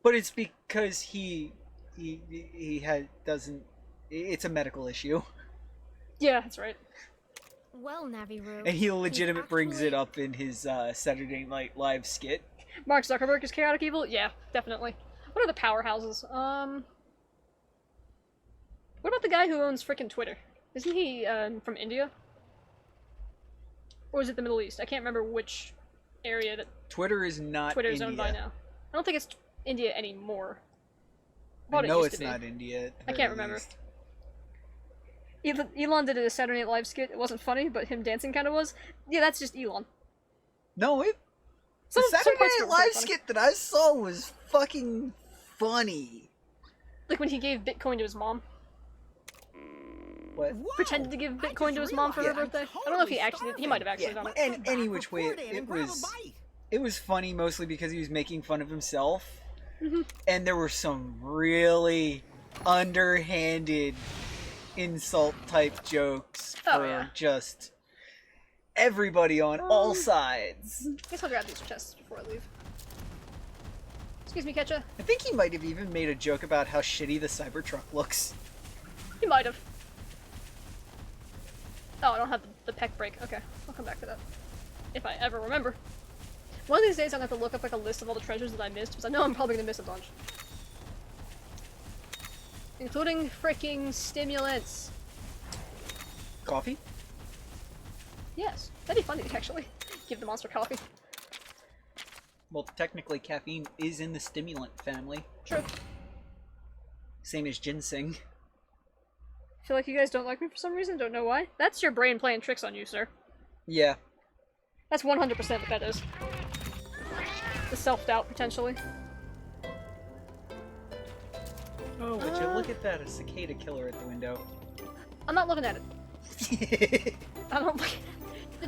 But it's because he doesn't. It's a medical issue, Yeah, that's right. Well, Naviru. and he legitimately brings it up in his Saturday Night Live skit. Mark Zuckerberg is chaotic evil? Yeah, definitely. What are the powerhouses? What about the guy who owns frickin' Twitter? Isn't he, from India? Or is it the Middle East? I can't remember which area that Twitter is not Twitter is India. owned by now. I don't think it's India anymore. I know used it's to be. not India. At the I very can't remember. least. Elon did a Saturday Night Live skit. It wasn't funny, but him dancing kind of was. Yeah, that's just Elon. No, the Some Saturday parts Night were pretty Live funny. skit that I saw was fucking funny. Like when he gave Bitcoin to his mom. What? Whoa, Pretended to give I Bitcoin just to his mom for her realized birthday. I'm I don't know if he totally actually did. He might have actually done it. And Go back, any which way, report in, it and grab a was bite. it was funny mostly because he was making fun of himself, Mm-hmm. and there were some really underhanded insult type jokes Oh, for yeah. just everybody on all sides. Guess I'll grab these chests before I leave. Excuse me, Ketcha. I think he might have even made a joke about how shitty the Cybertruck looks. He might have. Oh, I don't have the peck break. Okay, I'll come back to that. If I ever remember. One of these days I'm gonna have to look up like a list of all the treasures that I missed, because I know I'm probably gonna miss a bunch. Including freaking stimulants. Coffee? Yes, that'd be funny actually. Give the monster coffee. Well, technically caffeine is in the stimulant family. True. Same as ginseng. I feel like you guys don't like me for some reason, don't know why. That's your brain playing tricks on you, sir. Yeah. That's 100% what that is. The self-doubt, potentially. Oh, would you look at that, a cicada killer at the window. I'm not looking at it. I don't like.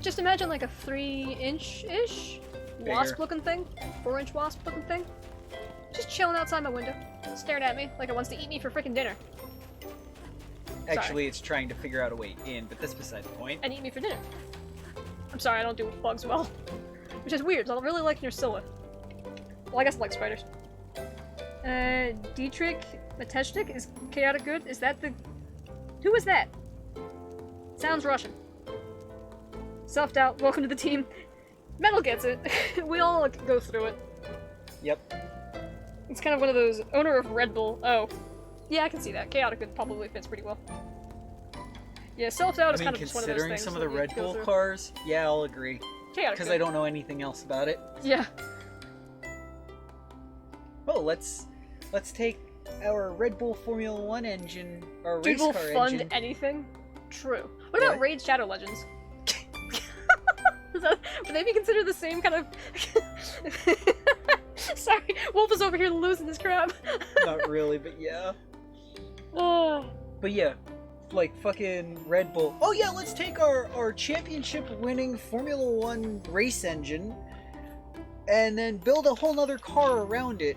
Just imagine like a 3-inch-ish Bigger. wasp-looking thing, 4-inch wasp-looking thing, just chilling outside my window, staring at me like it wants to eat me for freaking dinner Actually, it's trying to figure out a way in, but that's beside the point. and eat me for dinner. I'm sorry, I don't do bugs well, which is weird. I don't really like Nursilla. Well, I guess I like spiders. Dietrich Mateshnik is chaotic good. Is that the? Who is that? Sounds Russian. Self-doubt. Welcome to the team. Metal gets it. We all like, go through it. Yep. It's kind of one of those owner of Red Bull. Oh, yeah, I can see that. Chaotic good probably fits pretty well. Yeah, self-doubt I is mean, kind of just one of those considering things. some of that the you Red go Bull through. cars, yeah, I'll agree. Chaotic Because good. I don't know anything else about it. Yeah. Oh, let's take our Red Bull Formula One engine, our Dude race will car fund engine. anything. True. What about What? Raid Shadow Legends? Would they be considered the same kind of? Sorry, Wolf is over here losing his crap. Not really, but yeah. Oh, But yeah, like fucking Red Bull. Oh yeah, let's take our championship-winning Formula One race engine, and then build a whole nother car around it,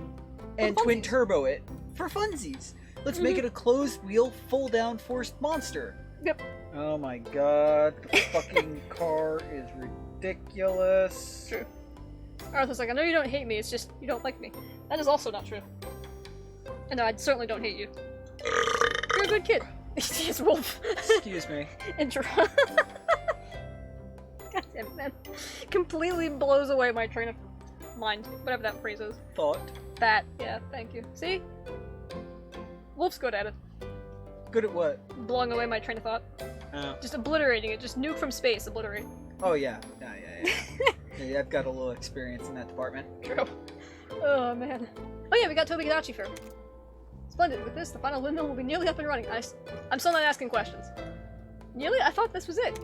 and twin funsies. turbo it for funsies. Let's make it a closed-wheel, full-downforce monster. Yep. Oh my god, the fucking car is ridiculous. True. Arthur's like, I know you don't hate me, it's just you don't like me. That is also not true. And no, I certainly don't hate you. You're a good kid. It's Wolf. Excuse me. Intro. God damn it, man. Completely blows away my train of mind. Whatever that phrase is. Thought. That. Yeah, thank you. See? Wolf's good at it. Good at what? Blowing away my train of thought. Oh. Just obliterating it. Just nuke from space. Obliterate. Oh yeah. Yeah. Yeah, I've got a little experience in that department. True. Oh, man. Oh yeah, we got Tobi-Gadachi Fair. Splendid. With this, the final windmill will be nearly up and running. I'm still not asking questions. Nearly? I thought this was it.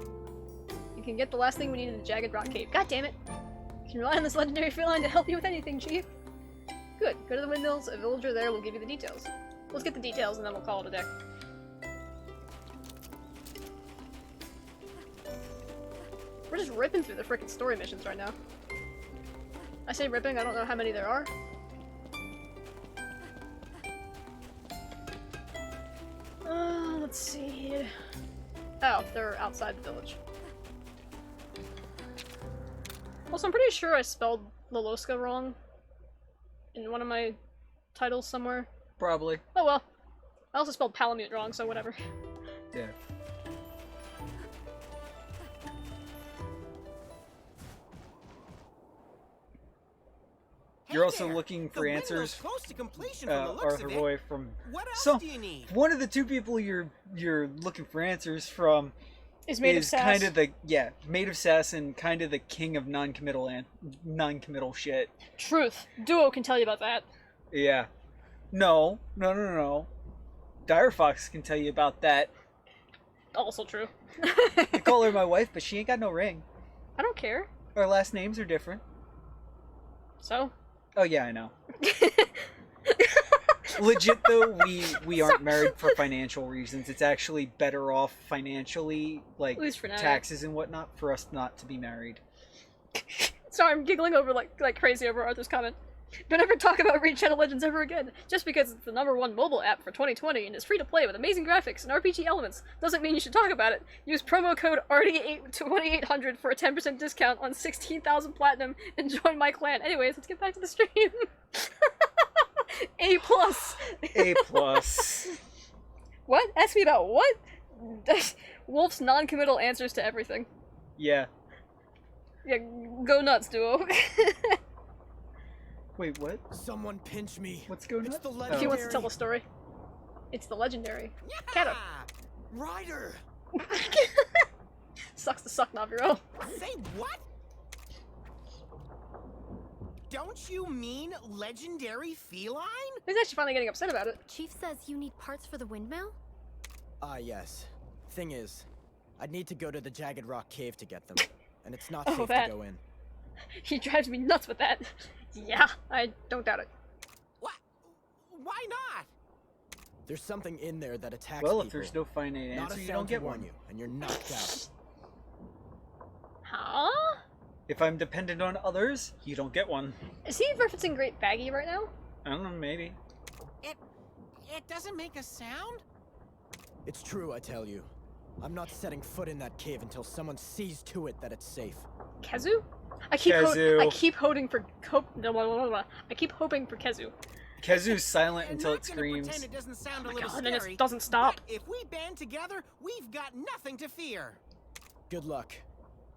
You can get the last thing we need in the Jagged Rock Cave. God damn it. You can rely on this legendary feline to help you with anything, Chief. Good. Go to the windmills. A villager there will give you the details. Let's get the details and then we'll call it a day. We're just ripping through the frickin' story missions right now. I say ripping, I don't know how many there are. Let's see. Oh, they're outside the village. Also, I'm pretty sure I spelled Loloska wrong in one of my titles somewhere. Probably. Oh well. I also spelled Palamute wrong, so whatever. Yeah. You're also there. looking for The windmill's answers, close to completion from the looks Arthur of it. Boy, from What else so do you need? one of the two people you're looking for answers from Is made of is sass. kind of the made of sass and kind of the king of non-committal shit. Truth. Duo can tell you about that. Yeah. No. Dire Fox can tell you about that. Also true. I call her my wife, but she ain't got no ring. I don't care. Our last names are different. So? Oh yeah, I know. Legit though, we aren't married for financial reasons. It's actually better off financially, like At least for now. taxes and whatnot, for us not to be married. Sorry, I'm giggling over like crazy over Arthur's comment. Don't ever talk about Raid Shadow Legends ever again. Just because it's the #1 mobile app for 2020 and is free to play with amazing graphics and RPG elements doesn't mean you should talk about it. Use promo code RD2800 for a 10% discount on 16,000 platinum and join my clan. Anyways, let's get back to the stream. A+. A+. What? Ask me about what? Wolf's non-committal answers to everything. Yeah. Yeah, go nuts, Duo. Wait, what? Someone pinch me. What's going It's on? the Oh. If he wants to legendary. tell a story. It's the legendary. Yeah! Kato. Ryder. Sucks to suck, Naviro. Say what? Don't you mean legendary feline? He's actually finally getting upset about it. Chief says you need parts for the windmill? Ah, yes. Thing is, I'd need to go to the Jagged Rock Cave to get them, and it's not Oh, safe that. to go in. He drives me nuts with that. Yeah, I don't doubt it. What? Why not? There's something in there that attacks Well, people. if there's no finite Not answer, a you sound don't to get warn one. you, and you're knocked out. Huh? If I'm dependent on others, you don't get one. Is he referencing Great Baggy right now? I don't know, maybe. It doesn't make a sound? It's true, I tell you. I'm not setting foot in that cave until someone sees to it that it's safe. Kezu? I keep Kezu. I keep hoping for I keep hoping for Kezu. Kezu's silent I'm until not it gonna screams. pretend it doesn't sound a Oh my little God, and then scary. it doesn't stop. But if we band together, we've got nothing to fear. Good luck.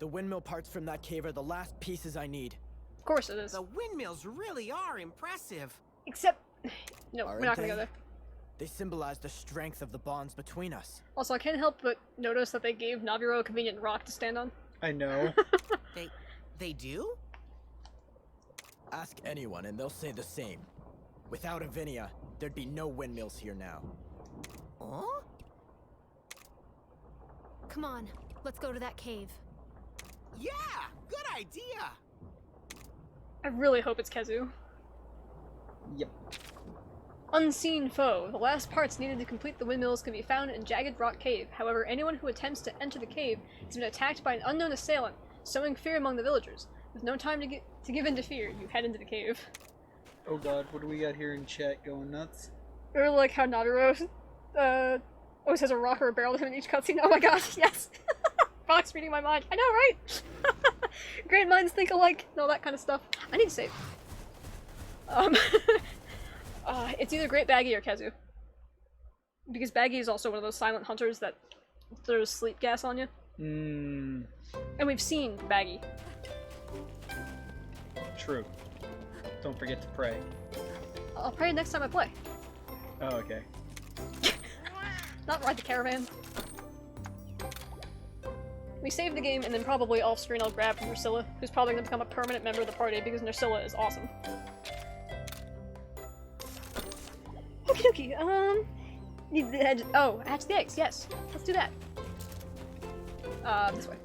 The windmill parts from that cave are the last pieces I need. Of course it is. The windmills really are impressive. Except no, Aren't we're not gonna go they? there. They symbolize the strength of the bonds between us. Also, I can't help but notice that they gave Naviro a convenient rock to stand on. I know. They do? Ask anyone and they'll say the same. Without Avinia, there'd be no windmills here now. Huh? Come on, let's go to that cave. Yeah, good idea. I really hope it's Kezu. Yep. Unseen foe. The last parts needed to complete the windmills can be found in Jagged Rock Cave. However, anyone who attempts to enter the cave has been attacked by an unknown assailant, sowing fear among the villagers. With no time to give in to fear, you head into the cave. Oh god, what do we got here in chat going nuts? Or like how Naviro always has a rock or a barrel with him in each cutscene. Oh my god, yes! Fox reading my mind. I know, right? Great minds think alike. All that kind of stuff. I need to save. It's either Great Baggy or Kezu. Because Baggy is also one of those silent hunters that throws sleep gas on you. Mmm. And we've seen Baggy. True. Don't forget to pray. I'll pray next time I play. Oh, okay. Not ride the caravan. We save the game and then probably off screen I'll grab from Nursilla, who's probably gonna become a permanent member of the party because Nursilla is awesome. Okie dokie, need the edge. Oh, hatch the eggs, yes. Let's do that. This way.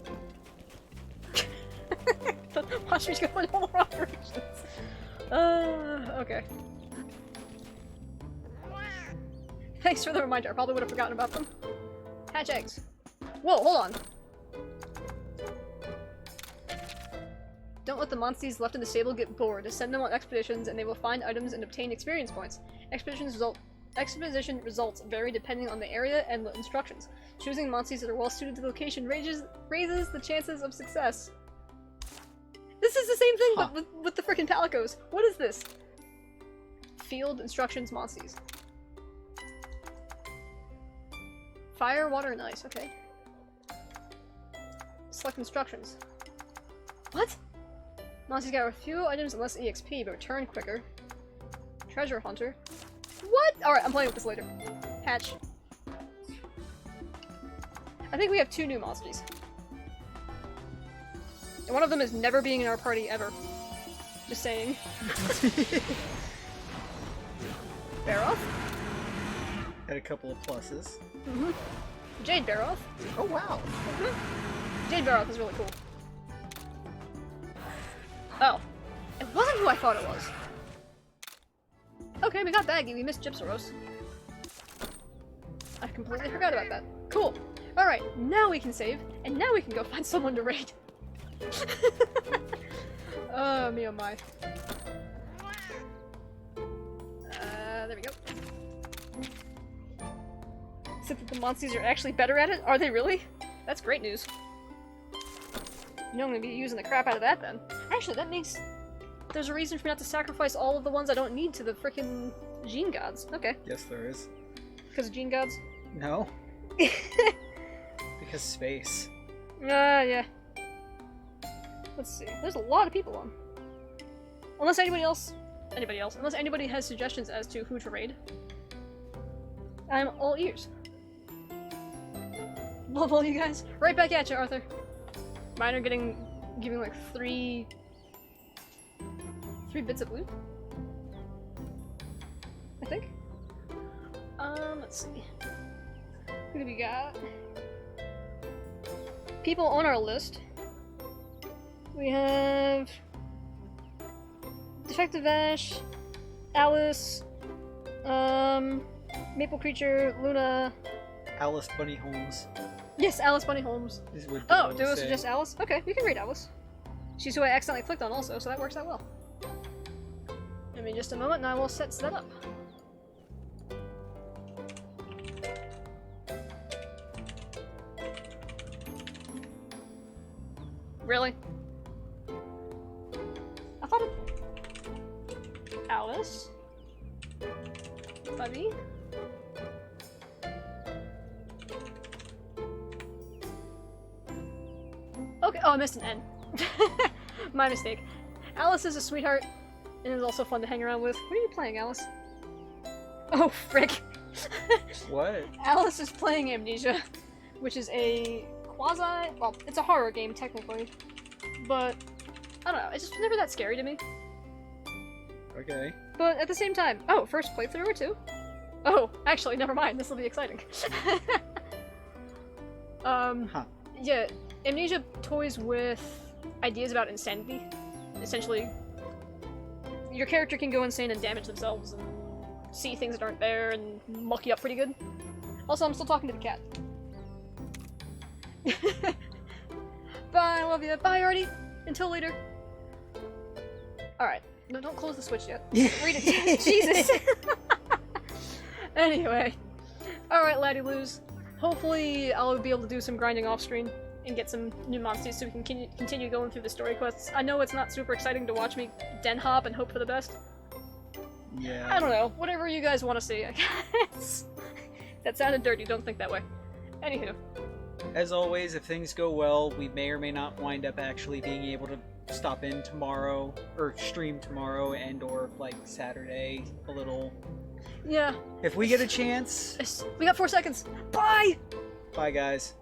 Watch me go in all the wrong directions. Okay. Thanks for the reminder, I probably would have forgotten about them. Hatch eggs. Whoa, hold on. Don't let the monsters left in the stable get bored. Send them on expeditions and they will find items and obtain experience points. Expeditions result Exposition results vary depending on the area and the instructions. Choosing monsters that are well suited to the location raises the chances of success. This is the same thing, but with the freaking palicos. What is this? Field instructions monsters. Fire, water, and ice. Okay. Select instructions. What? Monsters gather few items and less EXP, but return quicker. Treasure hunter. What? Alright, I'm playing with this later. Hatch. I think we have 2 new monsters. And one of them is never being in our party ever. Just saying. Baroth? Had a couple of pluses. Mm-hmm. Jade Baroth. Oh wow. Mm-hmm. Jade Baroth is really cool. Oh. It wasn't who I thought it was. Okay, we got Baggy. We missed Gypsaros. I completely forgot about that. Cool. Alright, now we can save, and now we can go find someone to raid. Oh, me oh my. There we go. Except that the monsters are actually better at it? Are they really? That's great news. You know I'm gonna be using the crap out of that then. Actually, that makes... There's a reason for me not to sacrifice all of the ones I don't need to the frickin' gene gods. Okay. Yes, there is. Because of gene gods? No. Because space. Yeah. Let's see. There's a lot of people on. Unless unless anybody has suggestions as to who to raid. I'm all ears. Love all you guys. Right back at you, Arthur. Mine are giving like 3 bits of loot. I think. Let's see. Who do we got? People on our list. We have Defective Ash, Alice, Maple Creature, Luna. Alice Bunny Holmes. Yes, Alice Bunny Holmes. Oh, do it suggest Alice? Okay, we can read Alice. She's who I accidentally clicked on also, so that works out well. Give me just a moment and I will set that up. Really? I thought it... Alice? Buddy? Okay, oh, I missed an N. My mistake. Alice is a sweetheart, and is also fun to hang around with. What are you playing, Alice? Oh, frick. What? Alice is playing Amnesia, which is a well, it's a horror game, technically. But, I don't know, it's just never that scary to me. Okay. But at the same time, oh, first playthrough or 2? Oh, actually, never mind, this will be exciting. Yeah, Amnesia toys with ideas about insanity. Essentially, your character can go insane and damage themselves and see things that aren't there and muck you up pretty good. Also, I'm still talking to the cat. Bye, I love you. Bye, Artie. Until later. Alright. No, don't close the switch yet. Read it. Jesus. Anyway. Alright, laddie loos. Hopefully I'll be able to do some grinding off screen and get some new monsters so we can continue going through the story quests. I know it's not super exciting to watch me den hop and hope for the best. Yeah. I don't know. Whatever you guys want to see, I guess. That sounded dirty. Don't think that way. Anywho. As always, if things go well, we may or may not wind up actually being able to stop in tomorrow, or stream tomorrow, and or, like, Saturday, a little. Yeah. If we get a chance. We got 4 seconds. Bye! Bye, guys.